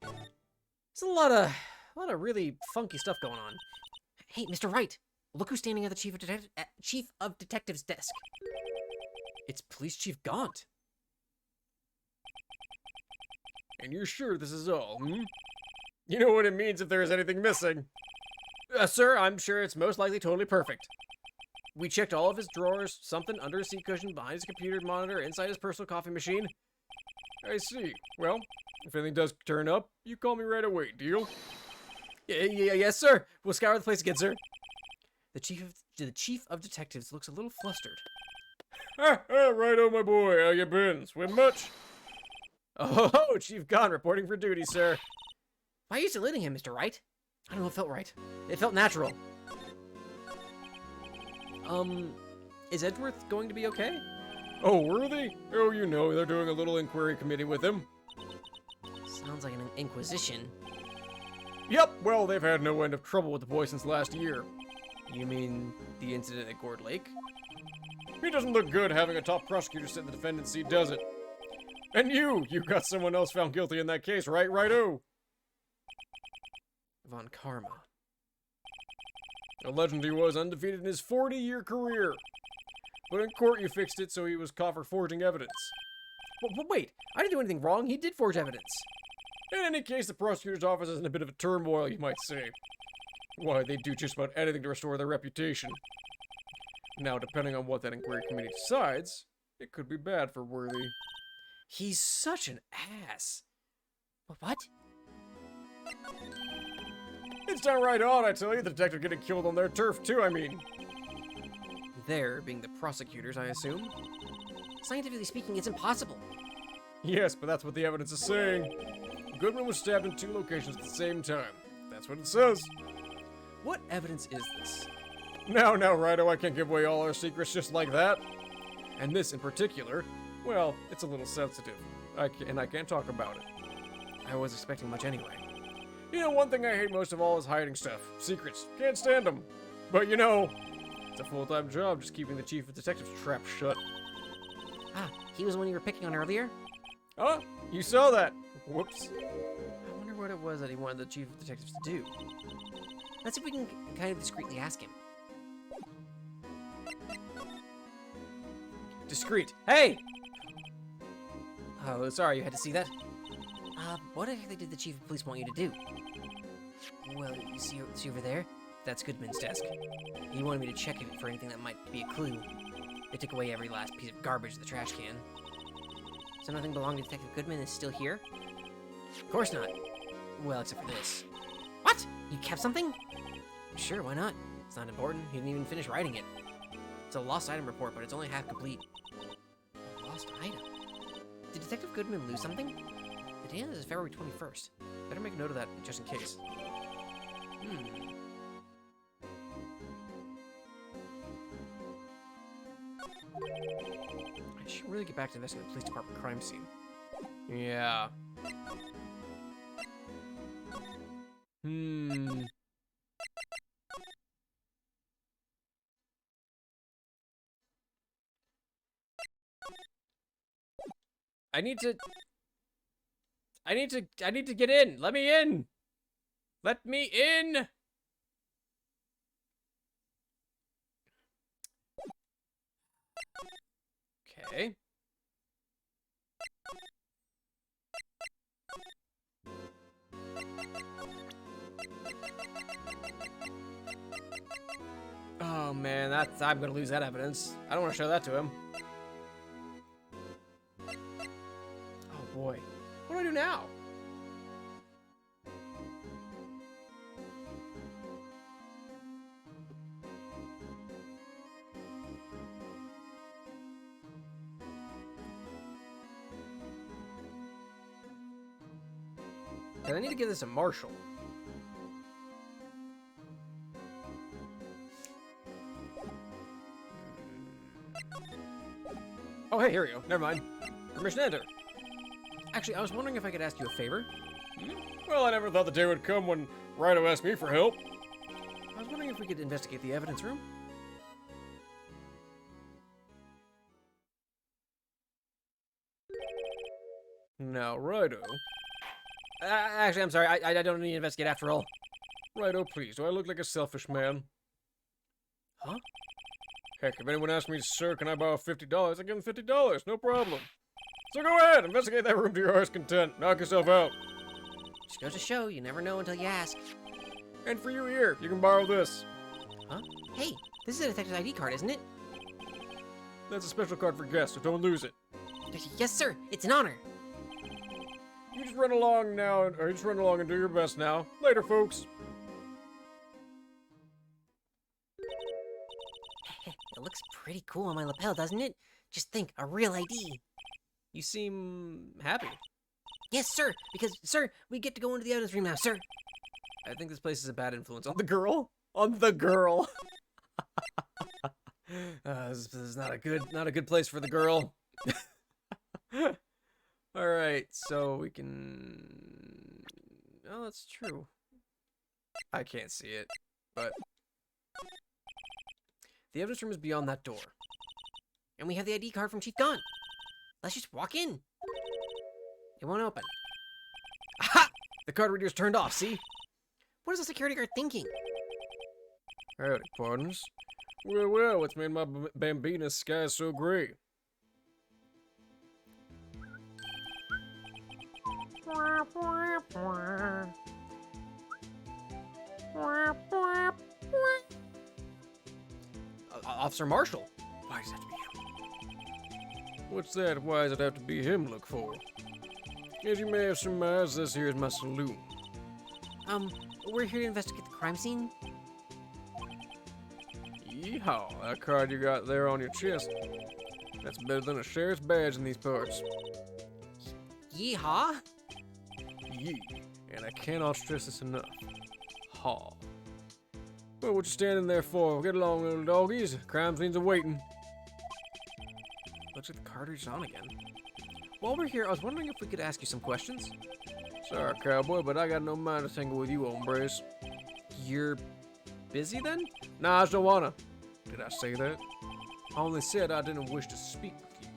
There's a lot of really funky stuff going on. Hey, Mr. Wright, look who's standing at the Chief of Detectives' desk. It's Police Chief Gant. And you're sure this is all, hmm? You know what it means if there is anything missing. Sir, I'm sure it's most likely totally perfect. We checked all of his drawers, something under his seat cushion, behind his computer monitor, inside his personal coffee machine. I see. Well, if anything does turn up, you call me right away, deal? Yes, sir. We'll scour the place again, sir. The chief of detectives looks a little flustered. Righto, my boy. How you been? Swim much? Oh, Chief Gant reporting for duty, sir. Why are you saluting him, Mr. Wright? I don't know, it felt right. It felt natural. Is Edgeworth going to be okay? Oh, Worthy? Oh, you know, they're doing a little inquiry committee with him. Sounds like an inquisition. Yep, well, they've had no end of trouble with the boy since last year. You mean the incident at Gourd Lake? He doesn't look good having a top prosecutor sit in the defendant's seat, does it? And you got someone else found guilty in that case, right? Righto? Von Karma. A legend he was, undefeated in his 40-year career. But in court you fixed it so he was caught for forging evidence. But wait, I didn't do anything wrong. He did forge evidence. In any case, the prosecutor's office is in a bit of a turmoil, you might say. Why, they do just about anything to restore their reputation. Now, depending on what that inquiry committee decides, it could be bad for Worthy. He's such an ass. What? It's downright odd, I tell you, the detective getting killed on their turf, too, I mean. There being the prosecutors, I assume. Scientifically speaking, it's impossible. Yes, but that's what the evidence is saying. Goodman was stabbed in 2 locations at the same time. That's what it says. What evidence is this? Now, Righto, I can't give away all our secrets just like that. And this in particular, well, it's a little sensitive. I can't talk about it. I was expecting much anyway. You know, one thing I hate most of all is hiding stuff. Secrets. Can't stand them. But you know, it's a full-time job just keeping the chief of detectives trap shut. Ah, he was the one you were picking on earlier? Huh? You saw that. Whoops. I wonder what it was that he wanted the chief of detectives to do. Let's see if we can kind of discreetly ask him. Discreet. Hey! Oh, sorry, you had to see that? What exactly did the chief of police want you to do? Well, you see over there? That's Goodman's desk. He wanted me to check it for anything that might be a clue. They took away every last piece of garbage in the trash can. So nothing belonging to Detective Goodman is still here? Of course not. Well, except for this. What? You kept something? Sure, why not? It's not important. He didn't even finish writing it. It's a lost item report, but it's only half complete. A lost item? Did Detective Goodman lose something? The date is February 21st. Better make a note of that just in case. I should really get back to investigating the police department crime scene. Yeah. I need to get in. Let me in. Let me in. Okay. Oh man, I'm gonna lose that evidence. I don't want to show that to him. Oh boy, what do I do now? I need to give this a Marshall. Oh, hey, here we go. Never mind. Permission to enter. Actually, I was wondering if I could ask you a favor. Well, I never thought the day would come when Righto asked me for help. I was wondering if we could investigate the evidence room. Now, Righto. Actually, I'm sorry. I don't need to investigate after all. Righto, please. Do I look like a selfish man? Huh? Heck, if anyone asks me, sir, can I borrow $50? I give them $50. No problem. So go ahead, investigate that room to your heart's content. Knock yourself out. Just goes to show, you never know until you ask. And for you here, you can borrow this. Huh? Hey, This is a detective's ID card, isn't it? That's a special card for guests, so don't lose it. Yes, sir. It's an honor. You just run along now, or you just run along and do your best now. Later, folks. It looks pretty cool on my lapel, doesn't it? Just think, a real ID. You seem happy. Yes, sir. Because, sir, we get to go into the evidence room now, sir. I think this place is a bad influence on the girl. On the girl. This is not a good place for the girl. All right, so we can. Oh, that's true. I can't see it, but the evidence room is beyond that door. And we have the ID card from Chief Gant. Let's just walk in. It won't open. Aha! The card reader's turned off. See? What is the security guard thinking? Howdy, partners. Well, what's made my Bambina's sky so gray? Officer Marshall. Why does it have to be him? What's that? Why does it have to be him look for? As you may have surmised, this here is my saloon. We're here to investigate the crime scene. Yeehaw, that card you got there on your chest. That's better than a sheriff's badge in these parts. Yeehaw? Yee, and I cannot stress this enough. Haw. Well, what you standing there for? Get along, little doggies. Crime scene's awaiting. Looks like the card reader's on again. While we're here, I was wondering if we could ask you some questions. Sorry, cowboy, but I got no mind to tangle with you, hombres. You're busy then? Nah, I just don't wanna. Did I say that? I only said I didn't wish to speak with you.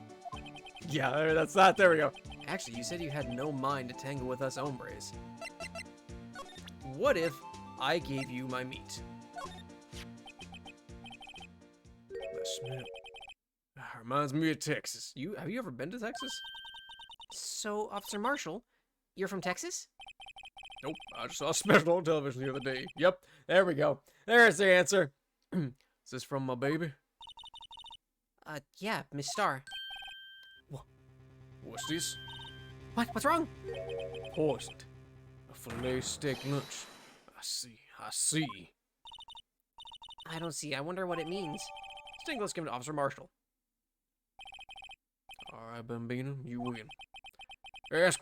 Yeah, that's not. There we go. Actually, you said you had no mind to tangle with us hombres. What if I gave you my meat? The smell. Reminds me of Texas. Have you ever been to Texas? So, Officer Marshall, you're from Texas? Nope, I just saw a special on television the other day. Yep, there we go. There's the answer. Is this from my baby? Yeah, Miss Starr. What's this? What? What's wrong? Poisoned. A filet steak lunch. I see. I don't see. I wonder what it means. Sting, let's give it to Officer Marshall. Alright, Bambino, you win. Ask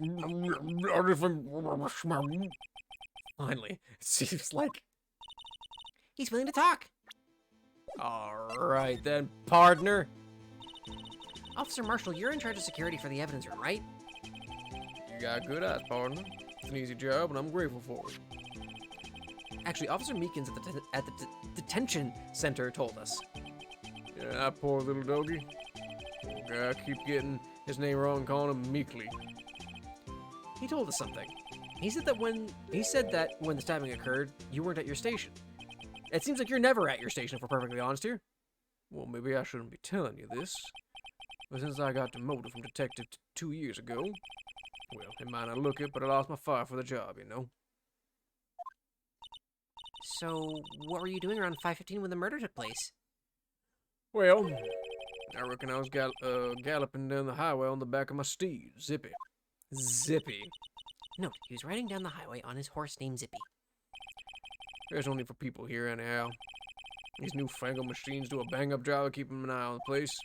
Finally, it seems like. He's willing to talk. Alright then, partner. Officer Marshall, you're in charge of security for the evidence room, right? You got good eyes, partner. It's an easy job, and I'm grateful for it. Actually, Officer Meekins at the detention center told us. Yeah, that poor little doggy. Poor guy, I keep getting his name wrong, calling him Meekly. He told us something. He said that when the stabbing occurred, you weren't at your station. It seems like you're never at your station, if we're perfectly honest here. Well, maybe I shouldn't be telling you this. But since I got demoted from detective 2 years ago, well, it might not look it, but I lost my fire for the job, you know. So, what were you doing around 5:15 when the murder took place? Well, I reckon I was galloping down the highway on the back of my steed, Zippy. Zippy. No, he was riding down the highway on his horse named Zippy. There's no need for people here anyhow. These newfangled machines do a bang-up job of keeping an eye on the place.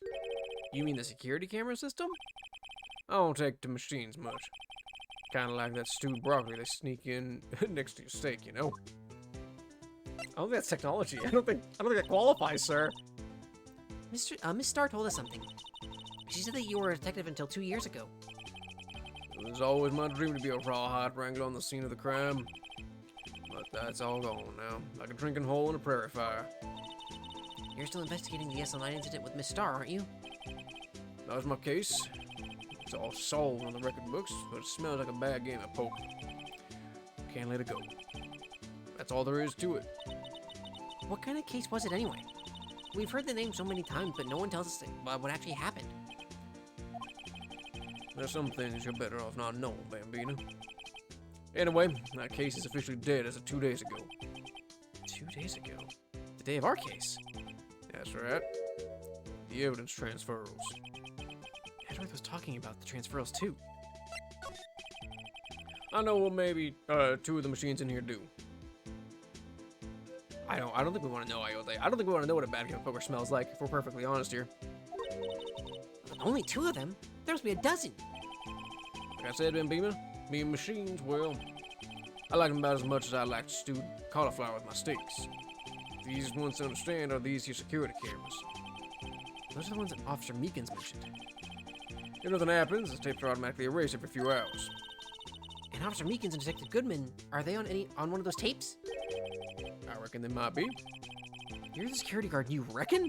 You mean the security camera system? I don't take to machines much. Kinda like that stewed broccoli they sneak in next to your steak, you know? I don't think that's technology. I don't think that qualifies, sir. Miss Starr told us something. She said that you were a detective until 2 years ago. It was always my dream to be a rawhide wrangler on the scene of the crime. But that's all gone now, like a drinking hole in a prairie fire. You're still investigating the SL9 incident with Miss Starr, aren't you? That was my case. It's all solved on the record books, but it smells like a bad game of poker. Can't let it go. That's all there is to it. What kind of case was it anyway? We've heard the name so many times, but no one tells us what actually happened. There's some things you're better off not knowing, Bambino. Anyway, that case is officially dead as of 2 days ago. 2 days ago? The day of our case? That's right. The evidence transfers. Edward was talking about the transferals too. I know what maybe two of the machines in here do. I don't think we want to know, Iote. I don't think we want to know what a bad game of poker smells like, if we're perfectly honest here. Only 2 of them? There must be a dozen. Like I said, Bambina, me and machines, well, I like them about as much as I like to stew cauliflower with my steaks. The easiest ones to understand are these here security cameras. Those are the ones that Officer Meekins mentioned. If nothing happens, the tapes are automatically erased every few hours. And Officer Meekins and Detective Goodman, are they on one of those tapes? I reckon they might be. You're the security guard, you reckon?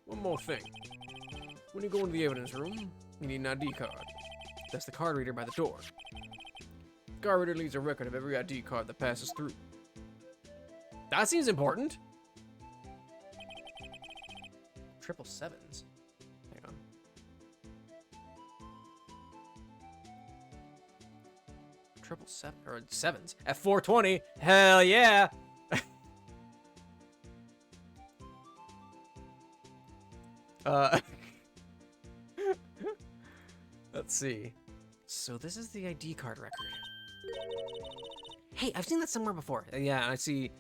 One more thing. When you go into the evidence room, you need an ID card. That's the card reader by the door. The card reader leaves a record of every ID card that passes through. That seems important. 777s. Hang on. Triple seven or 7s at 420. Hell yeah! Let's see. So this is the ID card record. Hey, I've seen that somewhere before. Yeah, and I see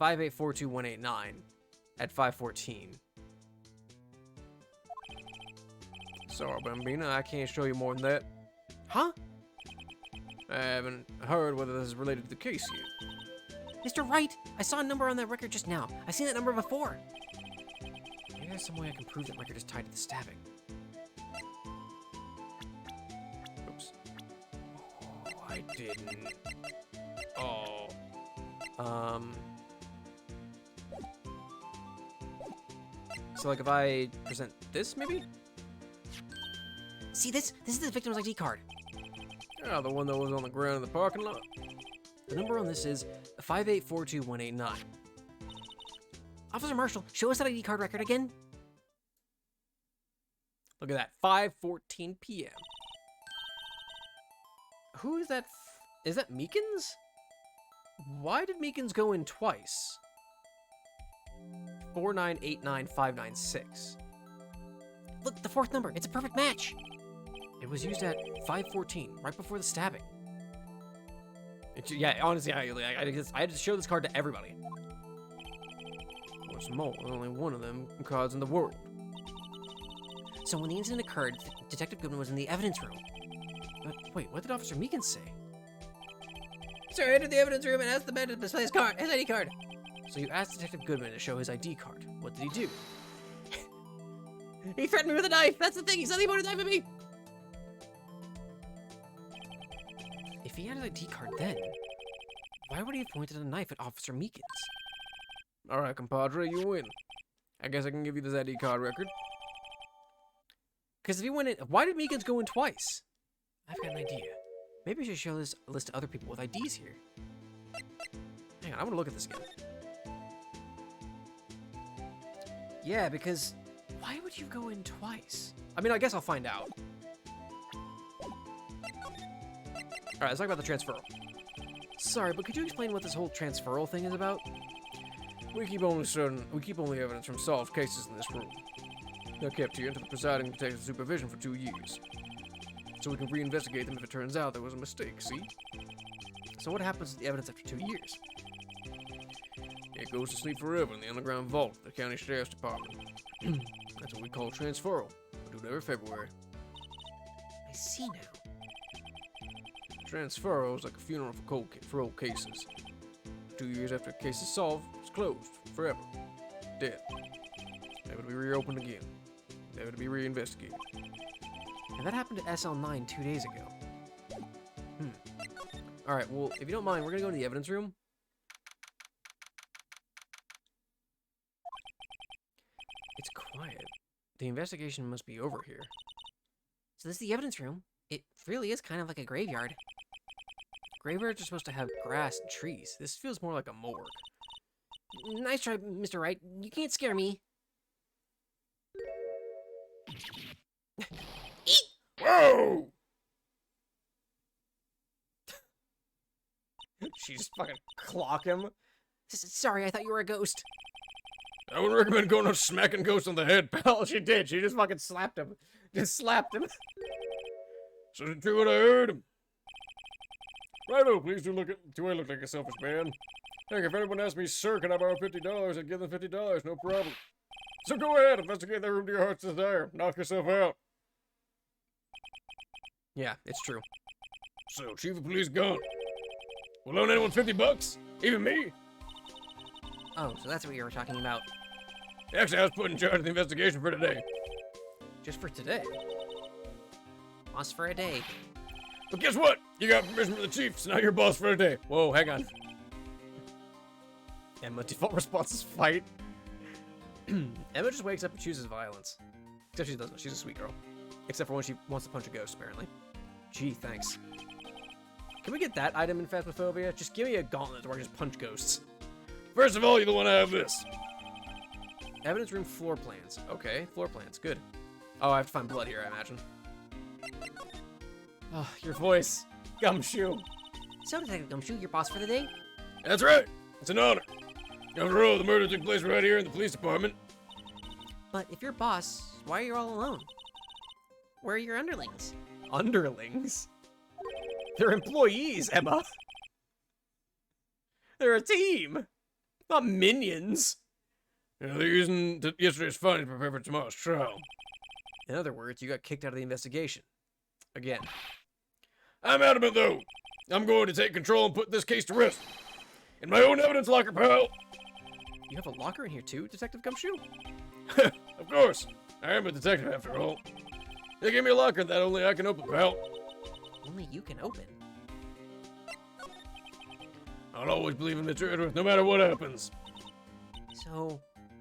5842189 at 514. Sorry, Bambina, I can't show you more than that. Huh? I haven't heard whether this is related to the case yet. Mr. Wright, I saw a number on that record just now. I've seen that number before. Maybe there's some way I can prove that record is tied to the stabbing. Oops. Oh, I didn't. Oh. So like if I present this, maybe? See this? This is the victim's ID card. Yeah, the one that was on the ground in the parking lot. The number on this is 5842189. Officer Marshall, show us that ID card record again. Look at that, 5:14 p.m. Who is that? Is that Meekins? Why did Meekins go in twice? 4989596. Look, the 4th number. It's a perfect match. It was used at 5:14, right before the stabbing. Yeah, honestly, I had to show this card to everybody. What's more, there's only one of them cards in the world. So when the incident occurred, Detective Goodman was in the evidence room. But wait, what did Officer Meekins say? Sir, I entered the evidence room and asked the man to display his ID card. So you asked Detective Goodman to show his ID card. What did he do? He threatened me with a knife. That's the thing. He suddenly pointed a knife at me. If he had his ID card then, why would he have pointed a knife at Officer Meekins? All right, compadre, you win. I guess I can give you this ID card record. Because if he went in, why did Meekins go in twice? I've got an idea. Maybe I should show this list to other people with IDs here. Hang on, I'm gonna look at this again. Yeah, because why would you go in twice? I mean, I guess I'll find out. All right, let's talk about the transferal. Sorry, but could you explain what this whole transferal thing is about? We keep only evidence from solved cases in this room. They're kept here under the presiding detective's supervision for 2 years. So we can reinvestigate them if it turns out there was a mistake, see? So what happens to the evidence after 2 years? It goes to sleep forever in the underground vault of the county sheriff's department. That's what we call transferal. We do it every February. I see now. Transferal is like a funeral for old cases. 2 years after a case is solved, it's closed forever. Dead. Never to be reopened again. Never to be reinvestigated. And that happened to SL9 2 days ago. Alright, well, if you don't mind, we're gonna go to the evidence room. It's quiet. The investigation must be over here. So this is the evidence room. It really is kind of like a graveyard. Graveyards are supposed to have grass and trees. This feels more like a morgue. Nice try, Mr. Wright. You can't scare me. Whoa! She just fucking clock him. Sorry, I thought you were a ghost. I would recommend going out smacking ghosts on the head, pal. Oh, she did. She just fucking slapped him. Just slapped him. So it's true what I heard. Righto, please do I look like a selfish man? Heck, if anyone asks me, sir, can I borrow $50? I'd give them $50, no problem. So go ahead, investigate that room to your heart's desire. Knock yourself out. Yeah, it's true. So, Chief of Police gone. Will loan anyone $50? Even me? Oh, so that's what you were talking about. Actually, I was put in charge of the investigation for today. Just for today. Boss for a day. But guess what? You got permission from the chief, so now you're boss for a day. Whoa, hang on. Emma, default response is fight. Emma just wakes up and chooses violence. Except she doesn't. She's a sweet girl. Except for when she wants to punch a ghost, apparently. Gee, thanks. Can we get that item in Phasmophobia? Just give me a gauntlet where I just punch ghosts. First of all, you'll want to have this. Evidence room floor plans. Okay, floor plans. Good. Oh, I have to find blood here, I imagine. Oh, your voice. Gumshoe. So, Detective Gumshoe, your boss for the day? That's right. It's an honor. After all, the murder took place right here in the police department. But if you're boss, why are you all alone? Where are your underlings? Underlings? They're employees, Emma. They're a team. Not minions. Yeah, they're using yesterday's findings to prepare for tomorrow's trial. In other words, you got kicked out of the investigation. Again. I'm adamant, though. I'm going to take control and put this case to rest. In my own evidence locker, pal. You have a locker in here too, Detective Gumshoe? Of course. I am a detective, after all. They gave me a locker that only I can open, pal. Only you can open. I'll always believe in Mr. Edwards, no matter what happens. So,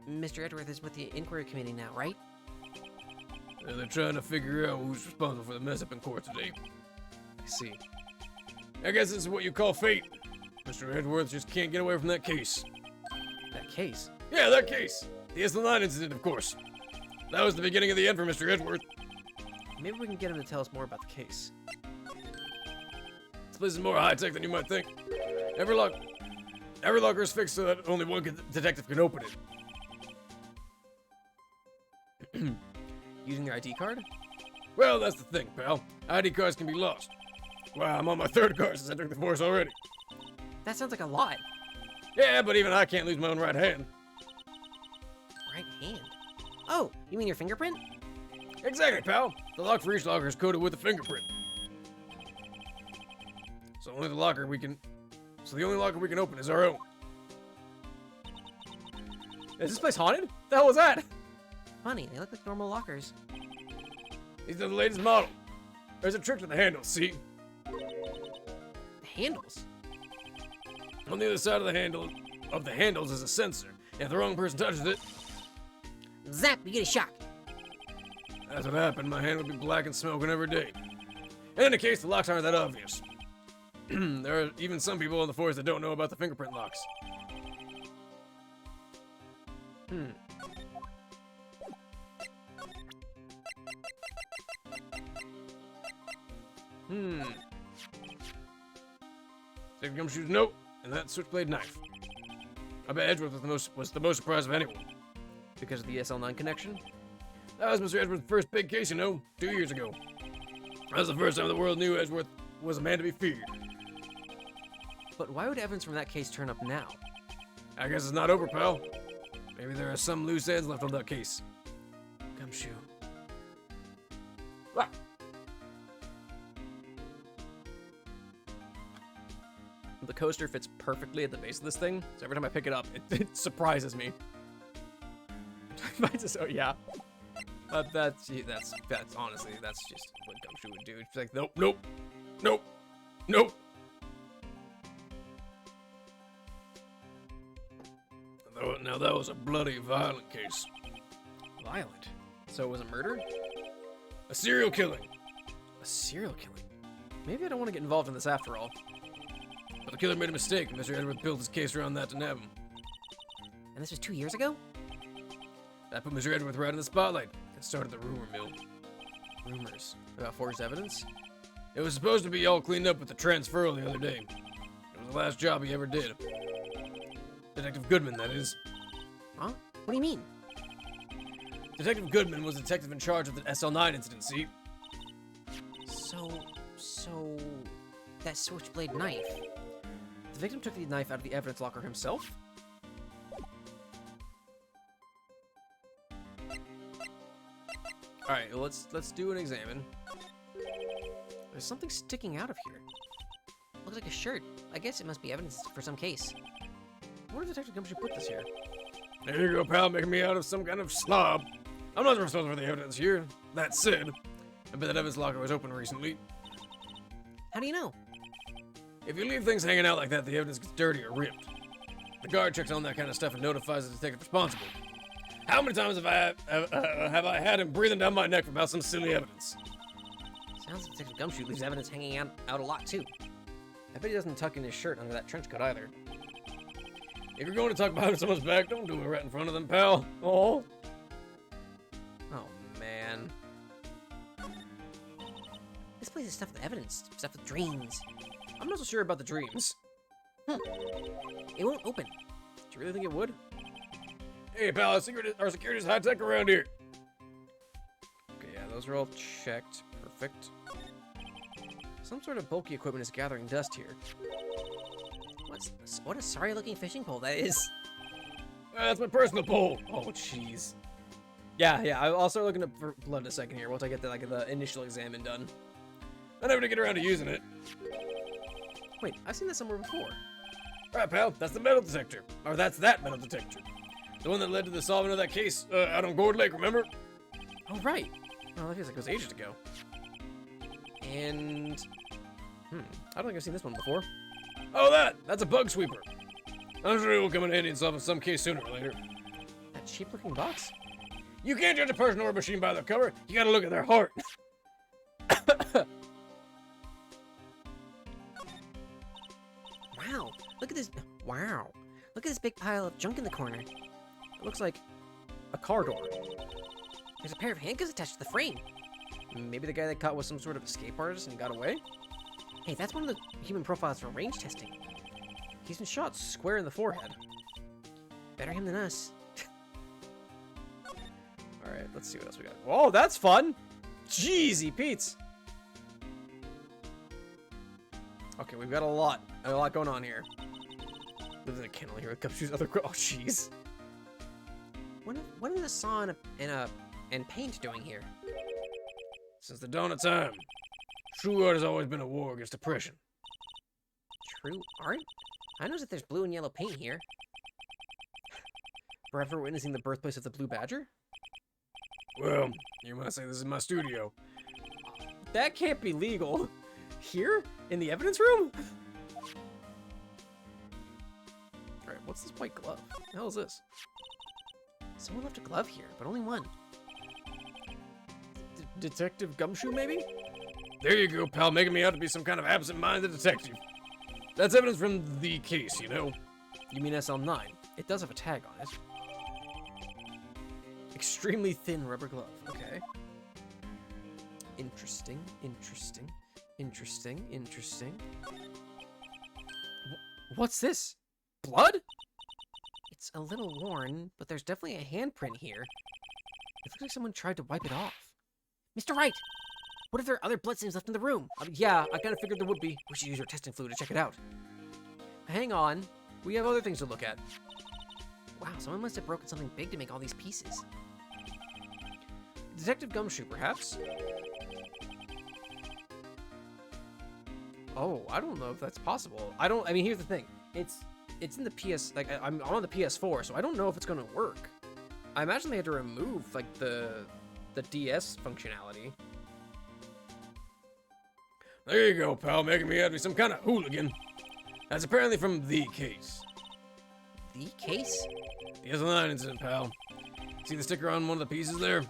Mr. Edworth is with the inquiry committee now, right? They're trying to figure out who's responsible for the mess up in court today. I see. I guess this is what you call fate. Mr. Edwards just can't get away from that case. That case? Yeah, that case. The S9 incident, of course. That was the beginning of the end for Mr. Edwards. Maybe we can get him to tell us more about the case. This place is more high-tech than you might think. Every locker is fixed so that only one detective can open it. Using your ID card? Well, that's the thing, pal. ID cards can be lost. Wow, I'm on my third card since I took the force already. That sounds like a lot. Yeah, but even I can't lose my own right hand. Right hand. Oh, you mean your fingerprint? Exactly, pal. The lock for each locker is coded with a fingerprint. So the only locker we can open is our own. Is this place haunted? The hell was that? Funny, they look like normal lockers. These are the latest model. There's a trick to the handles, see? The handles? On the other side of the handles is a sensor. If the wrong person touches it, Zap, you get a shock. that's what happened. My hand would be black and smoking every day. In any case, the locks aren't that obvious. There are even some people on the force that don't know about the fingerprint locks. Take Gumshoe's note and that switchblade knife. I bet Edgeworth was the most surprised of anyone. Because of the SL9 connection? That was Mr. Edgeworth's first big case, 2 years ago. That was the first time the world knew Edgeworth was a man to be feared. But why would evidence from that case turn up now? I guess it's not over, pal. Maybe there are some loose ends left on that case. Gumshoe. Ah. The coaster fits perfectly at the base of this thing, so every time I pick it up, it surprises me. Oh yeah. That's honestly, that's just what Gumshoe would do. It's like, nope, Nope. Nope. Nope. Now that was a bloody violent case. violent. So it was a murder? A serial killing. A serial killing? Maybe I don't want to get involved in this after all. But the killer made a mistake, and Mr. Edwards built his case around that to nab him. And this was 2 years ago? That put Mr. Edwards right in the spotlight and started the rumor mill. Rumors about forged evidence? It was supposed to be all cleaned up with the transferal the other day. It was the last job he ever did. Detective Goodman, that is. Huh? What do you mean? Detective Goodman was the detective in charge of the SL9 incident, see? So... that switchblade knife. The victim took the knife out of the evidence locker himself? Alright, let's do an examine. There's something sticking out of here. Looks like a shirt. I guess it must be evidence for some case. Where did Detective Gumshoe put this here? There you go, pal, making me out of some kind of slob. I'm not responsible for the evidence here. That said, I bet that evidence locker was open recently. How do you know? If you leave things hanging out like that, the evidence gets dirty or ripped. The guard checks on that kind of stuff and notifies the detective responsible. How many times have I had him breathing down my neck about some silly evidence? Sounds like Detective Gumshoe leaves evidence hanging out a lot, too. I bet he doesn't tuck in his shirt under that trench coat either. If you're going to talk behind someone's back, don't do it right in front of them, pal. Oh. Oh, man. This place is stuffed with evidence, stuffed with dreams. I'm not so sure about the dreams. It won't open. Do you really think it would? Hey, pal, our security's high-tech around here. Okay, yeah, those are all checked. Perfect. Some sort of bulky equipment is gathering dust here. What a sorry-looking fishing pole that is. That's my personal pole. Oh, jeez. Yeah, I'll start looking up for blood in a second here once I get the initial examine done. I never did get around to using it. Wait, I've seen this somewhere before. All right, pal, that's the metal detector. Or that's that metal detector. The one that led to the solving of that case out on Gourd Lake, remember? Oh, right. Well, that feels like it was ages ago. And... I don't think I've seen this one before. Oh, that's a bug sweeper. I'm sure it will come in handy in solving some case sooner or later. That cheap-looking box? You can't judge a person or a machine by their cover. You gotta look at their heart. Wow, look at this. Wow, look at this big pile of junk in the corner. It looks like a car door. There's a pair of handcuffs attached to the frame. Maybe the guy they caught was some sort of escape artist and he got away? Hey, that's one of the human profiles for range testing. He's been shot square in the forehead. Better him than us. Alright, let's see what else we got. Whoa, that's fun! Jeezy Pete's! Okay, we've got a lot going on here. Lives in a kennel here with Gumshoe's other oh jeez. What is a saw and paint doing here? Since the dawn of time, true art has always been a war against oppression. True art? I noticed that there's blue and yellow paint here. Forever witnessing the birthplace of the Blue Badger? Well, you might say this is my studio. That can't be legal. Here? In the evidence room? Alright, what's this white glove? What the hell is this? Someone left a glove here, but only one. Detective Gumshoe, maybe? There you go, pal, making me out to be some kind of absent-minded detective. That's evidence from the case, you know. You mean SL9? It does have a tag on it. Extremely thin rubber glove. Okay. Interesting. What's this? Blood? It's a little worn, but there's definitely a handprint here. It looks like someone tried to wipe it off. Mr. Wright! What if there are other blood stains left in the room? Yeah, I kind of figured there would be. We should use our testing fluid to check it out. Hang on. We have other things to look at. Wow, someone must have broken something big to make all these pieces. Detective Gumshoe, perhaps? Oh, I don't know if that's possible. I mean, here's the thing. It's in the PS, like, I'm on the PS4, so I don't know if it's gonna work. I imagine they had to remove, like, the DS functionality. There you go, pal, making me out to be some kind of hooligan. That's apparently from the case. The case? The SL9 incident, pal. See the sticker on one of the pieces there?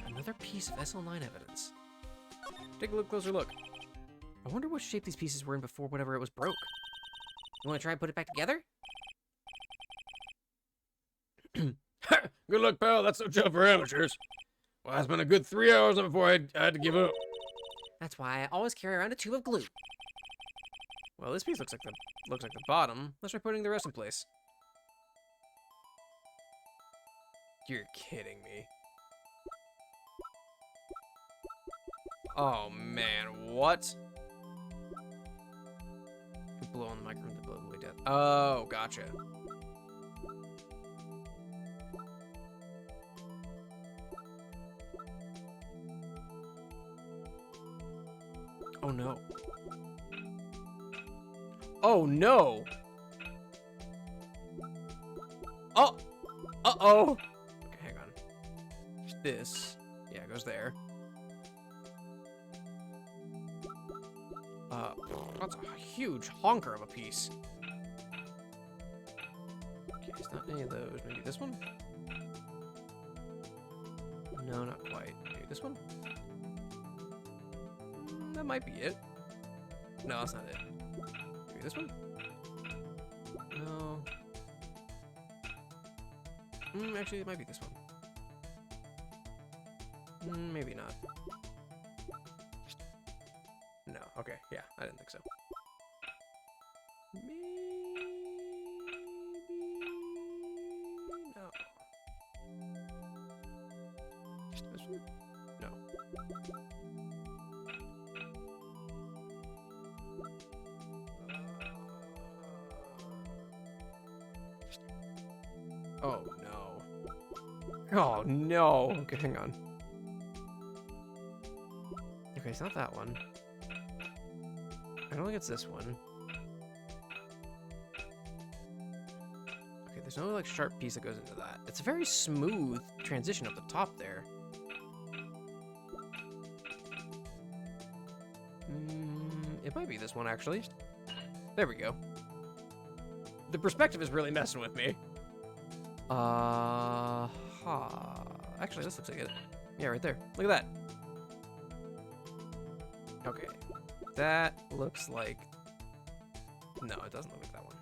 Another piece of SL9 evidence. Take a closer look. I wonder what shape these pieces were in before whatever it was broke. You want to try and put it back together? Good luck, pal. That's no job for amateurs. Well, I spent a good 3 hours on it before I had to give up. That's why I always carry around a tube of glue. Well, this piece looks like the bottom. Let's try putting the rest in place. You're kidding me. Oh man, what? Blow on the microphone to blow the way down. Oh, gotcha. Oh no. Oh no! Oh! Uh-oh! Okay, hang on. This. Yeah, it goes there. That's a huge honker of a piece. Okay, it's not any of those. Maybe this one? No, not quite. Maybe this one? That might be it. No, that's not it. Maybe this one? No. Actually, it might be this one. Maybe not. No. Okay. Yeah, I didn't think so. Maybe. No. This one? No. Oh no. Oh no. Okay, hang on. Okay, it's not that one. I don't think it's this one. Okay, there's no like sharp piece that goes into that. It's a very smooth transition up the top there. It might be this one actually. There we go. The perspective is really messing with me. Actually, this looks like it. Yeah, right there. Look at that. Okay. That looks like... No, it doesn't look like that one.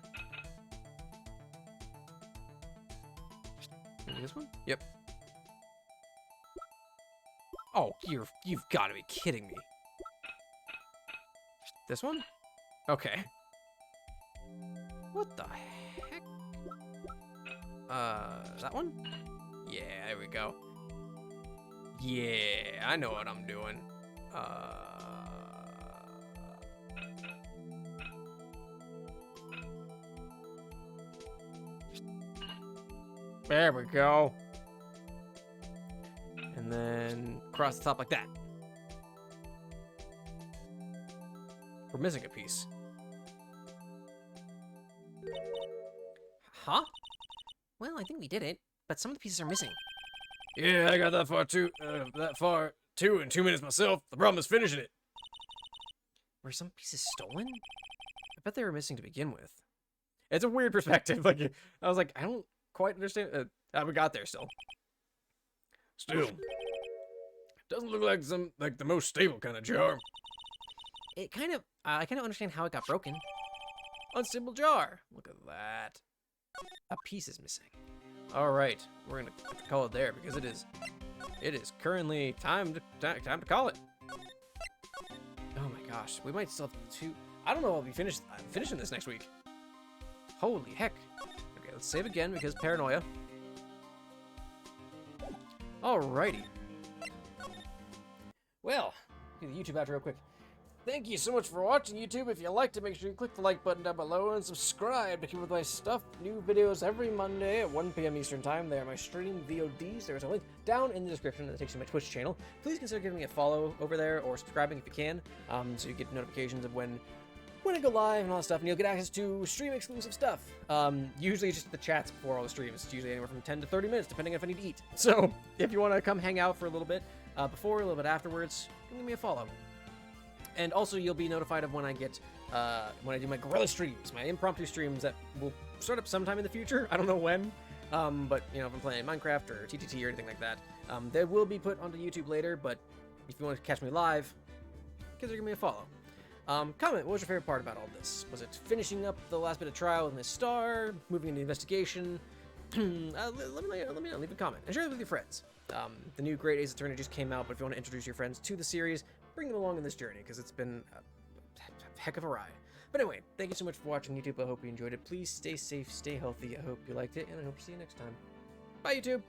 Maybe this one? Yep. Oh, you've got to be kidding me. This one? Okay. What the heck? That one? Yeah, there we go. Yeah, I know what I'm doing. There we go. And then across the top like that. We're missing a piece. Huh? Well, I think we did it, but some of the pieces are missing. Yeah, I got that far too. In 2 minutes myself. The problem is finishing it. Were some pieces stolen? I bet they were missing to begin with. It's a weird perspective. Like, I was like, I don't quite understand how we got there still. Still, doesn't look like the most stable kind of jar. It kind of, I kind of understand how it got broken. Unstable jar. Look at that. A piece is missing. All right, we're gonna call it there because it is currently time to call it. Oh my gosh, we might still have two. I don't know. I'll be finishing this next week. Holy heck. Okay, let's save again because paranoia. Alrighty. Well, do the YouTube outro real quick. Thank you so much for watching, YouTube. If you liked it, make sure you click the like button down below and subscribe to keep with my stuff. New videos every Monday at 1 p.m. Eastern Time. They are my stream VODs. There's a link down in the description that takes you to my Twitch channel. Please consider giving me a follow over there or subscribing if you can, so you get notifications of when I go live and all that stuff, and you'll get access to stream exclusive stuff. Usually just the chats before all the streams. It's usually anywhere from 10 to 30 minutes, depending if I need to eat. So if you want to come hang out for a little bit before, a little bit afterwards, give me a follow. And also, you'll be notified of when I get, when I do my guerrilla streams, my impromptu streams that will start up sometime in the future. I don't know when, but, you know, if I'm playing Minecraft or TTT or anything like that, they will be put onto YouTube later, but if you want to catch me live, consider giving me a follow. Comment, what was your favorite part about all this? Was it finishing up the last bit of trial in this star, moving into investigation? Let me know, leave a comment, and share it with your friends. The new Great Ace Attorney just came out, but if you want to introduce your friends to the series, bring them along in this journey, because it's been a heck of a ride. But anyway, thank you so much for watching, YouTube. I hope you enjoyed it. Please stay safe, stay healthy. I hope you liked it, and I hope to see you next time. Bye, YouTube!